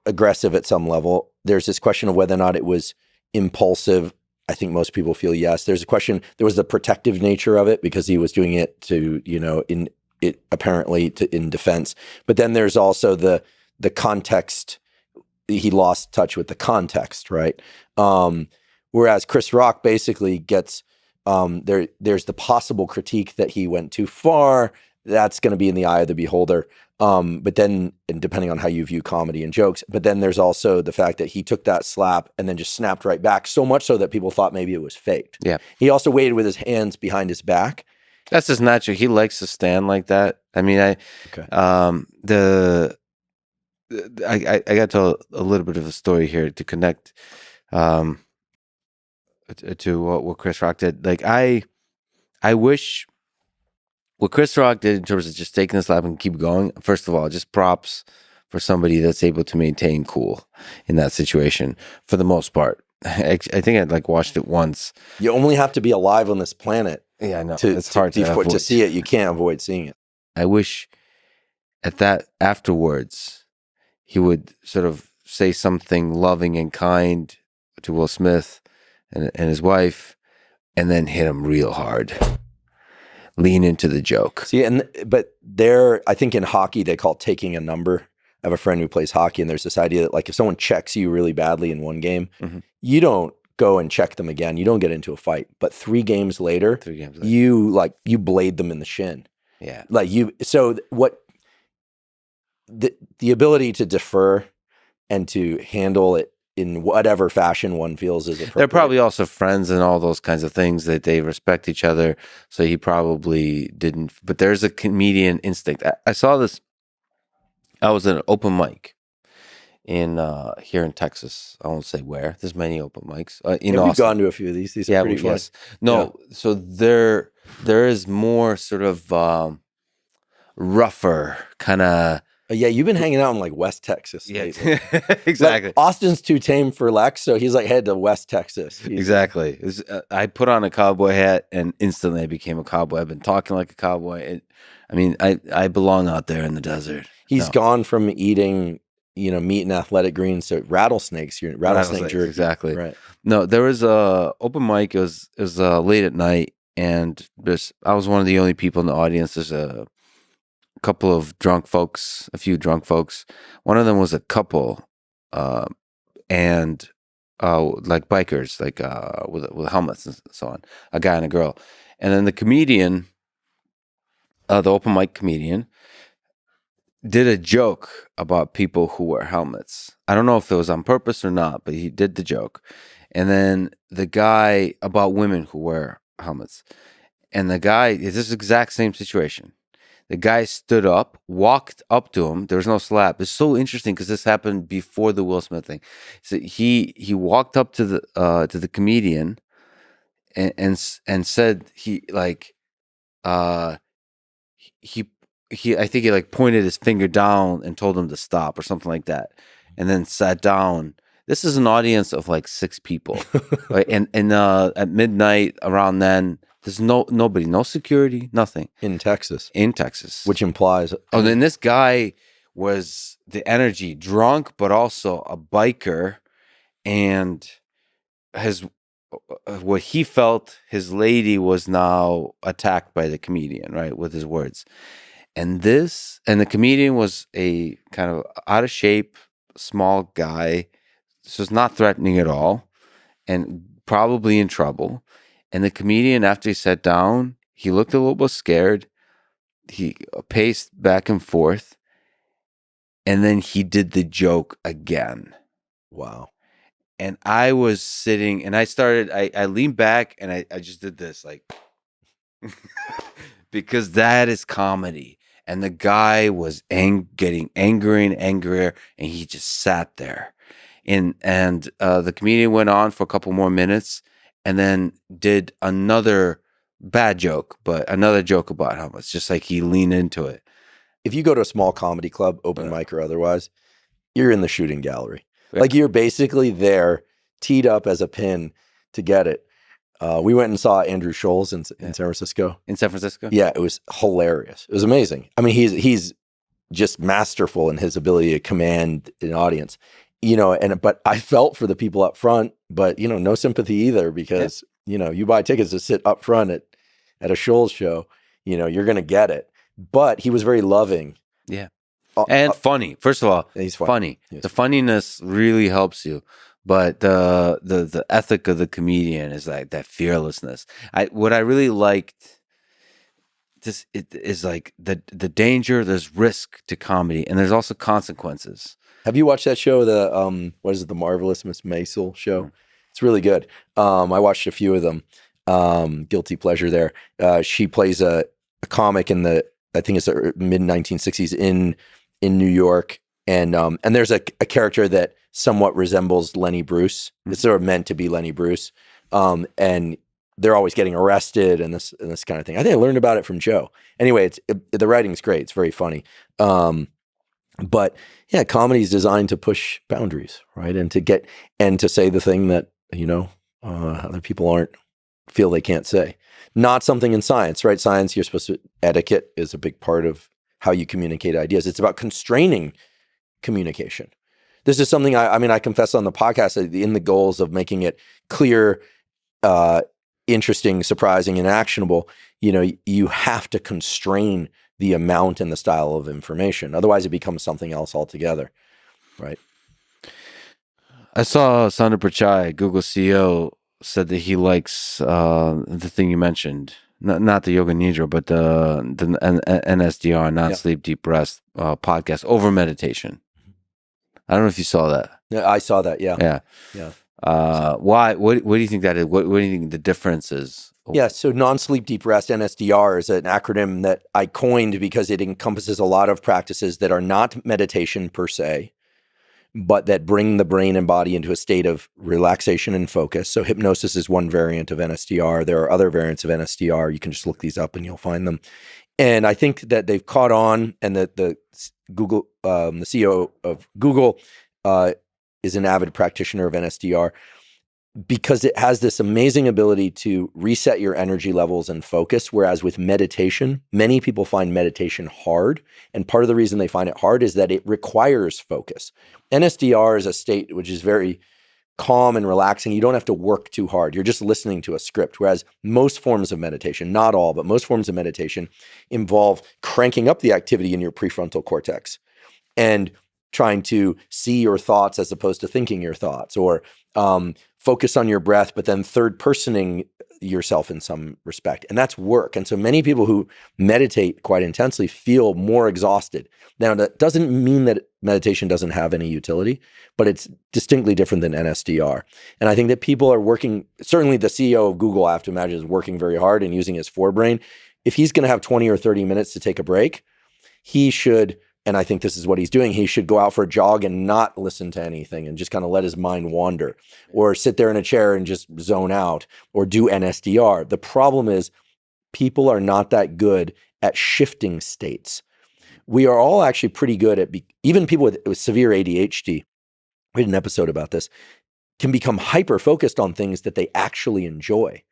aggressive at some level. There's this question of whether or not it was impulsive. I think most people feel yes. There's a question, there was the protective nature of it because he was doing it to, you know, in defense. But then there's also the context. He lost touch with the context, right? Whereas Chris Rock basically gets, there's the possible critique that he went too far. That's going to be in the eye of the beholder. But then, and depending on how you view comedy and jokes, but then there's also the fact that he took that slap and then just snapped right back, so much so that people thought maybe it was faked. Yeah. He also waited with his hands behind his back. That's just natural. He likes to stand like that. I mean, I got to tell a little bit of a story here to connect to what Chris Rock did. Like I wish what Chris Rock did in terms of just taking the slap and keep going. First of all, just props for somebody that's able to maintain cool in that situation for the most part. I think I'd like watched it once. You only have to be alive on this planet. Yeah, I know. It's hard to see it. You can't avoid seeing it. I wish at that afterwards, he would sort of say something loving and kind to Will Smith and his wife, and then hit him real hard. Lean into the joke. See, but I think in hockey, they call it taking a number. I have a friend who plays hockey, and there's this idea that like if someone checks you really badly in one game, you don't go and check them again. You don't get into a fight. But 3 games later, you blade them in the shin. Yeah. So what the ability to defer and to handle it in whatever fashion one feels is appropriate. They're probably also friends and all those kinds of things, that they respect each other. So he probably didn't, but there's a comedian instinct. I saw this. I was at an open mic in here in Texas. I won't say where. There's many open mics in Austin. We've gone to a few of these. These are pretty fun. Yes. No, yeah. So there is more sort of rougher kind of. Yeah, you've been hanging out in like West Texas. Yeah, lately. exactly. Like, Austin's too tame for Lex, so he's like head to West Texas. Exactly. I put on a cowboy hat and instantly I became a cowboy. I've been talking like a cowboy. I belong out there in the desert. He's gone from eating, meat and athletic greens to rattlesnakes. Rattlesnake jerky. Exactly. Right. No, there was a open mic. It was late at night, and I was one of the only people in the audience. There's a couple of drunk folks, a few drunk folks. One of them was a couple, and like bikers, like with helmets and so on. A guy and a girl, and then the comedian, the open mic comedian, did a joke about people who wear helmets. I don't know if it was on purpose or not, but he did the joke. And then the guy about women who wear helmets. And the guy, this is the exact same situation. The guy stood up, walked up to him. There was no slap. It's so interesting because this happened before the Will Smith thing. So he walked up to the comedian and said he I think he like pointed his finger down and told him to stop or something like that, and then sat down. This is an audience of like 6 people, right? And at midnight around then, there's nobody, no security, nothing in Texas, which implies. Oh, then this guy was the energy drunk, but also a biker, and what he felt his lady was now attacked by the comedian, right, with his words. And the comedian was a kind of out of shape, small guy, so it's not threatening at all, and probably in trouble. And the comedian, after he sat down, he looked a little bit scared. He paced back and forth, and then he did the joke again. Wow. And I was sitting, and I leaned back, and I just did this, like, because that is comedy. And the guy was getting angrier and angrier, and he just sat there. And the comedian went on for a couple more minutes, and then did another bad joke, but another joke about how much, just like he leaned into it. If you go to a small comedy club, open mic or otherwise, you're in the shooting gallery. Yeah. Like, you're basically there, teed up as a pin to get it. We went and saw Andrew Scholes in San Francisco. In San Francisco? Yeah, it was hilarious. It was amazing. I mean, he's just masterful in his ability to command an audience. But I felt for the people up front, but no sympathy either, because you buy tickets to sit up front at a Scholes show, you're gonna get it. But he was very loving. Yeah. And funny. First of all, he's funny. The funniness really helps you. But the ethic of the comedian is like that fearlessness. What I really liked is like the danger, there's risk to comedy, and there's also consequences. Have you watched that show, the Marvelous Miss Maisel show? It's really good. I watched a few of them. Guilty pleasure there. She plays a comic in I think it's the mid 1960s in New York, and there's a character that somewhat resembles Lenny Bruce. It's sort of meant to be Lenny Bruce, and they're always getting arrested and this kind of thing. I think I learned about it from Joe. Anyway, the writing's great. It's very funny. But yeah, comedy is designed to push boundaries, right? And to say the thing that, other people feel they can't say. Not something in science, right? Science, you're supposed to, etiquette is a big part of how you communicate ideas. It's about constraining communication. This is something I confess on the podcast, in the goals of making it clear, interesting, surprising, and actionable. You have to constrain the amount and the style of information. Otherwise, it becomes something else altogether, right? I saw Sundar Pichai, Google CEO, said that he likes the thing you mentioned, not the Yoga Nidra, but the NSDR, non-sleep deep rest podcast over meditation. I don't know if you saw that. Yeah, I saw that. Yeah. Why? What do you think that is? What do you think the difference is? Yeah, so non-sleep deep rest, NSDR, is an acronym that I coined because it encompasses a lot of practices that are not meditation per se, but that bring the brain and body into a state of relaxation and focus. So hypnosis is one variant of NSDR. There are other variants of NSDR. You can just look these up and you'll find them. And I think that they've caught on, and that the CEO of Google is an avid practitioner of NSDR, because it has this amazing ability to reset your energy levels and focus. Whereas with meditation, many people find meditation hard. And part of the reason they find it hard is that it requires focus. NSDR is a state which is very calm and relaxing. You don't have to work too hard. You're just listening to a script. Whereas most forms of meditation, not all, but most forms of meditation involve cranking up the activity in your prefrontal cortex and trying to see your thoughts as opposed to thinking your thoughts, or focus on your breath, but then third personing yourself in some respect. And that's work. And so many people who meditate quite intensely feel more exhausted. Now, that doesn't mean that meditation doesn't have any utility, but it's distinctly different than NSDR. And I think that people are working, certainly the CEO of Google, I have to imagine, is working very hard and using his forebrain. If he's going to have 20 or 30 minutes to take a break, he should, and I think this is what he's doing, he should go out for a jog and not listen to anything and just kind of let his mind wander, or sit there in a chair and just zone out, or do NSDR. The problem is people are not that good at shifting states. We are all actually pretty good at, even people with severe ADHD, we had an episode about this, can become hyper-focused on things that they actually enjoy.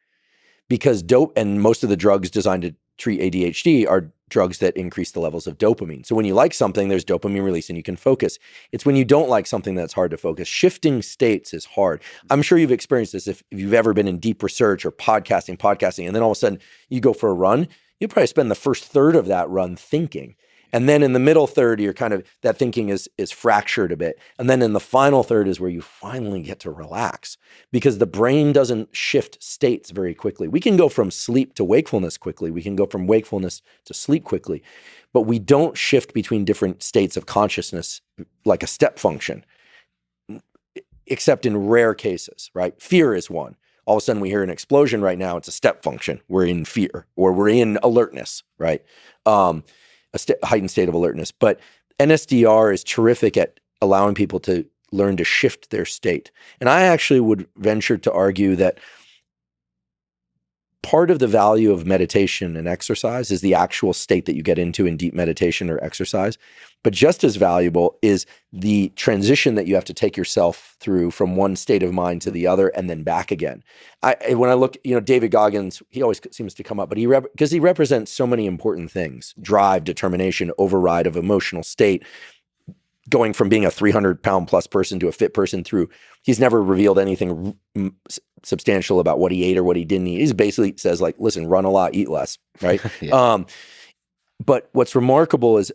Because and most of the drugs designed to treat ADHD are drugs that increase the levels of dopamine. So when you like something, there's dopamine release and you can focus. It's when you don't like something that's hard to focus. Shifting states is hard. I'm sure you've experienced this if you've ever been in deep research or podcasting, and then all of a sudden you go for a run, you probably spend the first third of that run thinking. And then in the middle third, you're kind of, that thinking is fractured a bit. And then in the final third is where you finally get to relax, because the brain doesn't shift states very quickly. We can go from sleep to wakefulness quickly. We can go from wakefulness to sleep quickly, but we don't shift between different states of consciousness like a step function, except in rare cases, right? Fear is one. All of a sudden we hear an explosion right now. It's a step function. We're in fear, or we're in alertness, right? Heightened state of alertness. But NSDR is terrific at allowing people to learn to shift their state. And I actually would venture to argue that part of the value of meditation and exercise is the actual state that you get into in deep meditation or exercise. But just as valuable is the transition that you have to take yourself through from one state of mind to the other and then back again. When I look, David Goggins, he always seems to come up, but because he represents so many important things: drive, determination, override of emotional state, going from being a 300-pound plus person to a fit person through. He's never revealed anything substantial about what he ate or what he didn't eat. He basically says, like, listen, run a lot, eat less, right? Yeah. But what's remarkable is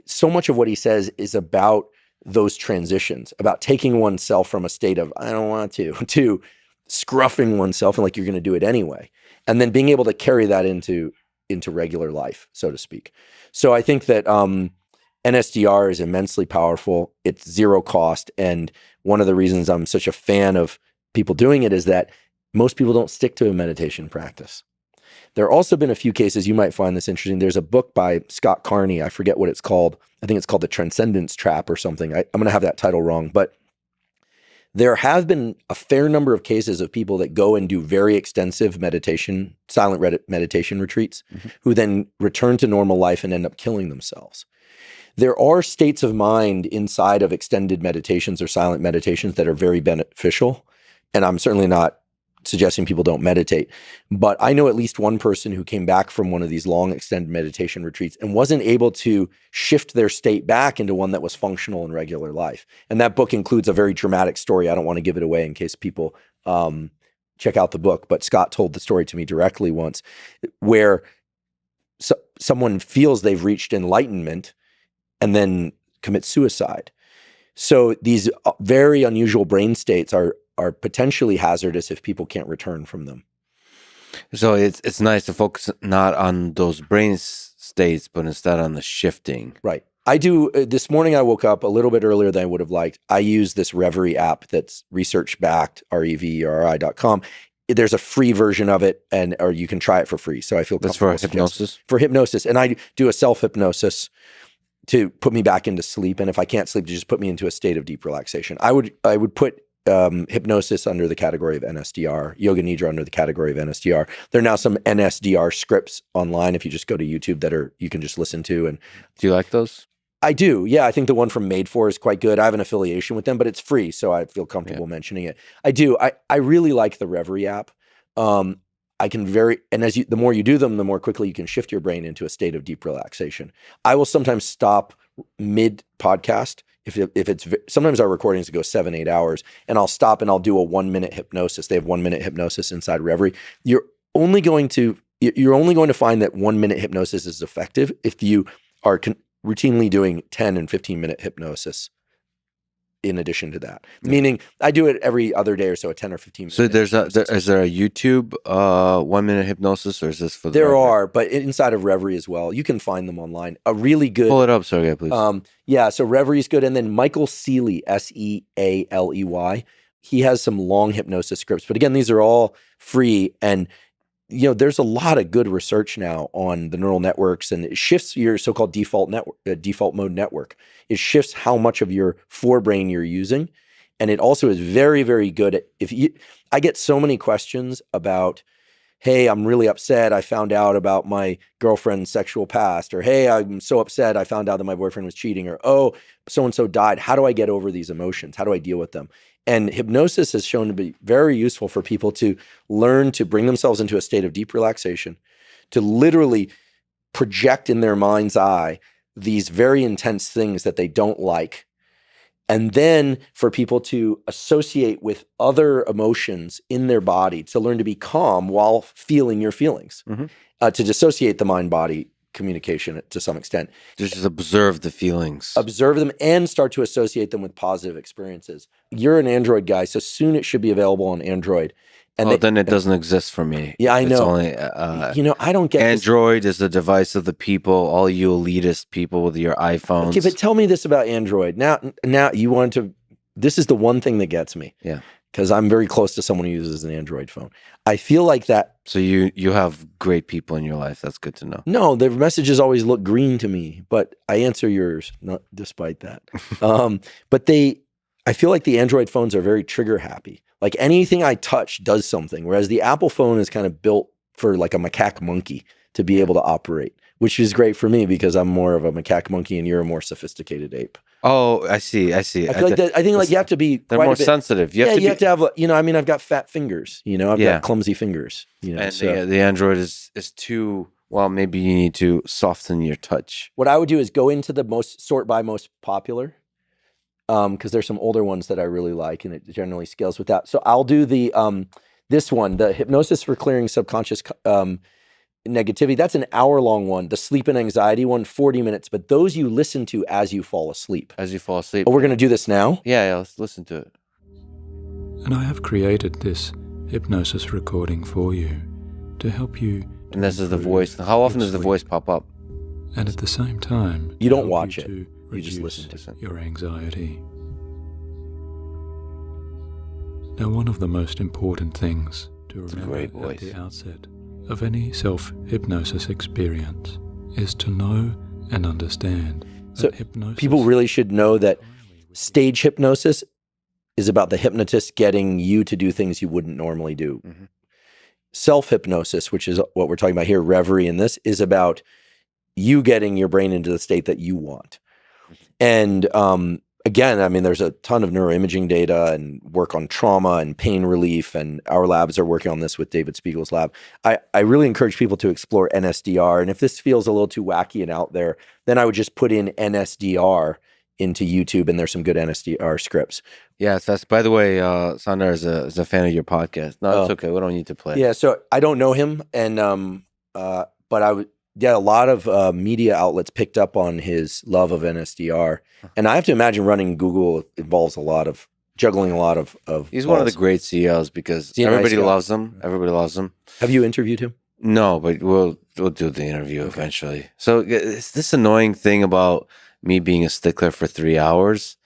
so much of what he says is about those transitions, about taking oneself from a state of, I don't want to scruffing oneself and like you're going to do it anyway. And then being able to carry that into regular life, so to speak. So I think that NSDR is immensely powerful. It's zero cost. And one of the reasons I'm such a fan of people doing it is that most people don't stick to a meditation practice. There have also been a few cases, you might find this interesting. There's a book by Scott Carney. I forget what it's called. I think it's called The Transcendence Trap or something. I'm going to have that title wrong. But there have been a fair number of cases of people that go and do very extensive meditation, silent meditation retreats, who then return to normal life and end up killing themselves. There are states of mind inside of extended meditations or silent meditations that are very beneficial. And I'm certainly not suggesting people don't meditate, but I know at least one person who came back from one of these long extended meditation retreats and wasn't able to shift their state back into one that was functional in regular life. And that book includes a very dramatic story. I don't want to give it away in case people check out the book, but Scott told the story to me directly once, where someone feels they've reached enlightenment and then commit suicide. So these very unusual brain states are potentially hazardous if people can't return from them. So it's nice to focus not on those brain states, but instead on the shifting. Right. I do. This morning I woke up a little bit earlier than I would have liked. I use this Reverie app that's research-backed, REVERI.com. There's a free version of it, or you can try it for free. So I feel comfortable. That's for hypnosis? For hypnosis. And I do a self-hypnosis to put me back into sleep. And if I can't sleep, to just put me into a state of deep relaxation. I would put hypnosis under the category of NSDR, yoga nidra under the category of NSDR. There are now some NSDR scripts online if you just go to YouTube that you can just listen to. And do you like those? I do. Yeah, I think the one from Made For is quite good. I have an affiliation with them, but it's free, so I feel comfortable mentioning it. I do. I really like the Reverie app. And the more you do them, the more quickly you can shift your brain into a state of deep relaxation. I will sometimes stop mid podcast sometimes our recordings go 7-8 hours, and I'll stop and I'll do a 1-minute hypnosis. They have 1-minute hypnosis inside Reverie. You're only going to find that 1-minute hypnosis is effective if you are routinely doing 10 and 15-minute hypnosis in addition to that. Meaning I do it every other day or so, a 10 or 15 minute. So is there a YouTube 1-minute hypnosis, or is this for the There are, but inside of Reverie as well. You can find them online. A really good pull it up, Sergey, please. So Reverie is good. And then Michael Sealey, Sealey, he has some long hypnosis scripts. But again, these are all free, and there's a lot of good research now on the neural networks, and it shifts your so-called default mode network. It shifts how much of your forebrain you're using. And it also is very, very good at, I get so many questions about, hey, I'm really upset. I found out about my girlfriend's sexual past, or hey, I'm so upset. I found out that my boyfriend was cheating, or oh, so-and-so died. How do I get over these emotions? How do I deal with them? And hypnosis has shown to be very useful for people to learn to bring themselves into a state of deep relaxation, to literally project in their mind's eye these very intense things that they don't like. And then for people to associate with other emotions in their body, to learn to be calm while feeling your feelings, to dissociate the mind-body communication to some extent. Just observe the feelings. Observe them and start to associate them with positive experiences. You're an Android guy, so soon it should be available on Android. And then it doesn't exist for me. Yeah, I know. It's only, I don't get Android is the device of the people, all you elitist people with your iPhones. Okay, but tell me this about Android. Now you want to, this is the one thing that gets me. Yeah. Because I'm very close to someone who uses an Android phone. I feel like that. So you have great people in your life. That's good to know. No, the messages always look green to me, but I answer yours, not despite that. But I feel like the Android phones are very trigger happy. Like anything I touch does something, whereas the Apple phone is kind of built for like a macaque monkey to be able to operate, which is great for me because I'm more of a macaque monkey and you're a more sophisticated ape. Oh, I see. I feel like that. I think like you have to be. They're more sensitive. You have to have. I've got fat fingers. I've got clumsy fingers. And the Android is too. Well, maybe you need to soften your touch. What I would do is go into the sort by most popular, because there's some older ones that I really like, and it generally scales with that. So I'll do this one, the hypnosis for clearing subconscious negativity. That's an hour-long one. The sleep and anxiety one, 40 minutes. But those you listen to as you fall asleep. As you fall asleep. Oh, we're going to do this now? Yeah, let's listen to it. And I have created this hypnosis recording for you to help you. And this is the voice. How often does the voice pop up? And at the same time, you don't watch it. You just listen to your anxiety. Now, one of the most important things to remember at the outset of any self-hypnosis experience is to know and understand that hypnosis. People really should know that stage hypnosis is about the hypnotist getting you to do things you wouldn't normally do. Mm-hmm. Self-hypnosis, which is what we're talking about here, Reverie in this, is about you getting your brain into the state that you want. And again, there's a ton of neuroimaging data and work on trauma and pain relief, and our labs are working on this with David Spiegel's lab. I really encourage people to explore NSDR, and if this feels a little too wacky and out there, then I would just put in NSDR into YouTube, and there's some good NSDR scripts. Yes, that's, by the way, Sandar is a fan of your podcast. No, it's okay. We don't need to play. Yeah, so I don't know him, and but I would. Yeah, a lot of media outlets picked up on his love of NSDR. And I have to imagine running Google involves juggling a lot of He's balls. one of the great CEOs because everybody loves him. Everybody loves him. Have you interviewed him? No, but we'll do the interview eventually. So it's this annoying thing about me being a stickler for 3 hours.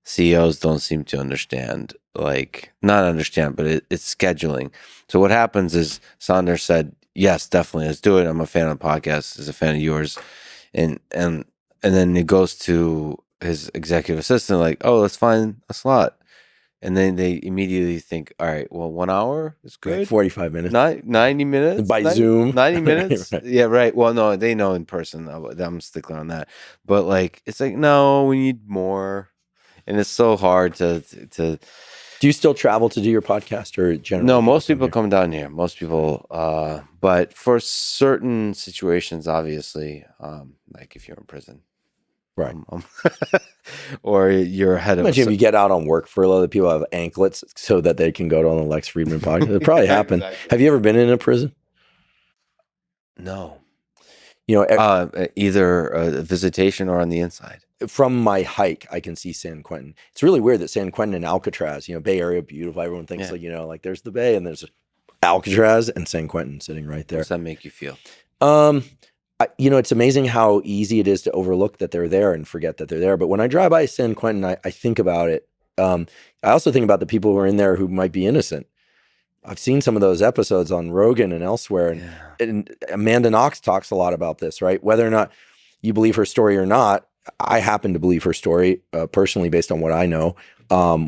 CEOs don't seem to understand. Not understand, but it's scheduling. So what happens is Sandar said, yes, definitely, let's do it. I'm a fan of the podcast. He's a fan of yours. And then it goes to his executive assistant, oh, let's find a slot. And then they immediately think, all right, well, 1 hour is good. Right, 45 minutes. 90 minutes? By Zoom. 90 minutes? Right. Yeah, right. Well, no, they know in person. I'm a stickler on that. But like, it's like, no, we need more. And it's so hard to Do you still travel to do your podcast, or generally? No, most people come down here. Most people, but for certain situations, obviously, like if you're in prison, right, or you're ahead of. Imagine if you get out on work furlough, that people have anklets so that they can go on the Lex Friedman podcast. It probably happened. Exactly. Have you ever been in a prison? No. You know, either a visitation or on the inside. From my hike, I can see San Quentin. It's really weird that San Quentin and Alcatraz, Bay Area, beautiful. Everyone thinks like there's the Bay and there's Alcatraz and San Quentin sitting right there. How does that make you feel? It's amazing how easy it is to overlook that they're there and forget that they're there. But when I drive by San Quentin, I think about it. I also think about the people who are in there who might be innocent. I've seen some of those episodes on Rogan and elsewhere, and Amanda Knox talks a lot about this, right? Whether or not you believe her story or not, I happen to believe her story personally based on what I know. I'm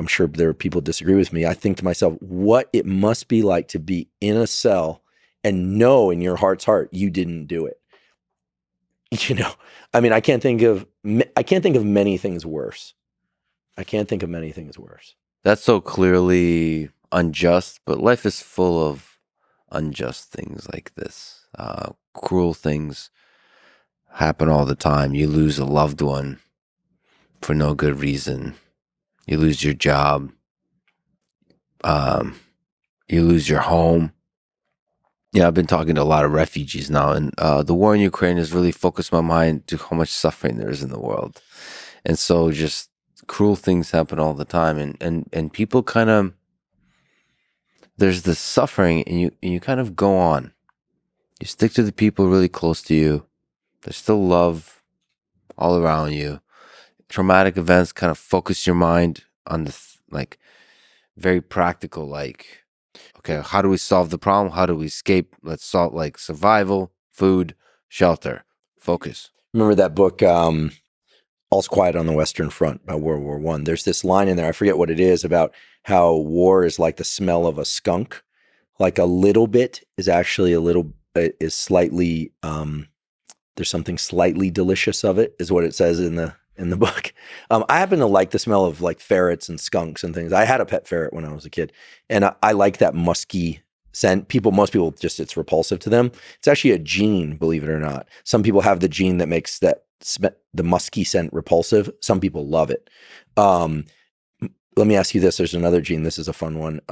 sure there are people who disagree with me. I think to myself, what it must be like to be in a cell and know in your heart's heart you didn't do it. I can't think of many things worse. That's so clearly unjust, but life is full of unjust things like this. Cruel things happen all the time. You lose a loved one for no good reason. You lose your job. You lose your home. Yeah, I've been talking to a lot of refugees now, and the war in Ukraine has really focused my mind to how much suffering there is in the world. And so just cruel things happen all the time, and people kind of, there's this suffering, and you kind of go on. You stick to the people really close to you. There's still love all around you. Traumatic events kind of focus your mind on the very practical, okay, how do we solve the problem? How do we escape? Let's solve survival, food, shelter, focus. Remember that book, All's Quiet on the Western Front, about World War I? There's this line in there, I forget what it is, about how war is like the smell of a skunk. Like a little bit is actually is slightly, there's something slightly delicious of it, is what it says in the book. I happen to like the smell of ferrets and skunks and things. I had a pet ferret when I was a kid, and I like that musky scent. Most people just, it's repulsive to them. It's actually a gene, believe it or not. Some people have the gene that makes the musky scent repulsive. Some people love it. Let me ask you this. There's another gene. This is a fun one.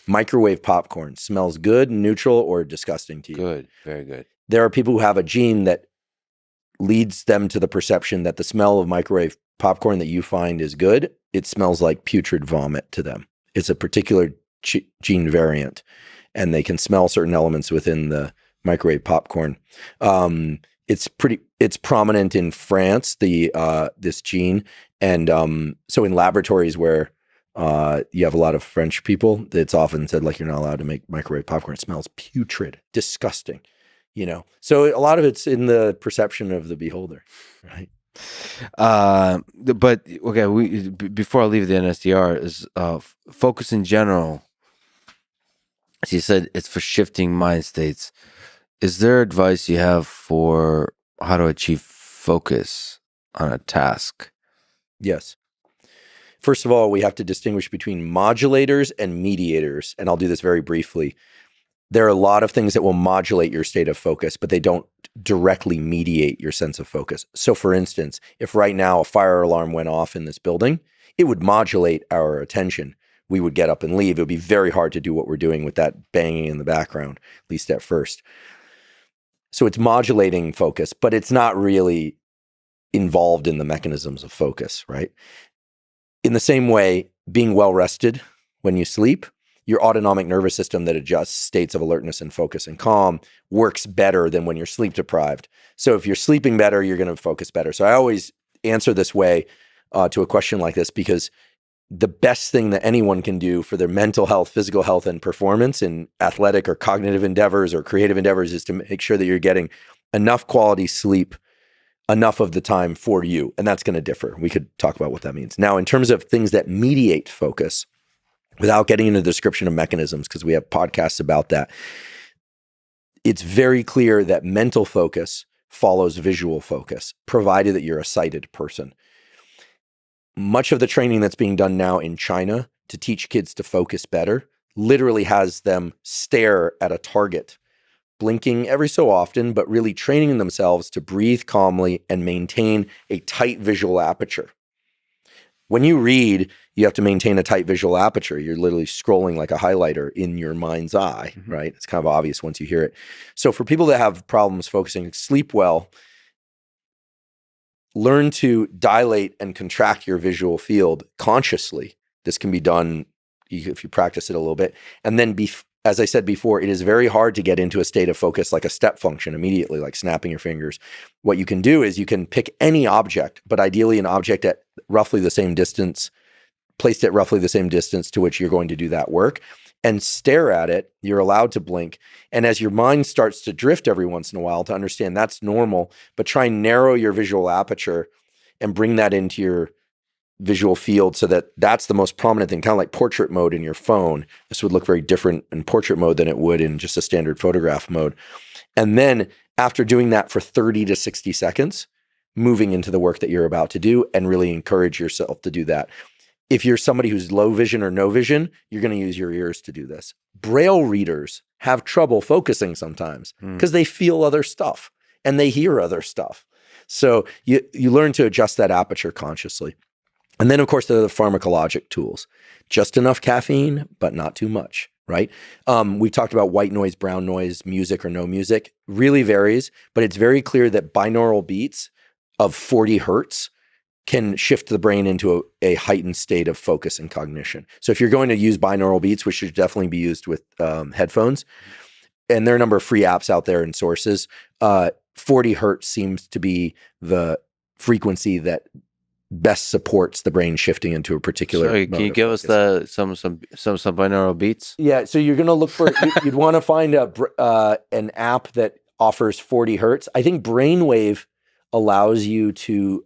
Microwave popcorn smells good, neutral, or disgusting to you? Good, very good. There are people who have a gene that leads them to the perception that the smell of microwave popcorn that you find is good. It smells like putrid vomit to them. It's a particular gene variant, and they can smell certain elements within the microwave popcorn. It's prominent in France, this gene. And so in laboratories where you have a lot of French people, it's often said you're not allowed to make microwave popcorn. It smells putrid, disgusting. So a lot of it's in the perception of the beholder, right? But okay, before I leave the NSDR, is focus in general. As you said, it's for shifting mind states. Is there advice you have for how to achieve focus on a task? Yes. First of all, we have to distinguish between modulators and mediators, and I'll do this very briefly. There are a lot of things that will modulate your state of focus, but they don't directly mediate your sense of focus. So for instance, if right now a fire alarm went off in this building, it would modulate our attention. We would get up and leave. It would be very hard to do what we're doing with that banging in the background, at least at first. So it's modulating focus, but it's not really involved in the mechanisms of focus, right? In the same way, being well rested when you sleep, your autonomic nervous system that adjusts states of alertness and focus and calm works better than when you're sleep deprived. So if you're sleeping better, you're going to focus better. So I always answer this way to a question like this, because the best thing that anyone can do for their mental health, physical health, and performance in athletic or cognitive endeavors or creative endeavors is to make sure that you're getting enough quality sleep enough of the time for you. And that's going to differ. We could talk about what that means. Now, in terms of things that mediate focus, without getting into the description of mechanisms, because we have podcasts about that, it's very clear that mental focus follows visual focus, provided that you're a sighted person. Much of the training that's being done now in China to teach kids to focus better literally has them stare at a target, blinking every so often, but really training themselves to breathe calmly and maintain a tight visual aperture. When you read, you have to maintain a tight visual aperture. You're literally scrolling like a highlighter in your mind's eye, right? It's kind of obvious once you hear it. So for people that have problems focusing, sleep well, learn to dilate and contract your visual field consciously. This can be done if you practice it a little bit. And then, as I said before, it is very hard to get into a state of focus like a step function immediately, like snapping your fingers. What you can do is you can pick any object, but ideally an object at roughly the same distance, placed at roughly the same distance to which you're going to do that work, and stare at it. You're allowed to blink. And as your mind starts to drift every once in a while, to understand that's normal, but try and narrow your visual aperture and bring that into your visual field so that that's the most prominent thing, kind of like portrait mode in your phone. This would look very different in portrait mode than it would in just a standard photograph mode. And then after doing that for 30 to 60 seconds, moving into the work that you're about to do, and really encourage yourself to do that. If you're somebody who's low vision or no vision, you're going to use your ears to do this. Braille readers have trouble focusing sometimes because they feel other stuff and they hear other stuff. So you learn to adjust that aperture consciously. And then, of course, there are the pharmacologic tools. Just enough caffeine, but not too much, right? We talked about white noise, brown noise, music or no music. Really varies, but it's very clear that binaural beats of 40 hertz can shift the brain into a heightened state of focus and cognition. So if you're going to use binaural beats, which should definitely be used with headphones, and there are a number of free apps out there and sources, 40 hertz seems to be the frequency that best supports the brain shifting into a particular. Sorry, can you give us some binaural beats? Yeah, so you're going to look for you'd want to find an app that offers 40 hertz. I think Brainwave allows you to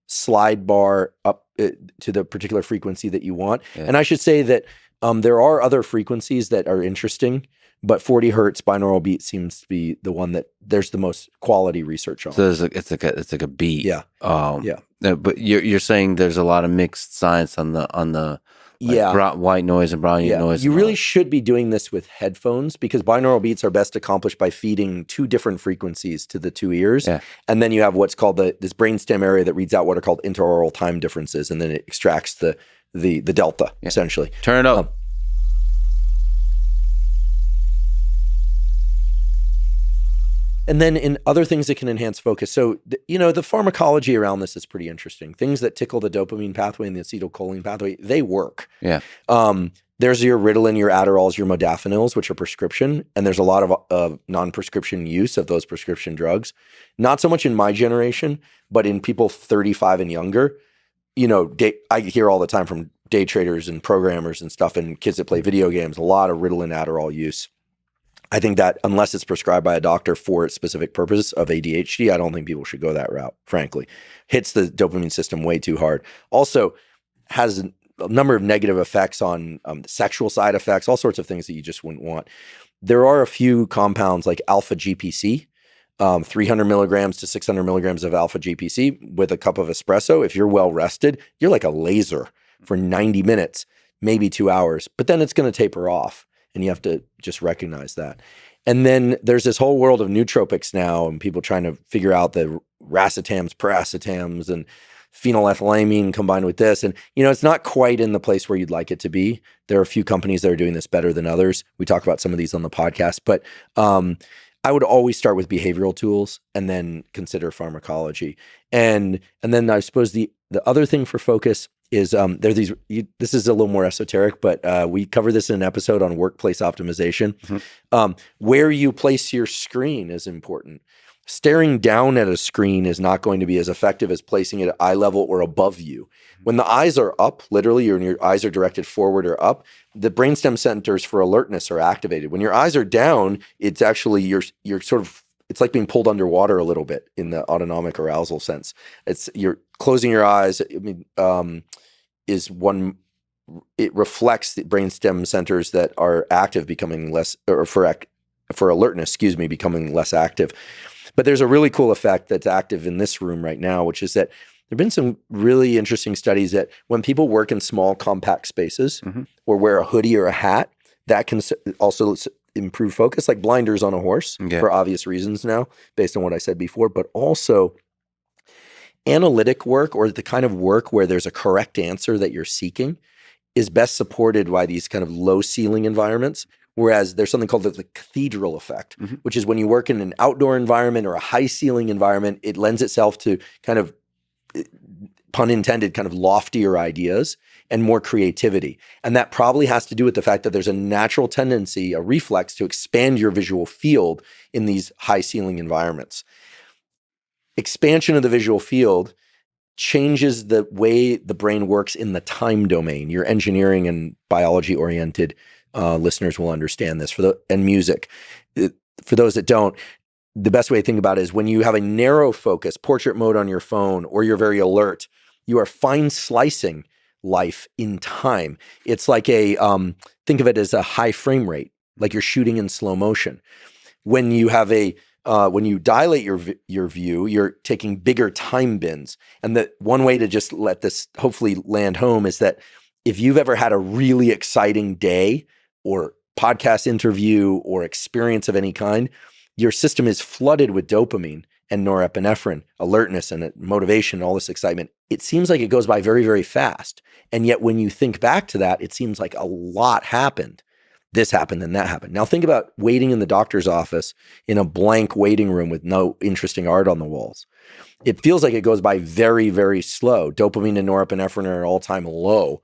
slide bar up to the particular frequency that you want. Yeah. And I should say that there are other frequencies that are interesting, but 40 hertz binaural beat seems to be the one that there's the most quality research on. So it's like a beat. Yeah. Yeah. But you're saying there's a lot of mixed science on the white noise and brown noise. You really should be doing this with headphones, because binaural beats are best accomplished by feeding two different frequencies to the two ears. Yeah. And then you have what's called this brainstem area that reads out what are called interaural time differences, and then it extracts the delta, essentially. Turn it up. And then in other things that can enhance focus. So, the pharmacology around this is pretty interesting. Things that tickle the dopamine pathway and the acetylcholine pathway, they work. Yeah. There's your Ritalin, your Adderalls, your modafinils, which are prescription. And there's a lot of non-prescription use of those prescription drugs. Not so much in my generation, but in people 35 and younger. I hear all the time from day traders and programmers and stuff and kids that play video games, a lot of Ritalin, Adderall use. I think that unless it's prescribed by a doctor for its specific purpose of ADHD, I don't think people should go that route, frankly. Hits the dopamine system way too hard. Also has a number of negative effects on sexual side effects, all sorts of things that you just wouldn't want. There are a few compounds like alpha GPC, 300 milligrams to 600 milligrams of alpha GPC with a cup of espresso. If you're well rested, you're like a laser for 90 minutes, maybe 2 hours, but then it's going to taper off. And you have to just recognize that. And then there's this whole world of nootropics now, and people trying to figure out the racetams, piracetams, and phenylethylamine combined with this. And, it's not quite in the place where you'd like it to be. There are a few companies that are doing this better than others. We talk about some of these on the podcast. But I would always start with behavioral tools and then consider pharmacology. And then I suppose the other thing for focus is there are these, this is a little more esoteric, but we cover this in an episode on workplace optimization. Mm-hmm. Where you place your screen is important. Staring down at a screen is not going to be as effective as placing it at eye level or above you. When the eyes are up, literally, or your eyes are directed forward or up, the brainstem centers for alertness are activated. When your eyes are down, it's actually you're sort of it's like being pulled underwater a little bit in the autonomic arousal sense. You're closing your eyes. I mean, it reflects the brainstem centers that are active becoming less, or for alertness, becoming less active. But there's a really cool effect that's active in this room right now, which is that there have been some really interesting studies that when people work in small, compact spaces or wear a hoodie or a hat, that can also improve focus, like blinders on a horse for obvious reasons now, based on what I said before, but also analytic work, or the kind of work where there's a correct answer that you're seeking, is best supported by these kind of low ceiling environments. Whereas there's something called the cathedral effect, which is when you work in an outdoor environment or a high ceiling environment, it lends itself to kind of, pun intended, kind of loftier ideas and more creativity. And that probably has to do with the fact that there's a natural tendency, a reflex, to expand your visual field in these high ceiling environments. Expansion of the visual field changes the way the brain works in the time domain. Your engineering and biology oriented listeners will understand this, and music. For those that don't, the best way to think about it is when you have a narrow focus, portrait mode on your phone, or you're very alert, you are fine slicing life in time. It's like think of it as a high frame rate, like you're shooting in slow motion. When you have when you dilate your view, you're taking bigger time bins. And the one way to just let this hopefully land home is that if you've ever had a really exciting day or podcast interview or experience of any kind, your system is flooded with dopamine and norepinephrine, alertness and motivation, and all this excitement. It seems like it goes by very, very fast. And yet when you think back to that, it seems like a lot happened. This happened and that happened. Now think about waiting in the doctor's office in a blank waiting room with no interesting art on the walls. It feels like it goes by very, very slow. Dopamine and norepinephrine are at all-time low.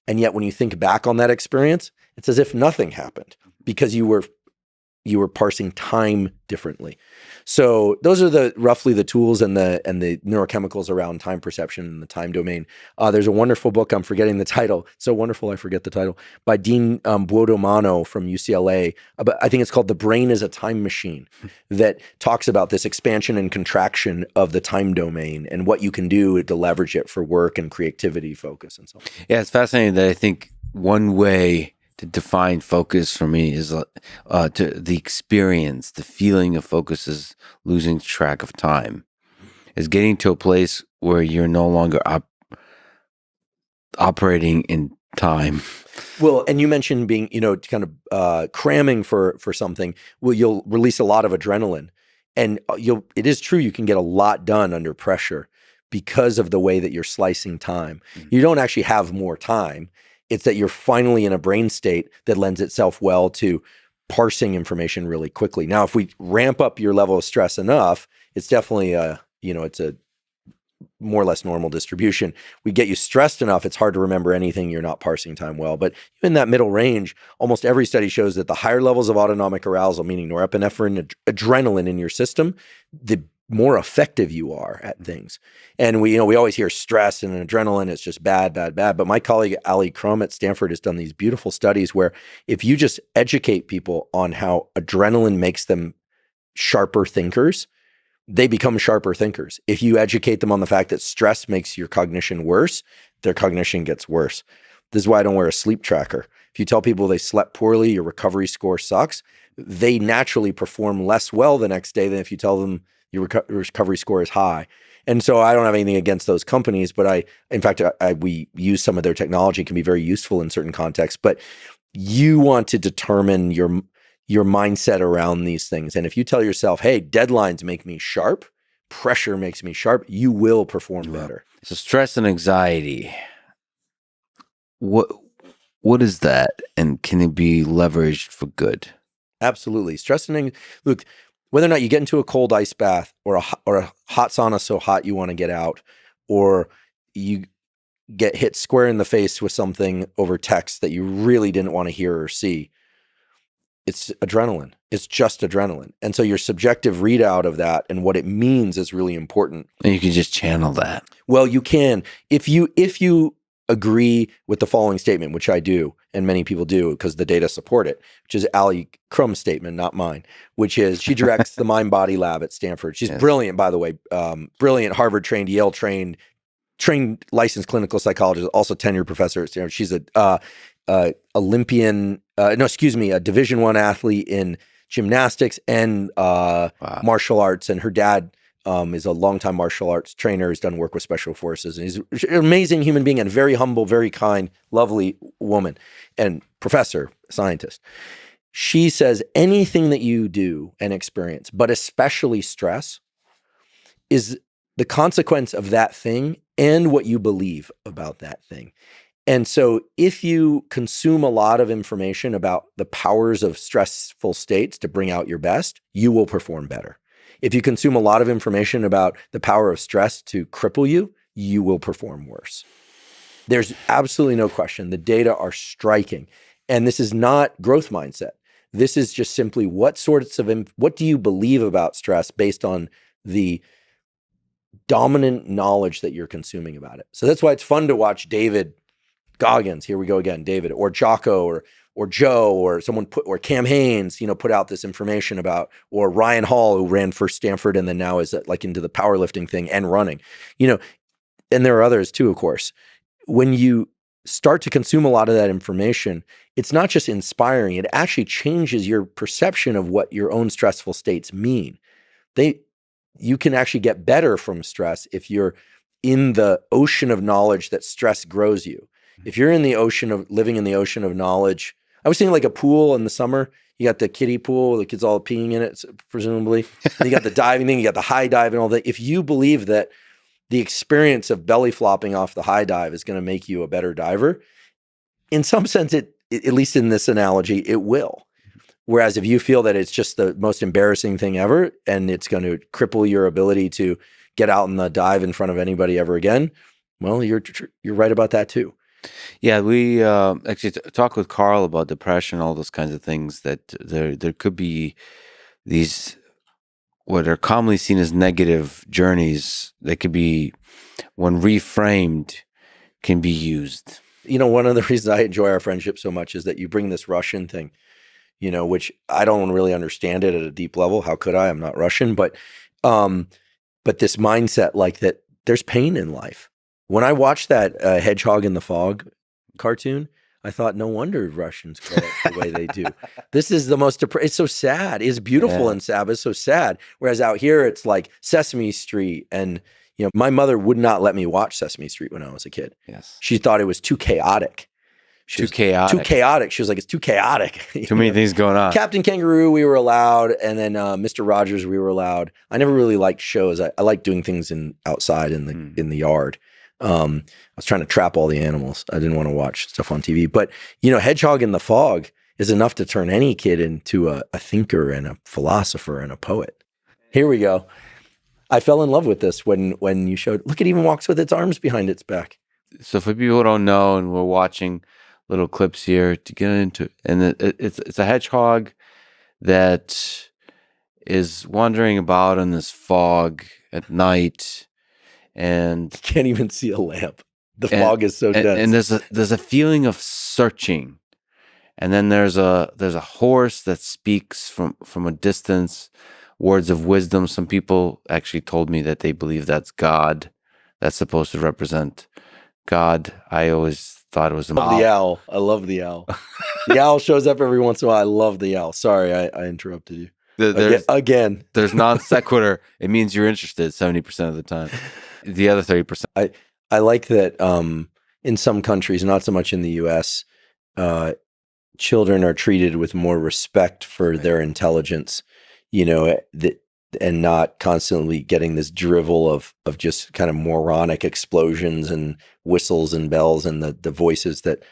And yet when you think back on that experience, it's as if nothing happened because you were parsing time differently. So those are roughly the tools and the neurochemicals around time perception and the time domain. There's a wonderful book, I'm forgetting the title, so wonderful I forget the title, by Dean Buodomano from UCLA. I think it's called The Brain is a Time Machine, that talks about this expansion and contraction of the time domain and what you can do to leverage it for work and creativity, focus, and so on. Yeah, it's fascinating that I think one way to define focus for me is to the experience, the feeling of focus is losing track of time, is getting to a place where you're no longer operating in time. Well, and you mentioned being, kind of cramming for something. Well, you'll release a lot of adrenaline, and it is true you can get a lot done under pressure because of the way that you're slicing time. You don't actually have more time. It's that you're finally in a brain state that lends itself well to parsing information really quickly. Now, if we ramp up your level of stress enough, it's definitely it's a more or less normal distribution. We get you stressed enough, it's hard to remember anything. You're not parsing time well. But in that middle range, almost every study shows that the higher levels of autonomic arousal, meaning norepinephrine, adrenaline in your system, the more effective you are at things. And we always hear stress and adrenaline, it's just bad. But my colleague, Ali Crum at Stanford, has done these beautiful studies where if you just educate people on how adrenaline makes them sharper thinkers, they become sharper thinkers. If you educate them on the fact that stress makes your cognition worse, their cognition gets worse. This is why I don't wear a sleep tracker. If you tell people they slept poorly, your recovery score sucks, they naturally perform less well the next day than if you tell them your recovery score is high. And so I don't have anything against those companies, but we use some of their technology. It can be very useful in certain contexts, but you want to determine your mindset around these things. And if you tell yourself, hey, deadlines make me sharp, pressure makes me sharp, you will perform better. So stress and anxiety, what is that? And can it be leveraged for good? Absolutely. Stress and anxiety. Look, whether or not you get into a cold ice bath or a hot sauna so hot you want to get out, or you get hit square in the face with something over text that you really didn't want to hear or see, it's adrenaline. It's just adrenaline. And so your subjective readout of that and what it means is really important. And you can just channel that. Well, you can. If you agree with the following statement, which I do, and many people do because the data support it, which is Ali Crum's statement, not mine, which is she directs the mind-body lab at Stanford. She's brilliant, by the way, brilliant, Harvard-trained, Yale-trained, trained licensed clinical psychologist, also tenured professor at Stanford. She's a Division I athlete in gymnastics and martial arts, and her dad is a longtime martial arts trainer, has done work with special forces, and he's an amazing human being and very humble, very kind, lovely woman and professor, scientist. She says anything that you do and experience, but especially stress, is the consequence of that thing and what you believe about that thing. And so if you consume a lot of information about the powers of stressful states to bring out your best, you will perform better. If you consume a lot of information about the power of stress to cripple you, you will perform worse. There's absolutely no question. The data are striking. And this is not growth mindset. This is just simply what do you believe about stress based on the dominant knowledge that you're consuming about it. So that's why it's fun to watch David Goggins, here we go again, David, or Jocko, or Joe, or someone or Cam Haynes, put out this information about, or Ryan Hall, who ran for Stanford and then now is like into the powerlifting thing and running, and there are others too, of course. When you start to consume a lot of that information, it's not just inspiring, it actually changes your perception of what your own stressful states mean. You can actually get better from stress if you're in the ocean of knowledge that stress grows you. If you're living in the ocean of knowledge, I was thinking like a pool in the summer. You got the kiddie pool, the kids all peeing in it, presumably. And you got the diving thing, you got the high dive and all that. If you believe that the experience of belly flopping off the high dive is going to make you a better diver, in some sense, at least in this analogy, it will. Whereas if you feel that it's just the most embarrassing thing ever and it's going to cripple your ability to get out in the dive in front of anybody ever again, well, you're right about that too. Yeah, we actually talked with Carl about depression, all those kinds of things, that there could be these what are commonly seen as negative journeys that could be, when reframed, can be used. One of the reasons I enjoy our friendship so much is that you bring this Russian thing, which I don't really understand it at a deep level. How could I? I'm not Russian, but this mindset like that there's pain in life. When I watched that Hedgehog in the Fog cartoon, I thought, no wonder Russians grow up the way they do. This is the most, it's so sad. It's beautiful in sad, but it's so sad. Whereas out here, it's like Sesame Street. And, my mother would not let me watch Sesame Street when I was a kid. Yes. She thought it was too chaotic. Too chaotic. She was like, it's too chaotic. Too many things going on. Captain Kangaroo, we were allowed. And then Mr. Rogers, we were allowed. I never really liked shows. I like doing things outside in the yard. I was trying to trap all the animals. I didn't want to watch stuff on TV. But, Hedgehog in the Fog is enough to turn any kid into a thinker and a philosopher and a poet. Here we go. I fell in love with this when you showed, look, it even walks with its arms behind its back. So for people who don't know, and we're watching little clips here to get into, and it's a hedgehog that is wandering about in this fog at night, and you can't even see a lamp. The fog is so dense. And there's a feeling of searching, and then there's a horse that speaks from a distance, words of wisdom. Some people actually told me that they believe that's God. That's supposed to represent God. I always thought it was a owl. The owl. I love the owl. The owl shows up every once in a while. I love the owl. Sorry, I interrupted you. Again. There's non sequitur. It means you're interested 70% of the time. The other 30%. I like that in some countries, not so much in the U.S., children are treated with more respect for their intelligence, and not constantly getting this drivel of just kind of moronic explosions and whistles and bells and the voices that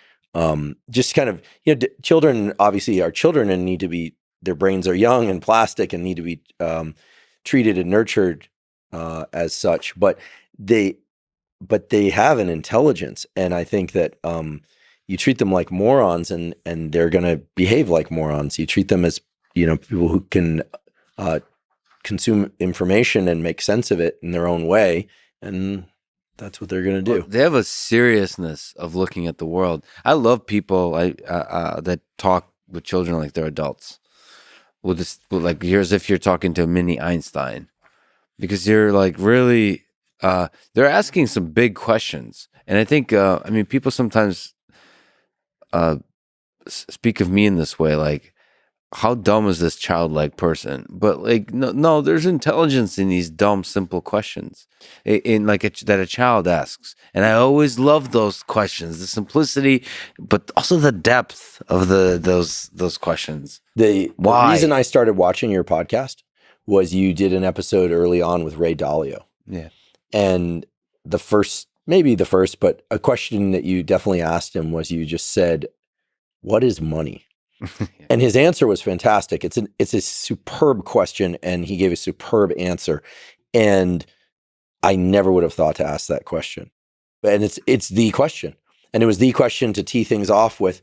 just kind of, children obviously are children and need to be, their brains are young and plastic and need to be treated and nurtured as such, but they have an intelligence. And I think that you treat them like morons and they're going to behave like morons. You treat them as, people who can consume information and make sense of it in their own way, and that's what they're going to do. They have a seriousness of looking at the world. I love people that talk with children like they're adults. Like you're as if you're talking to a mini Einstein, because you're like really, they're asking some big questions. And I think, people sometimes speak of me in this way, like, how dumb is this childlike person? But like, no, there's intelligence in these dumb, simple questions that a child asks. And I always love those questions, the simplicity, but also the depth of those questions. The reason I started watching your podcast was you did an episode early on with Ray Dalio. Yeah. And maybe the first, but a question that you definitely asked him was, you just said, what is money? And his answer was fantastic. It's a superb question, and he gave a superb answer. And I never would have thought to ask that question. And it's the question. And it was the question to tee things off with.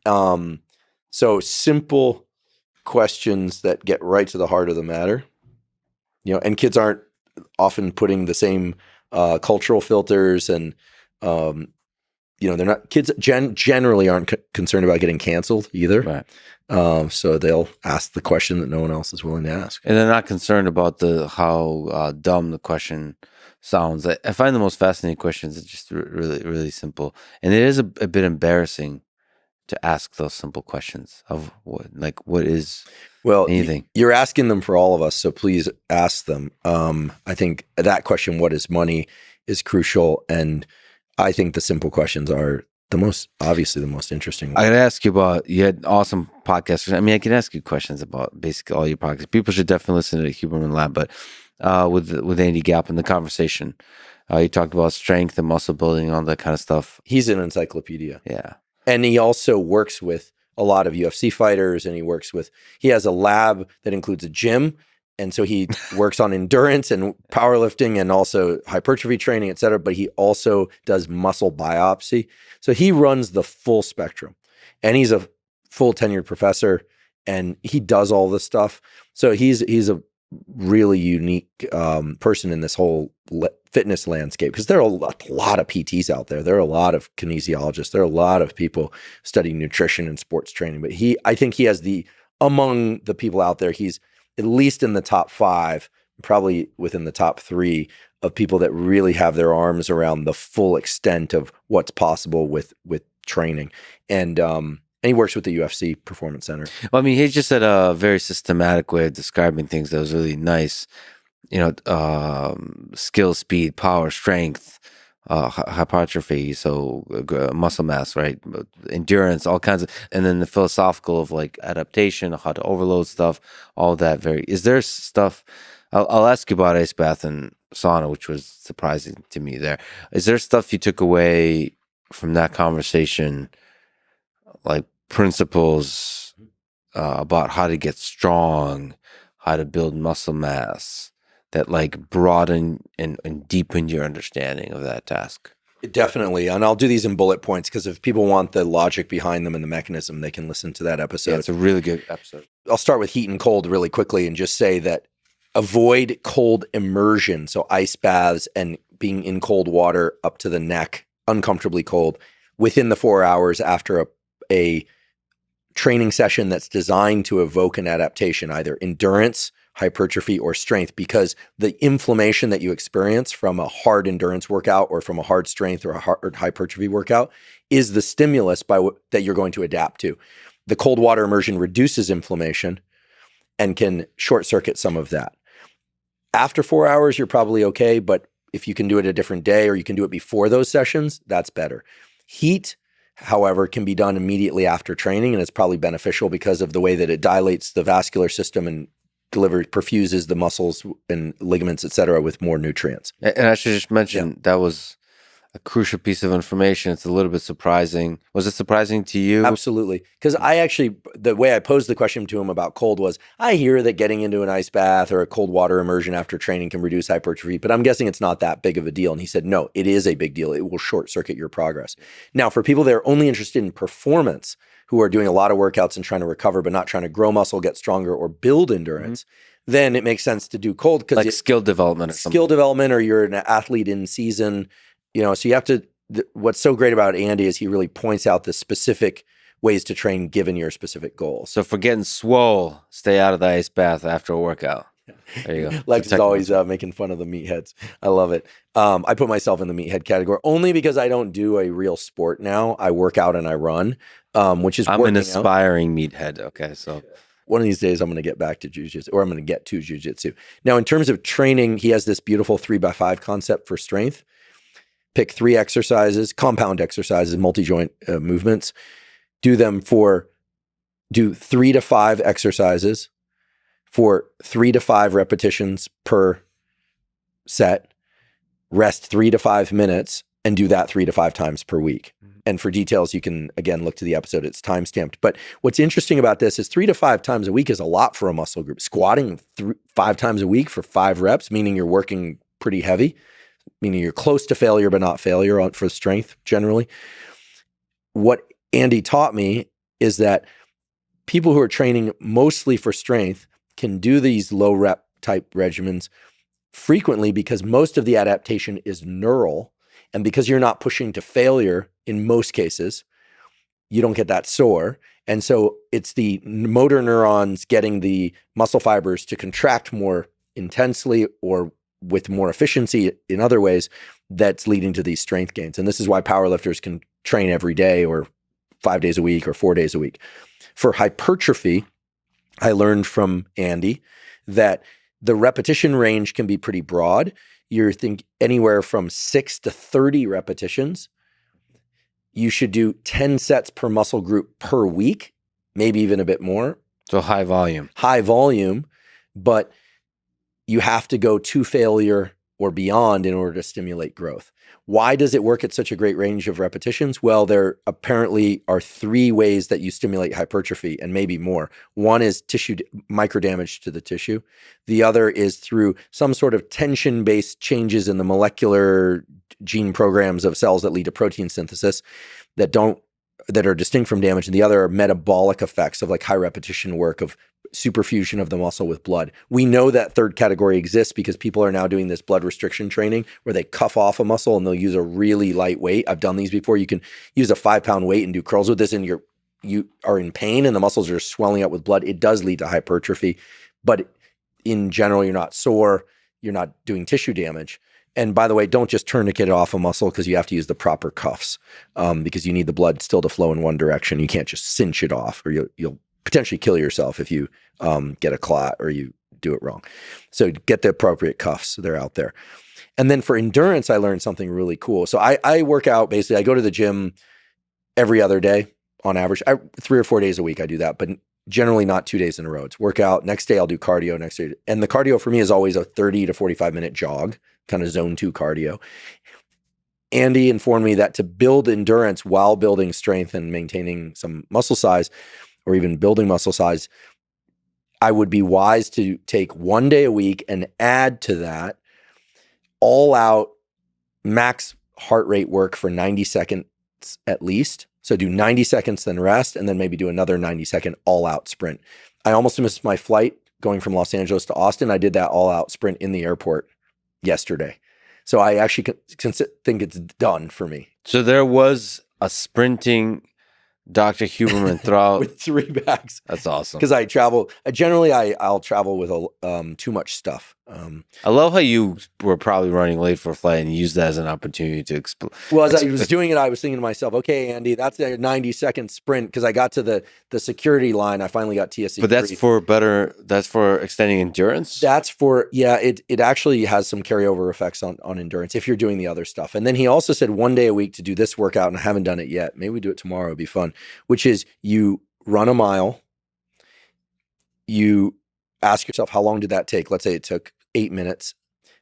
So simple questions that get right to the heart of the matter. And kids aren't often putting the same cultural filters, and they're not, kids generally aren't concerned about getting canceled either. Right. So they'll ask the question that no one else is willing to ask. And they're not concerned about how dumb the question sounds. I find the most fascinating questions are just really, really simple. And it is a bit embarrassing to ask those simple questions of what is anything. You're asking them for all of us, so please ask them. I think that question, what is money, is crucial. And I think the simple questions are obviously the most interesting. I got to ask you about, you had awesome podcasts. I mean, I can ask you questions about basically all your podcasts. People should definitely listen to the Huberman Lab, but with Andy Gap in the conversation, you talked about strength and muscle building, all that kind of stuff. He's an encyclopedia. Yeah. And he also works with a lot of UFC fighters, and he has a lab that includes a gym. And so he works on endurance and powerlifting and also hypertrophy training, et cetera. But he also does muscle biopsy. So he runs the full spectrum, and he's a full tenured professor, and he does all this stuff. So he's a really unique person in this whole fitness landscape, because there are a lot of PTs out there. There are a lot of kinesiologists. There are a lot of people studying nutrition and sports training. But I think he has among the people out there, he's at least in the top 5, probably within the top 3 of people that really have their arms around the full extent of what's possible with training. And he works with the UFC Performance Center. Well, I mean, he just had a very systematic way of describing things that was really nice. Skill, speed, power, strength, hypertrophy, so muscle mass, right? Endurance, all kinds of, and then the philosophical of like adaptation, how to overload stuff, all that. Is there stuff, I'll ask you about ice bath and sauna, which was surprising to me there. Is there stuff you took away from that conversation, like principles about how to get strong, how to build muscle mass, that like broaden and deepen your understanding of that task? Definitely. And I'll do these in bullet points, because if people want the logic behind them and the mechanism, they can listen to that episode. Yeah, it's a really good episode. I'll start with heat and cold really quickly and just say that avoid cold immersion. So ice baths and being in cold water up to the neck, uncomfortably cold, within the 4 hours after a training session that's designed to evoke an adaptation, either endurance, hypertrophy, or strength, because the inflammation that you experience from a hard endurance workout or from a hard strength or a hard hypertrophy workout is the stimulus that you're going to adapt to. The cold water immersion reduces inflammation and can short circuit some of that. After 4 hours, you're probably okay, but if you can do it a different day or you can do it before those sessions, that's better. Heat, however, can be done immediately after training, and it's probably beneficial because of the way that it dilates the vascular system and perfuses the muscles and ligaments, et cetera, with more nutrients. And I should just mention, that was a crucial piece of information. It's a little bit surprising. Was it surprising to you? Absolutely. Because the way I posed the question to him about cold was, I hear that getting into an ice bath or a cold water immersion after training can reduce hypertrophy, but I'm guessing it's not that big of a deal. And he said, no, it is a big deal. It will short circuit your progress. Now, for people that are only interested in performance, who are doing a lot of workouts and trying to recover, but not trying to grow muscle, get stronger, or build endurance, then it makes sense to do cold. Like skill development or something. Skill development, or you're an athlete in season, So you have to, what's so great about Andy is he really points out the specific ways to train given your specific goals. So for getting swole, stay out of the ice bath after a workout. There you go. Lex is always making fun of the meatheads. I love it. I put myself in the meathead category only because I don't do a real sport now. I work out and I run, which is I'm an aspiring meathead. Okay, so one of these days I'm going to get back to jiu-jitsu, or I'm going to get to jiu-jitsu. Now, in terms of training, he has this beautiful 3x5 concept for strength. Pick 3 exercises, compound exercises, multi-joint movements. Do 3 to 5 exercises for 3 to 5 repetitions per set, rest 3 to 5 minutes, and do that 3 to 5 times per week. And for details, you can, again, look to the episode. It's time-stamped. But what's interesting about this is 3 to 5 times a week is a lot for a muscle group. Squatting 5 times a week for 5 reps, meaning you're working pretty heavy, meaning you're close to failure but not failure for strength generally. What Andy taught me is that people who are training mostly for strength can do these low rep type regimens frequently because most of the adaptation is neural. And because you're not pushing to failure in most cases, you don't get that sore. And so it's the motor neurons getting the muscle fibers to contract more intensely or with more efficiency in other ways that's leading to these strength gains. And this is why powerlifters can train every day or 5 days a week or 4 days a week. For hypertrophy, I learned from Andy that the repetition range can be pretty broad. You think anywhere from 6 to 30 repetitions. You should do 10 sets per muscle group per week, maybe even a bit more. So high volume. High volume, but you have to go to failure or beyond in order to stimulate growth. Why does it work at such a great range of repetitions? Well, there apparently are 3 ways that you stimulate hypertrophy and maybe more. One is tissue microdamage to the tissue. The other is through some sort of tension-based changes in the molecular gene programs of cells that lead to protein synthesis that are distinct from damage. And the other are metabolic effects of like high repetition work of superfusion of the muscle with blood. We know that third category exists because people are now doing this blood restriction training where they cuff off a muscle and they'll use a really light weight. I've done these before. You can use a 5-pound weight and do curls with this and you are in pain and the muscles are swelling up with blood. It does lead to hypertrophy, but in general, you're not sore, you're not doing tissue damage. And by the way, don't just tourniquet off a muscle because you have to use the proper cuffs because you need the blood still to flow in one direction. You can't just cinch it off or you'll potentially kill yourself if you get a clot or you do it wrong. So get the appropriate cuffs. They're out there. And then for endurance, I learned something really cool. So I work out, basically, I go to the gym every other day on average. 3 or 4 days a week I do that, but generally not 2 days in a row. It's workout. Next day I'll do cardio. Next day. And the cardio for me is always a 30 to 45 minute jog, kind of zone 2 cardio. Andy informed me that to build endurance while building strength and maintaining some muscle size, or even building muscle size, I would be wise to take 1 day a week and add to that all out max heart rate work for 90 seconds at least. So do 90 seconds, then rest, and then maybe do another 90-second all out sprint. I almost missed my flight going from Los Angeles to Austin. I did that all out sprint in the airport yesterday. So I actually think it's done for me. So there was a sprinting Dr. Huberman throughout with 3 bags. That's awesome. Because I travel. I'll travel with too much stuff. I love how you were probably running late for a flight and used that as an opportunity to explore. Well, as I was doing it, I was thinking to myself, okay, Andy, that's a 90-second sprint because I got to the security line. I finally got TSC. But that's for extending endurance? That's for, yeah, it actually has some carryover effects on endurance if you're doing the other stuff. And then he also said 1 day a week to do this workout, and I haven't done it yet. Maybe we do it tomorrow. It'd be fun, which is you run a mile. You ask yourself, how long did that take? Let's say it took 8 minutes.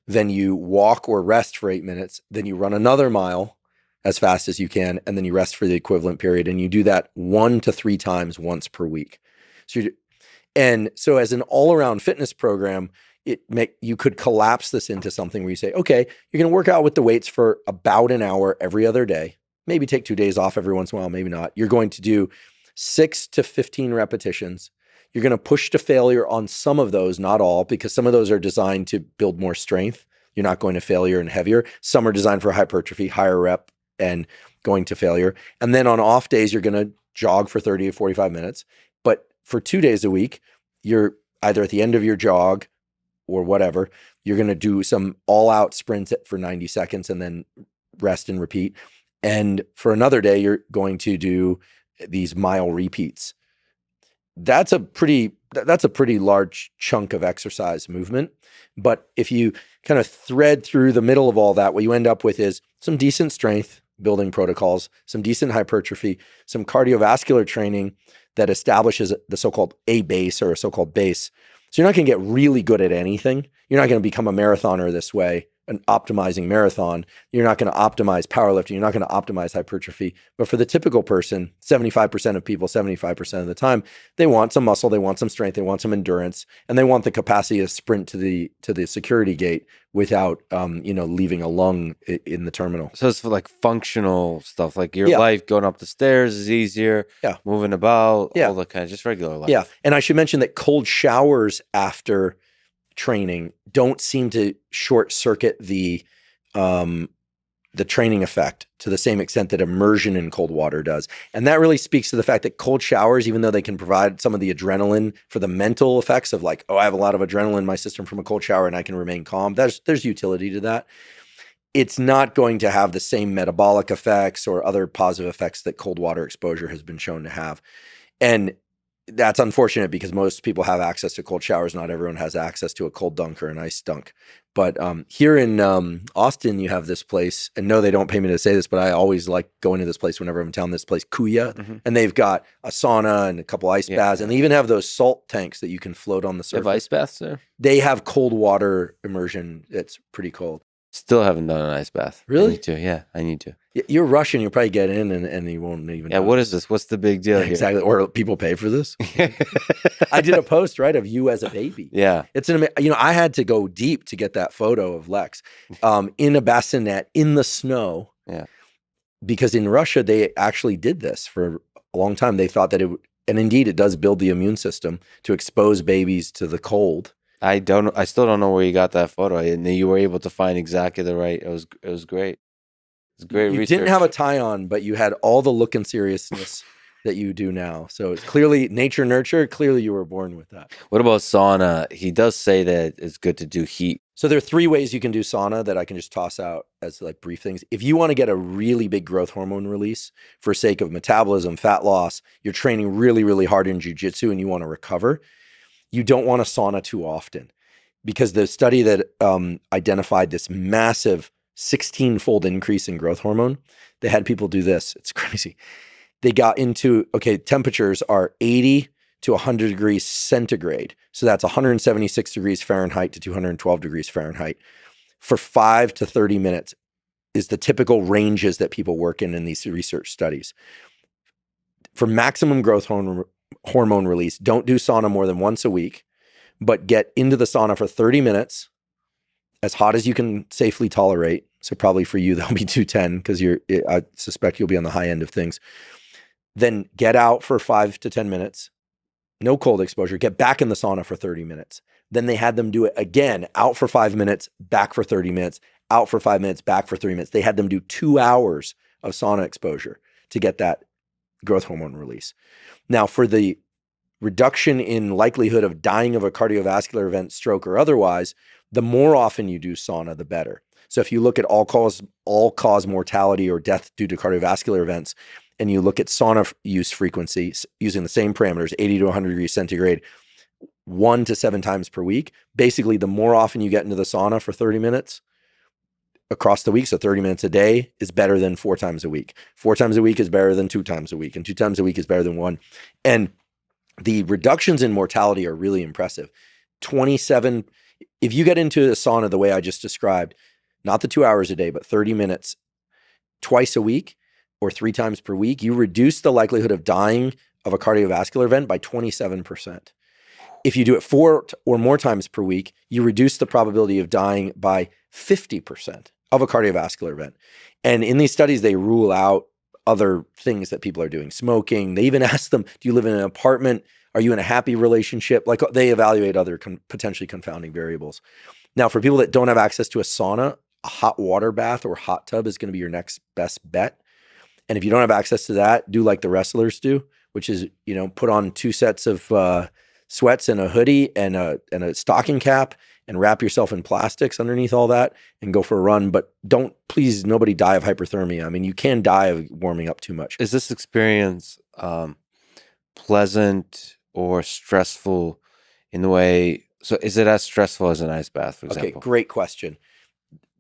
Then you walk or rest for 8 minutes. Then you run another mile as fast as you can. And then you rest for the equivalent period. And you do that 1 to 3 times once per week. So as an all-around fitness program, you could collapse this into something where you say, okay, you're going to work out with the weights for about an hour every other day. Maybe take 2 days off every once in a while, maybe not. You're going to do 6 to 15 repetitions. You're going to push to failure on some of those, not all, because some of those are designed to build more strength. You're not going to failure and heavier. Some are designed for hypertrophy, higher rep and going to failure. And then on off days, you're going to jog for 30 to 45 minutes. But for 2 days a week, you're either at the end of your jog or whatever, you're going to do some all-out sprints for 90 seconds and then rest and repeat. And for another day, you're going to do these mile repeats. That's a pretty large chunk of exercise movement. But if you kind of thread through the middle of all that, what you end up with is some decent strength building protocols, some decent hypertrophy, some cardiovascular training that establishes the so-called A base or a so-called base. So you're not going to get really good at anything. You're not going to become a marathoner this way, an optimizing marathon. You're not going to optimize powerlifting. You're not going to optimize hypertrophy. But for the typical person, 75% of people, 75% of the time, they want some muscle, they want some strength, they want some endurance, and they want the capacity to sprint to the security gate without leaving a lung in the terminal. So it's for like functional stuff, like your life going up the stairs is easier, moving about, all the kind of just regular life. Yeah, and I should mention that cold showers after training don't seem to short circuit the training effect to the same extent that immersion in cold water does. And that really speaks to the fact that cold showers, even though they can provide some of the adrenaline for the mental effects of like, oh, I have a lot of adrenaline in my system from a cold shower and I can remain calm. There's utility to that. It's not going to have the same metabolic effects or other positive effects that cold water exposure has been shown to have. And that's unfortunate because most people have access to cold showers. Not everyone has access to a cold dunk or an ice dunk. But here in Austin, you have this place, and no, they don't pay me to say this, but I always like going to this place whenever I'm in town, this place, Kuya, and they've got a sauna and a couple ice baths, and they even have those salt tanks that you can float on the surface. They have ice baths there? They have cold water immersion. It's pretty cold. Still haven't done an ice bath. Really? I need to. Yeah, I need to. You're Russian. You'll probably get in and you won't even know. What is this? What's the big deal here? Exactly. Or people pay for this. I did a post, right, of you as a baby. Yeah. It's I had to go deep to get that photo of Lex in a bassinet in the snow. Yeah. Because in Russia, they actually did this for a long time. They thought that and indeed it does build the immune system to expose babies to the cold. I still don't know where you got that photo. And you were able to find exactly the right. It was great. It's great. You research. Didn't have a tie on, but you had all the look and seriousness that you do now. So it's clearly nature nurture. Clearly you were born with that. What about sauna? He does say that it's good to do heat. So there are 3 ways you can do sauna that I can just toss out as like brief things. If you want to get a really big growth hormone release for sake of metabolism, fat loss, you're training really, really hard in jiu-jitsu and you want to recover, you don't want a sauna too often, because the study that identified this massive 16-fold increase in growth hormone, they had people do this. It's crazy. They got into, temperatures are 80 to 100 degrees centigrade. So that's 176 degrees Fahrenheit to 212 degrees Fahrenheit for 5 to 30 minutes is the typical ranges that people work in these research studies. For maximum growth hormone release, don't do sauna more than once a week, but get into the sauna for 30 minutes, as hot as you can safely tolerate. So probably for you, that'll be 210 because I suspect you'll be on the high end of things. Then get out for 5 to 10 minutes, no cold exposure, get back in the sauna for 30 minutes. Then they had them do it again, out for 5 minutes, back for 30 minutes, out for 5 minutes, back for 3 minutes. They had them do 2 hours of sauna exposure to get that growth hormone release. Now, for the reduction in likelihood of dying of a cardiovascular event, stroke or otherwise, the more often you do sauna, the better. So if you look at all-cause mortality or death due to cardiovascular events, and you look at sauna use frequency using the same parameters, 80 to 100 degrees centigrade, 1 to 7 times per week, basically the more often you get into the sauna for 30 minutes across the week, so 30 minutes a day is better than 4 times a week. 4 times a week is better than 2 times a week, and 2 times a week is better than 1. And the reductions in mortality are really impressive. 27, if you get into a sauna the way I just described, not the 2 hours a day, but 30 minutes twice a week or 3 times per week, you reduce the likelihood of dying of a cardiovascular event by 27%. If you do it 4 or more times per week, you reduce the probability of dying by 50% of a cardiovascular event. And in these studies, they rule out other things that people are doing, smoking. They even ask them, do you live in an apartment Are you in a happy relationship? Like they evaluate other potentially confounding variables. Now, for people that don't have access to a sauna, a hot water bath or hot tub is going to be your next best bet. And if you don't have access to that, do like the wrestlers do, which is, put on 2 sets of sweats and a hoodie and a stocking cap and wrap yourself in plastics underneath all that and go for a run. But please, nobody die of hyperthermia. I mean, you can die of warming up too much. Is this experience pleasant or stressful in the way? So is it as stressful as an ice bath, for example? Okay, great question.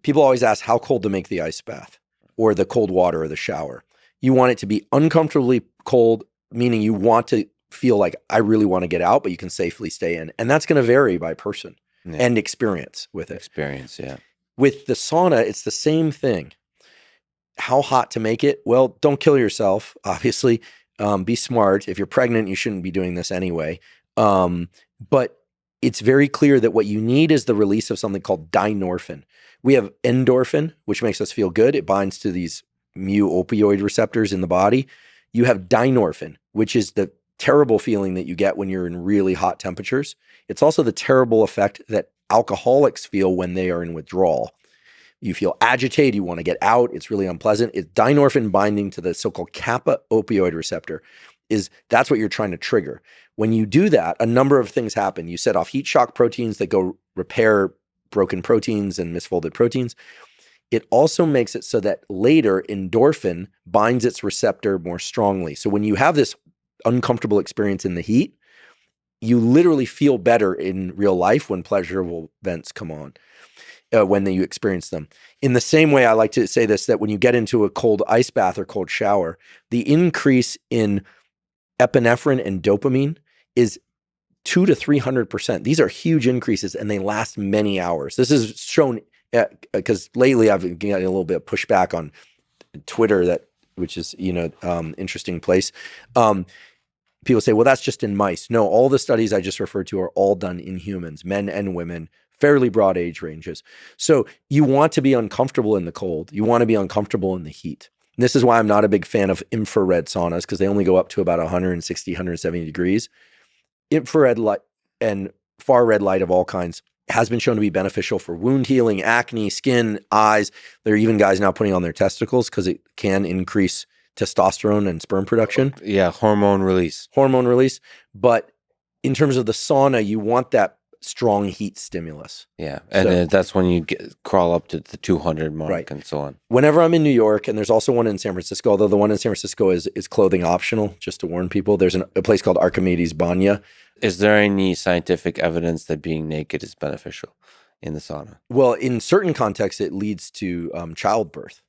People always ask how cold to make the ice bath or the cold water or the shower. You want it to be uncomfortably cold, meaning you want to feel like I really want to get out, but you can safely stay in. And that's going to vary by person and experience with it. Experience, yeah. With the sauna, it's the same thing. How hot to make it? Well, don't kill yourself, obviously. Be smart. If you're pregnant, you shouldn't be doing this anyway. But it's very clear that what you need is the release of something called dynorphin. We have endorphin, which makes us feel good. It binds to these mu-opioid receptors in the body. You have dynorphin, which is the terrible feeling that you get when you're in really hot temperatures. It's also the terrible effect that alcoholics feel when they are in withdrawal. You feel agitated, you want to get out, it's really unpleasant. It's dynorphin binding to the so-called kappa opioid receptor. That's what you're trying to trigger. When you do that, a number of things happen. You set off heat shock proteins that go repair broken proteins and misfolded proteins. It also makes it so that later endorphin binds its receptor more strongly. So when you have this uncomfortable experience in the heat, you literally feel better in real life when pleasurable events come on, when you experience them. In the same way, I like to say this, that when you get into a cold ice bath or cold shower, the increase in epinephrine and dopamine is 200 to 300%. These are huge increases and they last many hours. This is shown because lately I've been getting a little bit of pushback on Twitter, which is, interesting place. People say, well, that's just in mice. No, all the studies I just referred to are all done in humans, men and women, fairly broad age ranges. So you want to be uncomfortable in the cold. You want to be uncomfortable in the heat. And this is why I'm not a big fan of infrared saunas, because they only go up to about 160, 170 degrees. Infrared light and far red light of all kinds has been shown to be beneficial for wound healing, acne, skin, eyes. There are even guys now putting on their testicles because it can increase testosterone and sperm production. Yeah, hormone release. But in terms of the sauna, you want that strong heat stimulus. Yeah, and that's when you crawl up to the 200 mark, right, and so on. Whenever I'm in New York, and there's also one in San Francisco, although the one in San Francisco is clothing optional, just to warn people, there's a place called Archimedes Banya. Is there any scientific evidence that being naked is beneficial in the sauna? Well, in certain contexts, it leads to childbirth.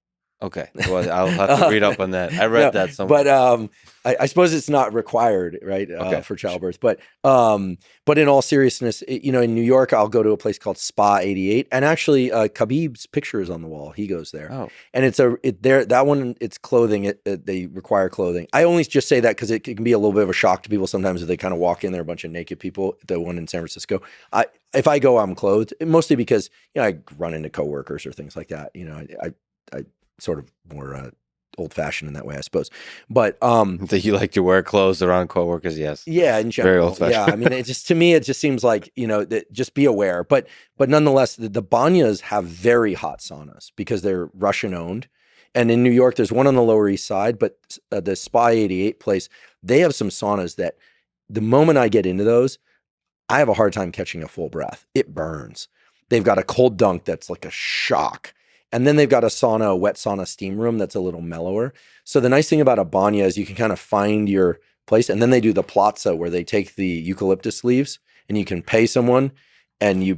Okay, well, I'll have to read up on that. I read that somewhere. But I suppose it's not required, right, for childbirth. But in all seriousness, in New York, I'll go to a place called Spa 88, and actually, Khabib's picture is on the wall. He goes there, and that one. It's clothing. They require clothing. I only just say that because it can be a little bit of a shock to people sometimes if they kind of walk in there, a bunch of naked people. The one in San Francisco, if I go, I'm clothed, mostly because I run into coworkers or things like that. I sort of more old-fashioned in that way, I suppose. But that you like to wear clothes around coworkers, yes. Yeah, in general. Very old-fashioned. Yeah, I mean, to me, it just seems like, that just be aware. But nonetheless, the banyas have very hot saunas because they're Russian-owned. And in New York, there's one on the Lower East Side, but the Spa 88 place, they have some saunas that the moment I get into those, I have a hard time catching a full breath. It burns. They've got a cold dunk that's like a shock. And then they've got a wet sauna steam room that's a little mellower. So the nice thing about a banya is you can kind of find your place. And then they do the platza where they take the eucalyptus leaves and you can pay someone and you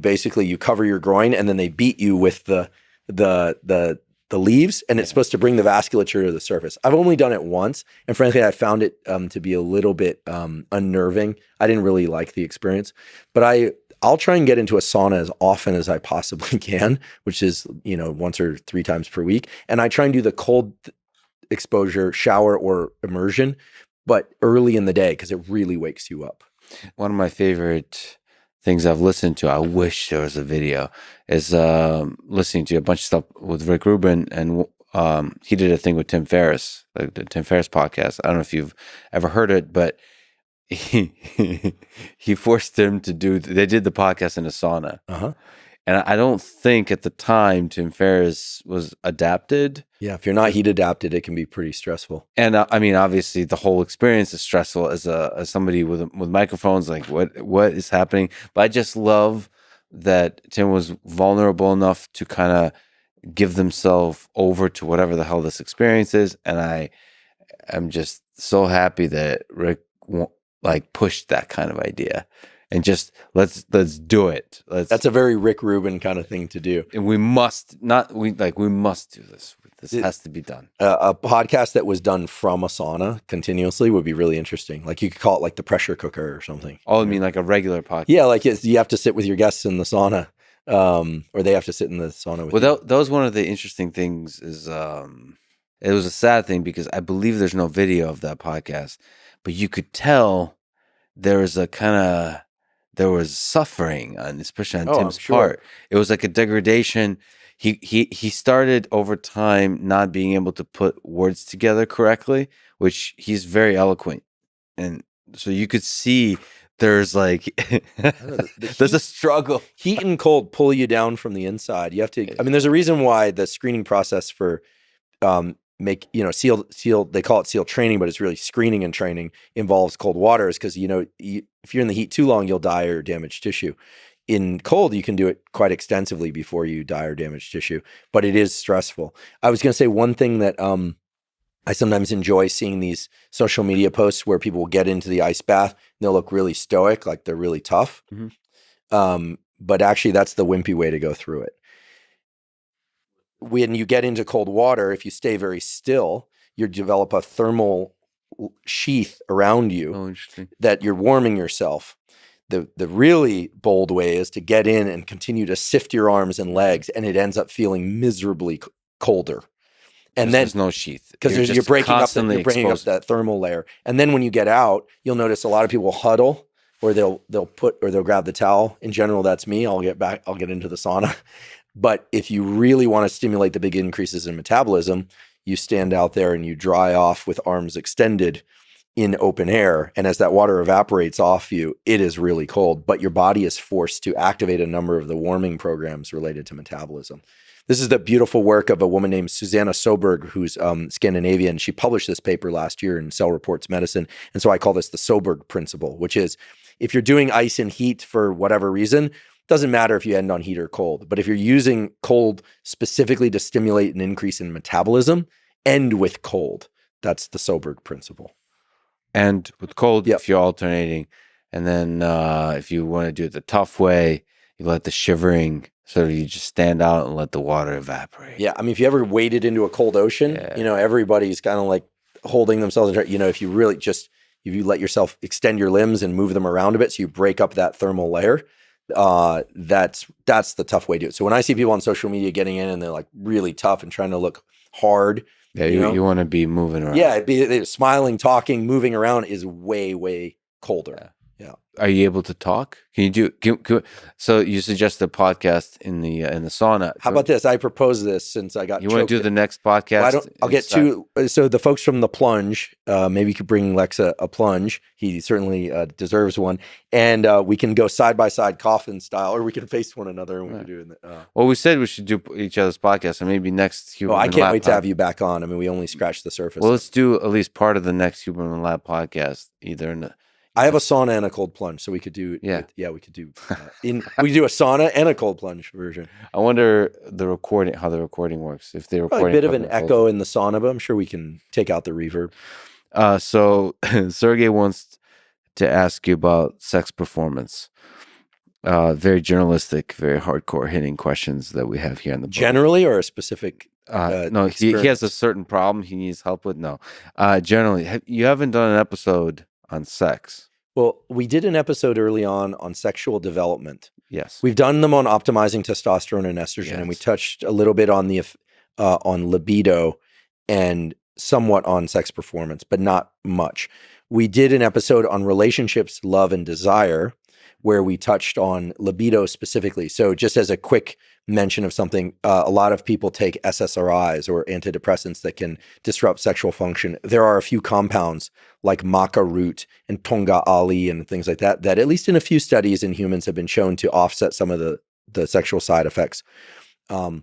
cover your groin and then they beat you with the leaves and it's supposed to bring the vasculature to the surface. I've only done it once. And frankly, I found it to be a little bit unnerving. I didn't really like the experience, but I'll try and get into a sauna as often as I possibly can, which is, once or 3 times per week. And I try and do the cold exposure shower or immersion, but early in the day because it really wakes you up. One of my favorite things I've listened to, I wish there was a video, is listening to a bunch of stuff with Rick Rubin. And he did a thing with Tim Ferriss, like the Tim Ferriss podcast. I don't know if you've ever heard it, but he forced him to do. They did the podcast in a sauna, and I don't think at the time Tim Ferriss was adapted. Yeah, if you're not heat adapted, it can be pretty stressful. And I mean, obviously, the whole experience is stressful as somebody with microphones. Like, what is happening? But I just love that Tim was vulnerable enough to kind of give themselves over to whatever the hell this experience is, and I am just so happy that Rick pushed that kind of idea. And just let's do it. That's a very Rick Rubin kind of thing to do. And we must do this. This has to be done. A podcast that was done from a sauna continuously would be really interesting. Like you could call it like the pressure cooker or something. Oh, I mean like a regular podcast. Yeah, like you have to sit with your guests in the sauna, or they have to sit in the sauna with you. Well, that was one of the interesting things. Is it was a sad thing because I believe there's no video of that podcast, but you could tell there was suffering, especially on Tim's part. It was like a degradation. He started over time not being able to put words together correctly, which he's very eloquent, and so you could see there's like there's a struggle. Heat and cold pull you down from the inside. You have to. I mean, there's a reason why the screening process for SEAL, they call it SEAL training, but it's really screening and training, involves cold water, is because if you're in the heat too long, you'll die or damage tissue. In cold, you can do it quite extensively before you die or damage tissue, but it is stressful. I was going to say one thing that I sometimes enjoy seeing these social media posts where people will get into the ice bath and they'll look really stoic, like they're really tough. But actually, that's the wimpy way to go through it. When you get into cold water, if you stay very still, you develop a thermal sheath around you that you're warming yourself. The really bold way is to get in and continue to sift your arms and legs, and it ends up feeling miserably colder. And then there's no sheath because you're breaking up that thermal layer. And then when you get out, you'll notice a lot of people huddle, or they'll grab the towel. In general, that's me. I'll get into the sauna. But if you really want to stimulate the big increases in metabolism, you stand out there and you dry off with arms extended in open air. And as that water evaporates off you, it is really cold, but your body is forced to activate a number of the warming programs related to metabolism. This is the beautiful work of a woman named Susanna Soberg, who's Scandinavian. She published this paper last year in Cell Reports Medicine. And so I call this the Soberg principle, which is if you're doing ice and heat for whatever reason, doesn't matter if you end on heat or cold, but if you're using cold specifically to stimulate an increase in metabolism, end with cold. That's the Soberg principle. And with cold, if you're alternating, and then if you want to do it the tough way, you let the shivering, so you just stand out and let the water evaporate. Yeah, I mean, if you ever waded into a cold ocean, everybody's kind of like holding themselves. If you really if you let yourself extend your limbs and move them around a bit, so you break up that thermal layer. That's the tough way to do it. So when I see people on social media getting in and they're like really tough and trying to look hard, you want to be moving around. Yeah, smiling, talking, moving around is way, way colder. Yeah. Are you able to talk? Can you do? So you suggest a podcast in the sauna. How about this? I propose this since I got. You want to do the next podcast? Well, I'll get two. So the folks from the plunge, maybe you could bring Lex a plunge. He certainly deserves one, and we can go side by side, coffin style, or we can face one another, and we can do it. Well, we said we should do each other's podcast, and maybe next Human. I can't wait to have you back on. I mean, we only scratched the surface. Well, let's do at least part of the next Human Lab podcast, either in the. I have a sauna and a cold plunge, so we could do. We could do. We do a sauna and a cold plunge version. I wonder how the recording works. If they record a bit of an echo in the sauna, but I'm sure we can take out the reverb. So Sergey wants to ask you about sex performance. Very journalistic, very hardcore hitting questions that we have here in the book. Generally, or a specific. No, he has a certain problem he needs help with. No, generally, you haven't done an episode on sex. Well, we did an episode early on sexual development. Yes. We've done them on optimizing testosterone and estrogen, and we touched a little bit on the on libido and somewhat on sex performance, but not much. We did an episode on relationships, love, and desire, where we touched on libido specifically. So just as a quick mention of something, a lot of people take SSRIs or antidepressants that can disrupt sexual function. There are a few compounds like maca root and tonga ali and things like that, that at least in a few studies in humans have been shown to offset some of the sexual side effects. Now,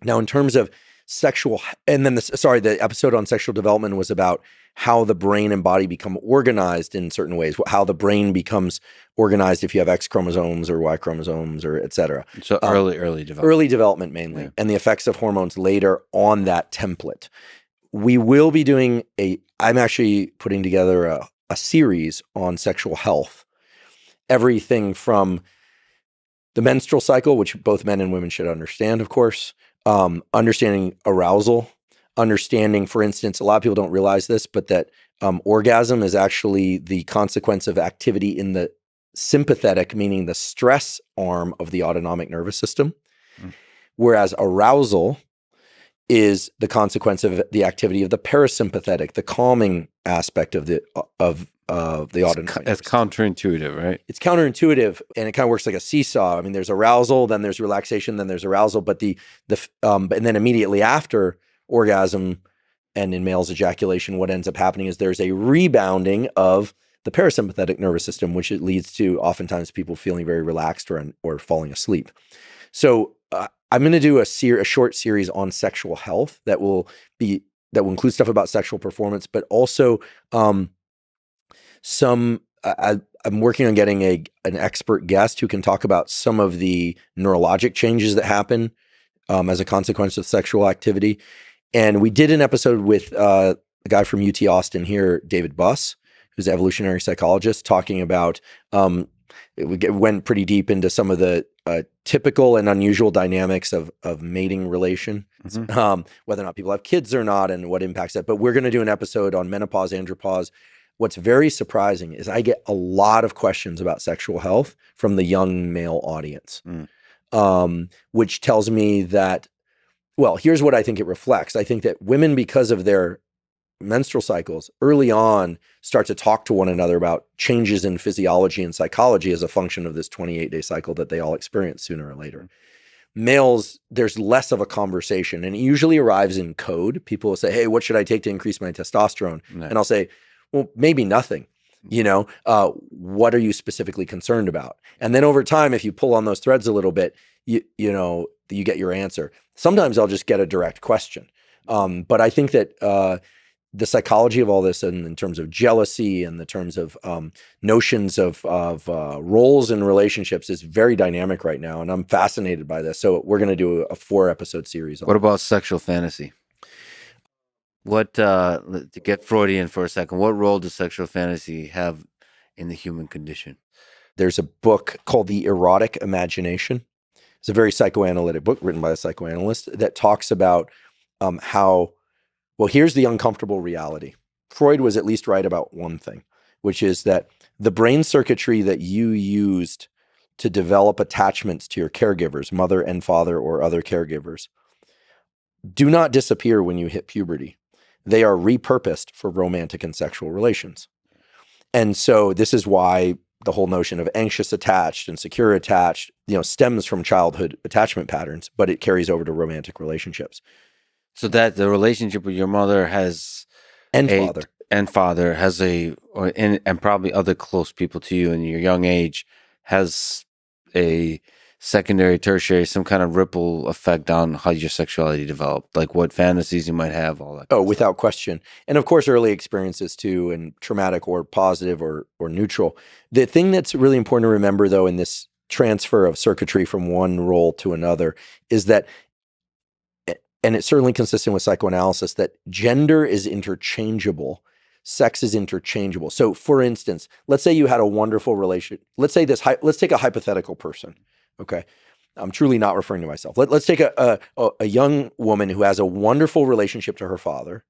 in terms of sexual, and then the episode on sexual development was about how the brain and body become organized in certain ways, how the brain becomes organized if you have X chromosomes or Y chromosomes or et cetera. So early development. Early development mainly, and the effects of hormones later on that template. We will be doing I'm actually putting together a series on sexual health. Everything from the menstrual cycle, which both men and women should understand, of course, understanding arousal, understanding, for instance, a lot of people don't realize this, but that orgasm is actually the consequence of activity in the sympathetic, meaning the stress arm of the autonomic nervous system, whereas arousal is the consequence of the activity of the parasympathetic, the calming aspect of the autonomic. It's counterintuitive, right? It's counterintuitive, and it kind of works like a seesaw. I mean, there's arousal, then there's relaxation, then there's arousal, but and then immediately after orgasm and in males ejaculation, what ends up happening is there's a rebounding of the parasympathetic nervous system, which it leads to oftentimes people feeling very relaxed or falling asleep. So I'm going to do a short series on sexual health that will include stuff about sexual performance, but also I'm working on getting an expert guest who can talk about some of the neurologic changes that happen as a consequence of sexual activity. And we did an episode with a guy from UT Austin here, David Buss, who's an evolutionary psychologist, talking about, we went pretty deep into some of the typical and unusual dynamics of mating relation, whether or not people have kids or not and what impacts that. But we're going to do an episode on menopause, andropause. What's very surprising is I get a lot of questions about sexual health from the young male audience, which tells me that, well, here's what I think it reflects. I think that women, because of their menstrual cycles, early on start to talk to one another about changes in physiology and psychology as a function of this 28-day cycle that they all experience sooner or later. Males, there's less of a conversation, and it usually arrives in code. People will say, hey, what should I take to increase my testosterone? No. And I'll say, well, maybe nothing. What are you specifically concerned about? And then over time, if you pull on those threads a little bit, you get your answer. Sometimes I'll just get a direct question. But I think that the psychology of all this, and in terms of jealousy and the terms of notions of roles in relationships, is very dynamic right now. And I'm fascinated by this. So we're going to do a 4-episode series. What about sexual fantasy? To get Freudian for a second, what role does sexual fantasy have in the human condition? There's a book called The Erotic Imagination. It's a very psychoanalytic book written by a psychoanalyst that talks about here's the uncomfortable reality. Freud was at least right about one thing, which is that the brain circuitry that you used to develop attachments to your caregivers, mother and father or other caregivers, do not disappear when you hit puberty. They are repurposed for romantic and sexual relations. And so this is why the whole notion of anxious attached and secure attached, stems from childhood attachment patterns, but it carries over to romantic relationships. So that the relationship with your mother and father has and probably other close people to you in your young age has a secondary, tertiary, some kind of ripple effect on how your sexuality developed, like what fantasies you might have, all that. Oh, without question. And of course, early experiences too, and traumatic or positive or neutral. The thing that's really important to remember though, in this transfer of circuitry from one role to another is that, and it's certainly consistent with psychoanalysis, that gender is interchangeable. Sex is interchangeable. So for instance, let's say you had a wonderful relationship. Let's take a hypothetical person. Okay. I'm truly not referring to myself. Let's take a young woman who has a wonderful relationship to her father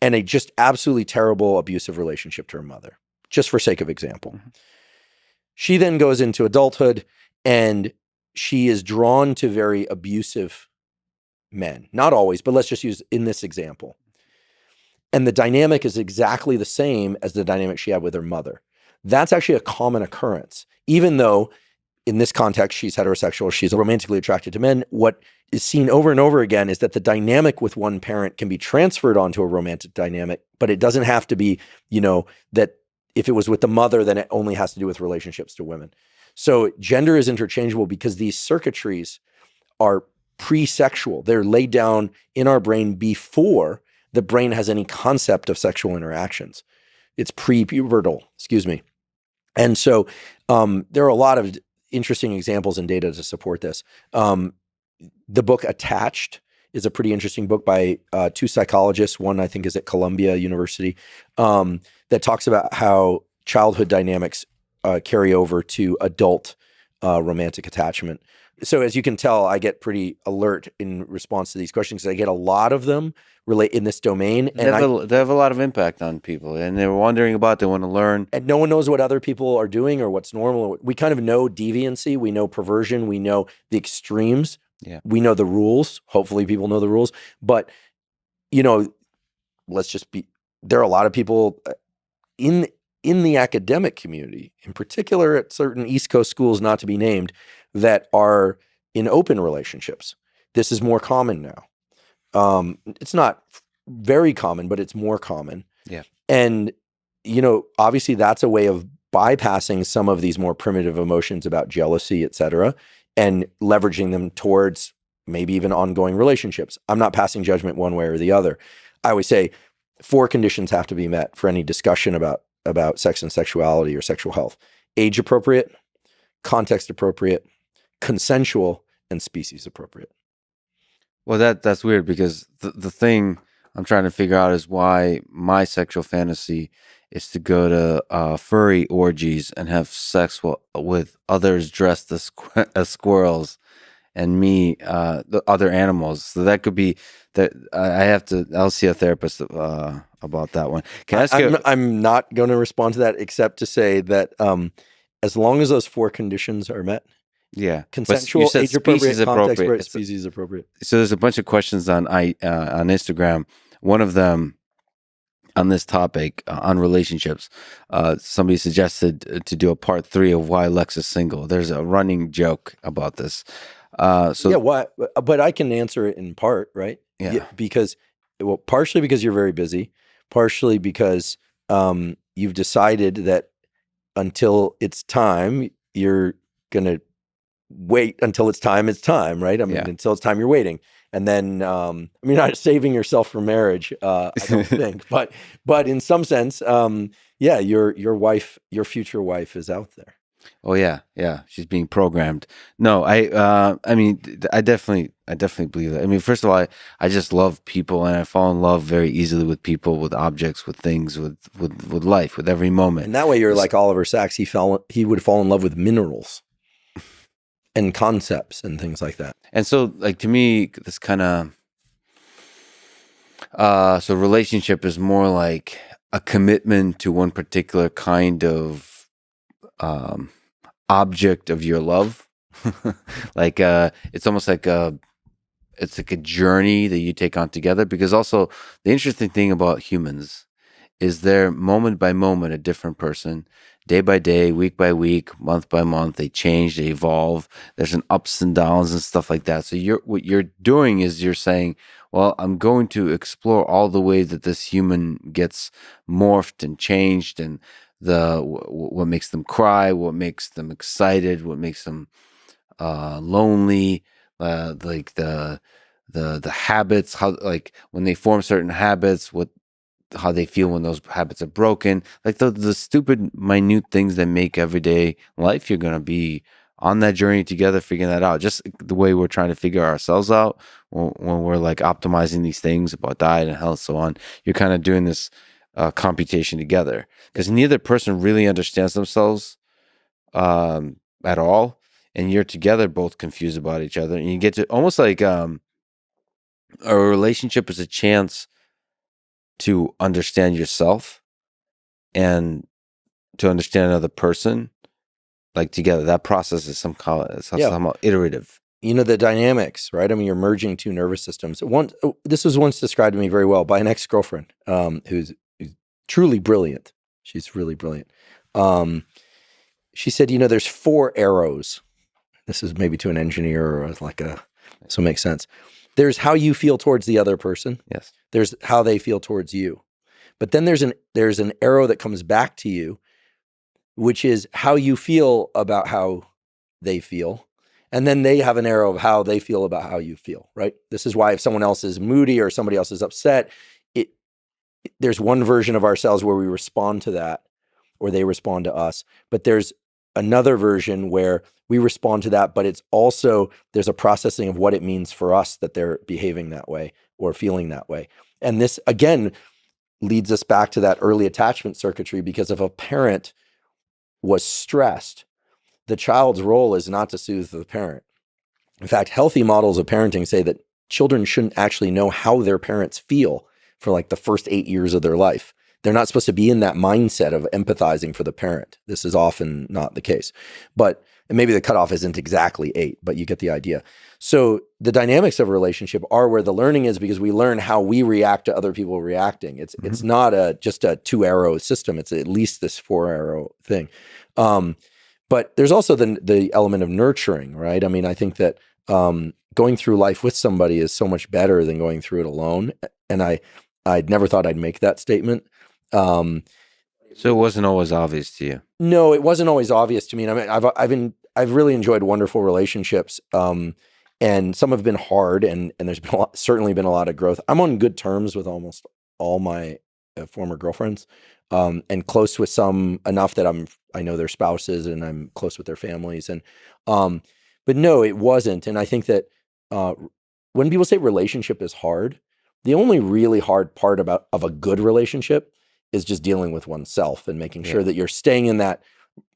and a just absolutely terrible abusive relationship to her mother, just for sake of example. Mm-hmm. She then goes into adulthood and she is drawn to very abusive men. Not always, but let's just use in this example. And the dynamic is exactly the same as the dynamic she had with her mother. that's actually a common occurrence. Even though in this context, she's heterosexual, she's romantically attracted to men, what is seen over and over again is that the dynamic with one parent can be transferred onto a romantic dynamic, but it doesn't have to be, that if it was with the mother, then it only has to do with relationships to women. So gender is interchangeable because these circuitries are pre-sexual. They're laid down in our brain before the brain has any concept of sexual interactions. It's pre-pubertal, And so there are a lot of interesting examples and data to support this. The book Attached is a pretty interesting book by two psychologists. One, I think, is at Columbia University, that talks about how childhood dynamics carry over to adult romantic attachment. So as you can tell, I get pretty alert in response to these questions. I get a lot of them relate in this domain. They have a lot of impact on people, and they're wondering about, they want to learn. And no one knows what other people are doing or what's normal. We kind of know deviancy. We know perversion. We know the extremes. Yeah. We know the rules. Hopefully people know the rules. But, there are a lot of people in the academic community, in particular at certain East Coast schools, not to be named, that are in open relationships. This is more common now. It's not very common, but it's more common. Yeah. And, obviously that's a way of bypassing some of these more primitive emotions about jealousy, et cetera, and leveraging them towards maybe even ongoing relationships. I'm not passing judgment one way or the other. I always say 4 conditions have to be met for any discussion about sex and sexuality or sexual health: age appropriate, context appropriate, consensual, and species appropriate. Well, that's weird, because the thing I'm trying to figure out is why my sexual fantasy is to go to furry orgies and have sex with others dressed as squirrels, and me, the other animals. So that could be that. I'll see a therapist about that one. Can I ask you? I'm not going to respond to that, except to say that as long as those 4 conditions are met, yeah, consensual, age appropriate, context appropriate, species appropriate. So there's a bunch of questions on Instagram. One of them on this topic, on relationships, somebody suggested to do a part 3 of why Lex is single. There's a running joke about this. But I can answer it in part, right? Yeah. Because, partially because you're very busy, partially because you've decided that until it's time, you're going to wait until it's time, right? Until it's time, you're waiting. And then, you're not saving yourself for marriage, I don't think. But in some sense, your wife, your future wife is out there. Oh yeah, she's being programmed. No, I definitely believe that. First of all, I just love people, and I fall in love very easily with people, with objects, with things, with life, with every moment. And that way, you're like Oliver Sacks. He would fall in love with minerals and concepts and things like that. And so, like, to me, this kind of so relationship is more like a commitment to one particular kind of object of your love. Like it's almost like it's like a journey that you take on together, because also the interesting thing about humans is they're moment by moment a different person, day by day, week by week, month by month. They change, they evolve. There's an ups and downs and stuff like that. So what you're doing is you're saying, well, I'm going to explore all the ways that this human gets morphed and changed, and what makes them cry, what makes them excited, what makes them lonely, like the habits, how, like, when they form certain habits, how they feel when those habits are broken, like the stupid minute things that make everyday life. You're gonna be on that journey together, figuring that out, just the way we're trying to figure ourselves out when we're like optimizing these things about diet and health, so on. You're kind of doing this computation together, because neither person really understands themselves at all, and you're together both confused about each other, and you get to almost like a relationship is a chance to understand yourself and to understand another person, like together. That process is somehow iterative. The dynamics, right? You're merging 2 nervous systems. This was once described to me very well by an ex-girlfriend who's truly brilliant. She's really brilliant. She said, there's 4 arrows. This is maybe to an engineer or so it makes sense. There's how you feel towards the other person. Yes. There's how they feel towards you. But then there's an arrow that comes back to you, which is how you feel about how they feel. And then they have an arrow of how they feel about how you feel, right? This is why if someone else is moody or somebody else is upset, there's one version of ourselves where we respond to that or they respond to us. But there's another version where we respond to that, but it's also, there's a processing of what it means for us that they're behaving that way or feeling that way. And this, again, leads us back to that early attachment circuitry, because if a parent was stressed, the child's role is not to soothe the parent. In fact, healthy models of parenting say that children shouldn't actually know how their parents feel for like the first 8 years of their life. They're not supposed to be in that mindset of empathizing for the parent. This is often not the case. But, and maybe the cutoff isn't exactly 8, but you get the idea. So the dynamics of a relationship are where the learning is, because we learn how we react to other people reacting. It's not just a 2-arrow system. It's at least this 4-arrow thing. But there's also the element of nurturing, right? I mean, I think that going through life with somebody is so much better than going through it alone. And I'd never thought I'd make that statement. So it wasn't always obvious to you? No, it wasn't always obvious to me. And I mean, I've really enjoyed wonderful relationships, and some have been hard, and there's been certainly been a lot of growth. I'm on good terms with almost all my former girlfriends, and close with some enough that I know their spouses and I'm close with their families. And but no, it wasn't. And I think that when people say relationship is hard, the only really hard part of a good relationship is just dealing with oneself and making sure that you're staying in that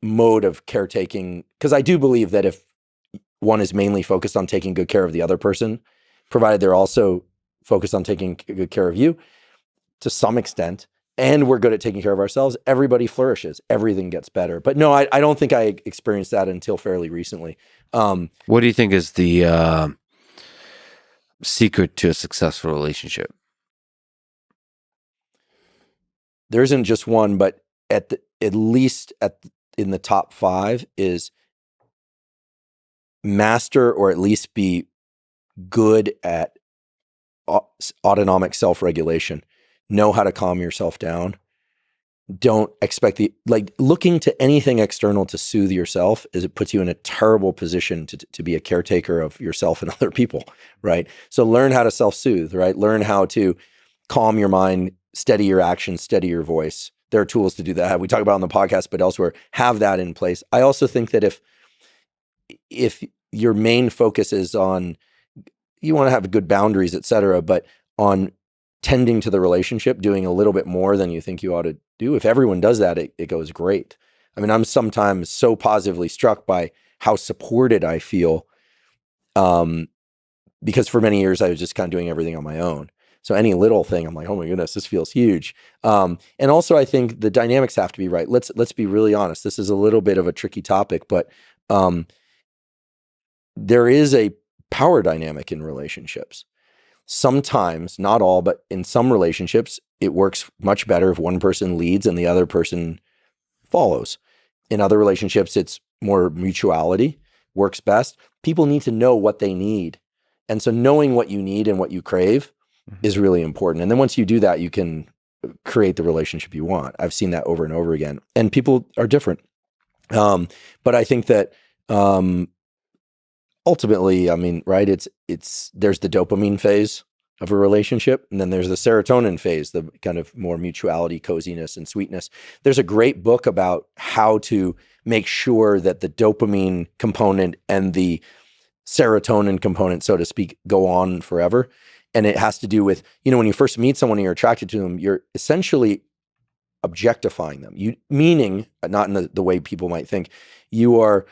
mode of caretaking. Because I do believe that if one is mainly focused on taking good care of the other person, provided they're also focused on taking good care of you to some extent, and we're good at taking care of ourselves, everybody flourishes. Everything gets better. But no, I don't think I experienced that until fairly recently. What do you think is the secret to a successful relationship? There isn't just one, but at least in the top 5 is master, or at least be good at autonomic self-regulation. Know how to calm yourself down. Don't expect looking to anything external to soothe yourself, is it puts you in a terrible position to be a caretaker of yourself and other people, right? So learn how to self-soothe, right? Learn how to calm your mind, steady your actions, steady your voice. There are tools to do that. We talk about on the podcast, but elsewhere, have that in place. I also think that if your main focus is on, you want to have good boundaries, et cetera, but on tending to the relationship, doing a little bit more than you think you ought to do. If everyone does that, it goes great. I mean, I'm sometimes so positively struck by how supported I feel, because for many years I was just kind of doing everything on my own. So any little thing, I'm like, oh my goodness, this feels huge. And also I think the dynamics have to be right. Let's be really honest. This is a little bit of a tricky topic, but there is a power dynamic in relationships. Sometimes, not all, but in some relationships, it works much better if one person leads and the other person follows. In other relationships, it's more mutuality, works best. People need to know what they need. And so knowing what you need and what you crave is really important. And then once you do that, you can create the relationship you want. I've seen that over and over again. And people are different. But I think that ultimately, I mean, right, there's the dopamine phase of a relationship, and then there's the serotonin phase, the kind of more mutuality, coziness, and sweetness. There's a great book about how to make sure that the dopamine component and the serotonin component, so to speak, go on forever. And it has to do with, when you first meet someone and you're attracted to them, you're essentially objectifying them. Meaning, not in the way people might think, you are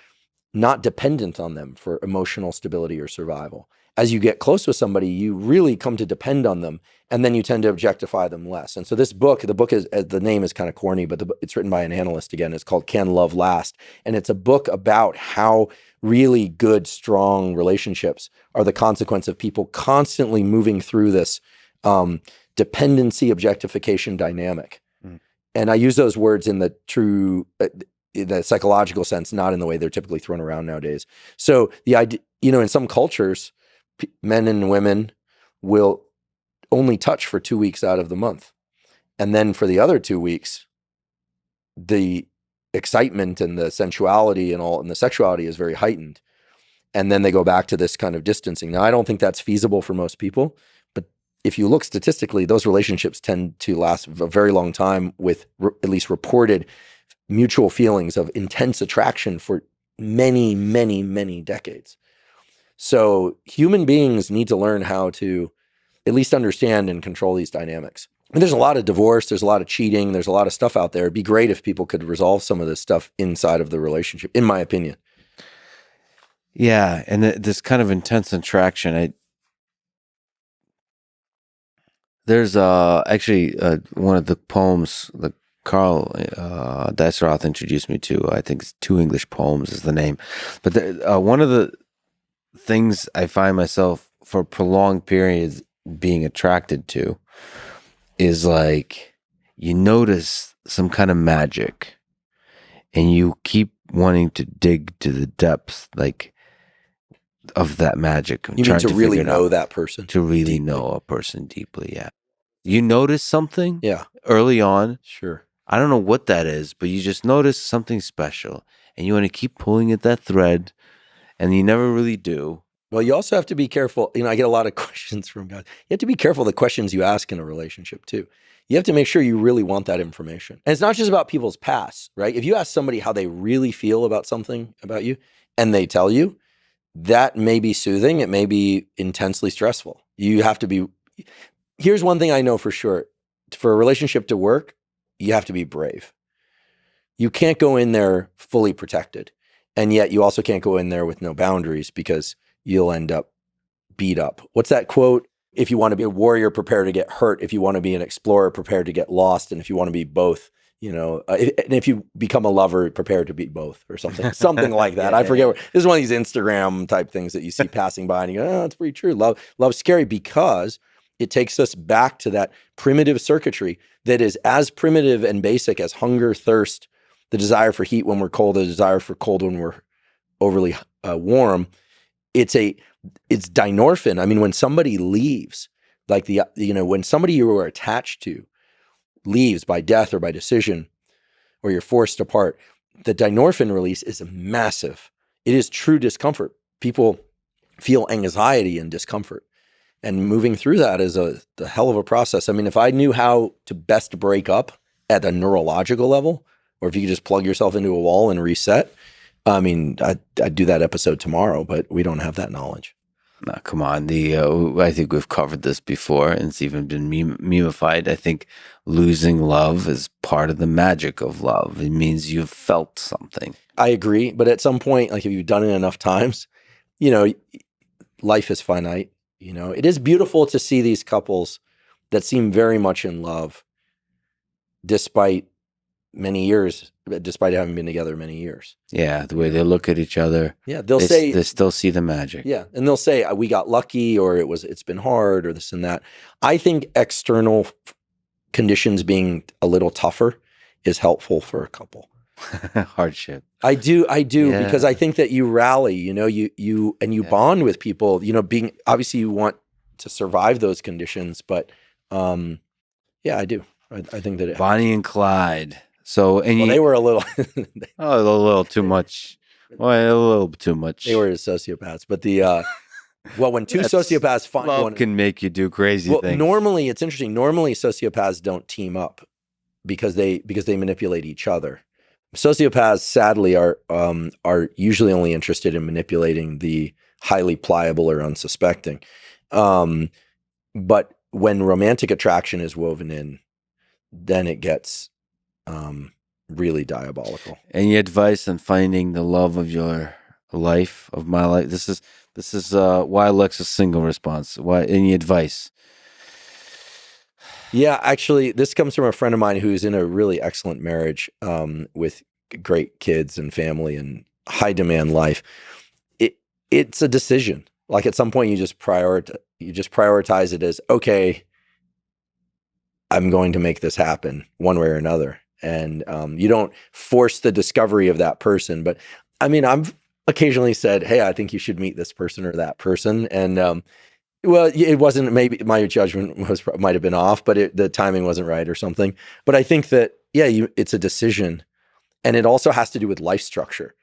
not dependent on them for emotional stability or survival. As you get close with somebody, you really come to depend on them, and then you tend to objectify them less. And so this book, the name is kind of corny, but it's written by an analyst again. It's called Can Love Last? And it's a book about how really good, strong relationships are the consequence of people constantly moving through this dependency objectification dynamic. And I use those words in the true, the psychological sense, not in the way they're typically thrown around nowadays. So the idea, in some cultures, men and women will only touch for 2 weeks out of the month. And then for the other 2 weeks, the excitement and the sensuality and the sexuality is very heightened. And then they go back to this kind of distancing. Now, I don't think that's feasible for most people, but if you look statistically, those relationships tend to last a very long time with at least reported mutual feelings of intense attraction for many, many, many decades. So human beings need to learn how to at least understand and control these dynamics. And there's a lot of divorce, there's a lot of cheating, there's a lot of stuff out there. It'd be great if people could resolve some of this stuff inside of the relationship, in my opinion. Yeah, and this kind of intense attraction. There's actually one of the poems that Kárl Deiseroth introduced me to. I think it's Two English Poems is the name. But one of the things I find myself for prolonged periods being attracted to is like you notice some kind of magic and you keep wanting to dig to the depths of that magic. You mean to really know that person? To really know a person deeply, yeah. You notice something early on. Sure. I don't know what that is, but you just notice something special and you want to keep pulling at that thread and you never really do. Well, you also have to be careful. I get a lot of questions from guys. You have to be careful the questions you ask in a relationship too. You have to make sure you really want that information. And it's not just about people's past, right? If you ask somebody how they really feel about something about you and they tell you, that may be soothing. It may be intensely stressful. You have to be, here's one thing I know for sure. For a relationship to work, you have to be brave. You can't go in there fully protected. And yet you also can't go in there with no boundaries because you'll end up beat up. What's that quote? If you want to be a warrior, prepare to get hurt. If you want to be an explorer, prepare to get lost. And if you want to be both, and if you become a lover, prepare to be both or something like that. I forget. This is one of these Instagram type things that you see passing by and you go, oh, it's pretty true. Love's scary because it takes us back to that primitive circuitry that is as primitive and basic as hunger, thirst, the desire for heat when we're cold, the desire for cold when we're overly warm. It's dynorphin. I mean, when somebody leaves, when somebody you were attached to leaves by death or by decision, or you're forced apart, the dynorphin release is massive. It is true discomfort. People feel anxiety and discomfort. And moving through that is the hell of a process. I mean, if I knew how to best break up at a neurological level, or if you could just plug yourself into a wall and reset, I mean, I'd do that episode tomorrow, but we don't have that knowledge. No, come on. I think we've covered this before, and it's even been memified. I think losing love is part of the magic of love. It means you've felt something. I agree, but at some point, if you've done it enough times, life is finite. It is beautiful to see these couples that seem very much in love, despite having been together many years. Yeah, the way they look at each other. Yeah, they still see the magic. Yeah, and they'll say, we got lucky, or it's been hard, or this and that. I think external conditions being a little tougher is helpful for a couple. Hardship. I do, because I think that you rally, you bond with people, being, obviously you want to survive those conditions, but I do. I think that Bonnie and Clyde. So, they were a little, a little too much. Well, a little too much. They were sociopaths, but when two sociopaths find love can make you do crazy things. Normally, it's interesting. Normally, sociopaths don't team up because they manipulate each other. Sociopaths, sadly, are usually only interested in manipulating the highly pliable or unsuspecting. But when romantic attraction is woven in, then it gets really diabolical. Any advice on finding the love of your life, of my life? This is why Alexa's single response. Why? Any advice? Yeah, actually, this comes from a friend of mine who's in a really excellent marriage with great kids and family and high demand life. It's a decision. Like at some point, you just prioritize it as, okay, I'm going to make this happen one way or another. and you don't force the discovery of that person. But I mean, I've occasionally said, hey, I think you should meet this person or that person. And well, it wasn't, maybe my judgment might have been off, but the timing wasn't right or something. But I think that, yeah, it's a decision. And it also has to do with life structure.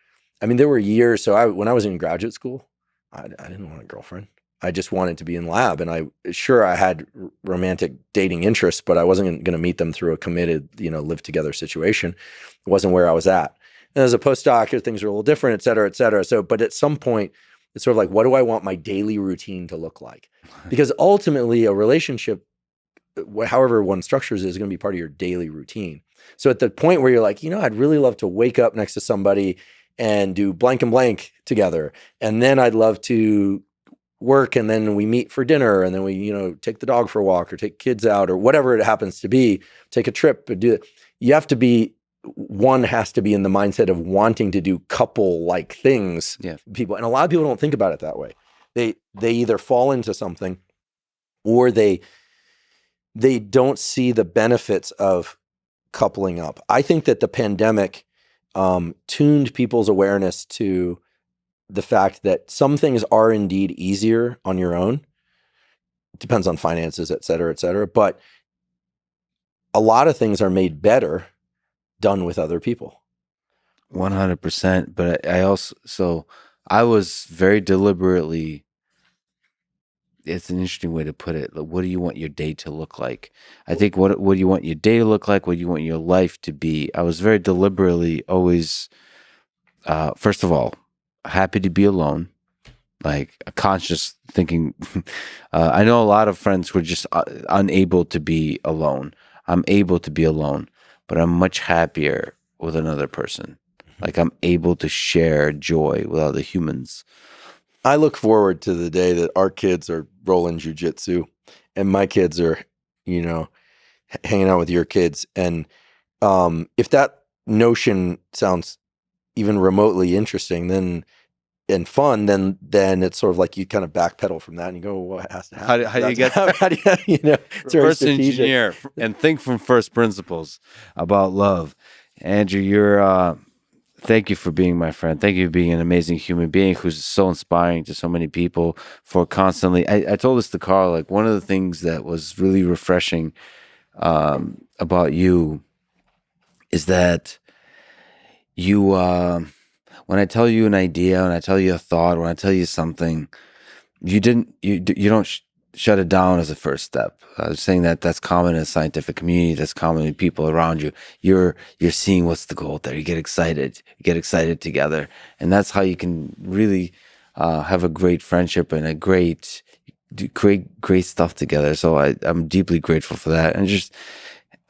I mean, there were years, so when I was in graduate school, I didn't want a girlfriend. I just wanted to be in lab. And I had romantic dating interests, but I wasn't going to meet them through a committed, live together situation. It wasn't where I was at. And as a postdoc, things are a little different, et cetera, et cetera. So, but at some point, it's sort of like, what do I want my daily routine to look like? Because ultimately, a relationship, however one structures it, is going to be part of your daily routine. So at the point where you're like, I'd really love to wake up next to somebody and do blank and blank together. And then I'd love to work, and then we meet for dinner, and then we, take the dog for a walk or take kids out or whatever it happens to be, take a trip or do it. One has to be in the mindset of wanting to do couple-like things. Yeah. People, and a lot of people don't think about it that way. They either fall into something, or they don't see the benefits of coupling up. I think that the pandemic tuned people's awareness to the fact that some things are indeed easier on your own. It depends on finances, et cetera, et cetera. But a lot of things are made better done with other people. 100%. But I was very deliberately, it's an interesting way to put it. Like, what do you want your day to look like? I think what do you want your day to look like? What do you want your life to be? I was very deliberately always, first of all, happy to be alone, like a conscious thinking. I know a lot of friends who are just unable to be alone. I'm able to be alone, but I'm much happier with another person. Like, I'm able to share joy with other humans. I look forward to the day that our kids are rolling jujitsu and my kids are, hanging out with your kids. And if that notion sounds even remotely interesting, and fun, then it's sort of like you kind of backpedal from that and you go, well, what has to happen? How do you get how do you, it's very reverse strategic. engineer and think from first principles about love? Andrew, thank you for being my friend. Thank you for being an amazing human being who's so inspiring to so many people, for constantly, I told this to Carl, like, one of the things that was really refreshing about you is that you, when I tell you an idea, when I tell you a thought, when I tell you something, you don't shut it down as a first step. I was saying that's common in the scientific community. That's common in people around you. You're seeing what's the goal there. You get excited together, and that's how you can really have a great friendship and a great stuff together. So I'm deeply grateful for that, and just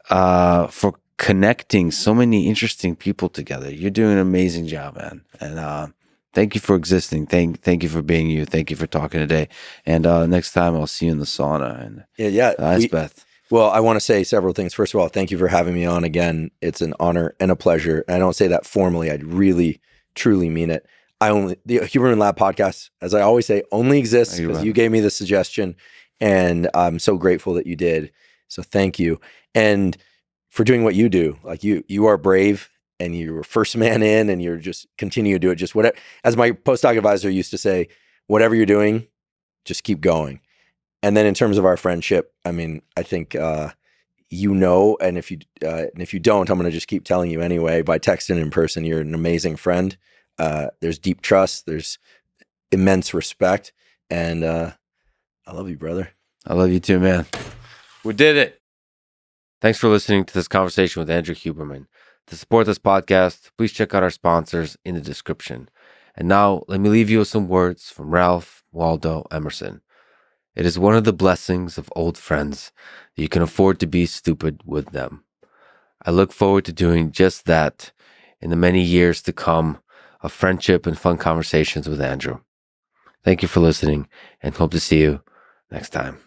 for connecting so many interesting people together. You're doing an amazing job, man. And thank you for existing. Thank you for being you. Thank you for talking today. And next time I'll see you in the sauna and ice bath. Well, I want to say several things. First of all, thank you for having me on again. It's an honor and a pleasure. And I don't say that formally. I really, truly mean it. The Huberman Lab podcast, as I always say, only exists because you gave me the suggestion, and I'm so grateful that you did. So thank you. And for doing what you do. Like, you are brave, and you were first man in, and you're just continue to do it. Just whatever, as my postdoc advisor used to say, whatever you're doing, just keep going. And then in terms of our friendship, I mean, I think, and if you don't, I'm going to just keep telling you anyway, by text and in person, you're an amazing friend. There's deep trust. There's immense respect. And I love you, brother. I love you too, man. We did it. Thanks for listening to this conversation with Andrew Huberman. To support this podcast, please check out our sponsors in the description. And now, let me leave you with some words from Ralph Waldo Emerson. It is one of the blessings of old friends that you can afford to be stupid with them. I look forward to doing just that in the many years to come of friendship and fun conversations with Andrew. Thank you for listening, and hope to see you next time.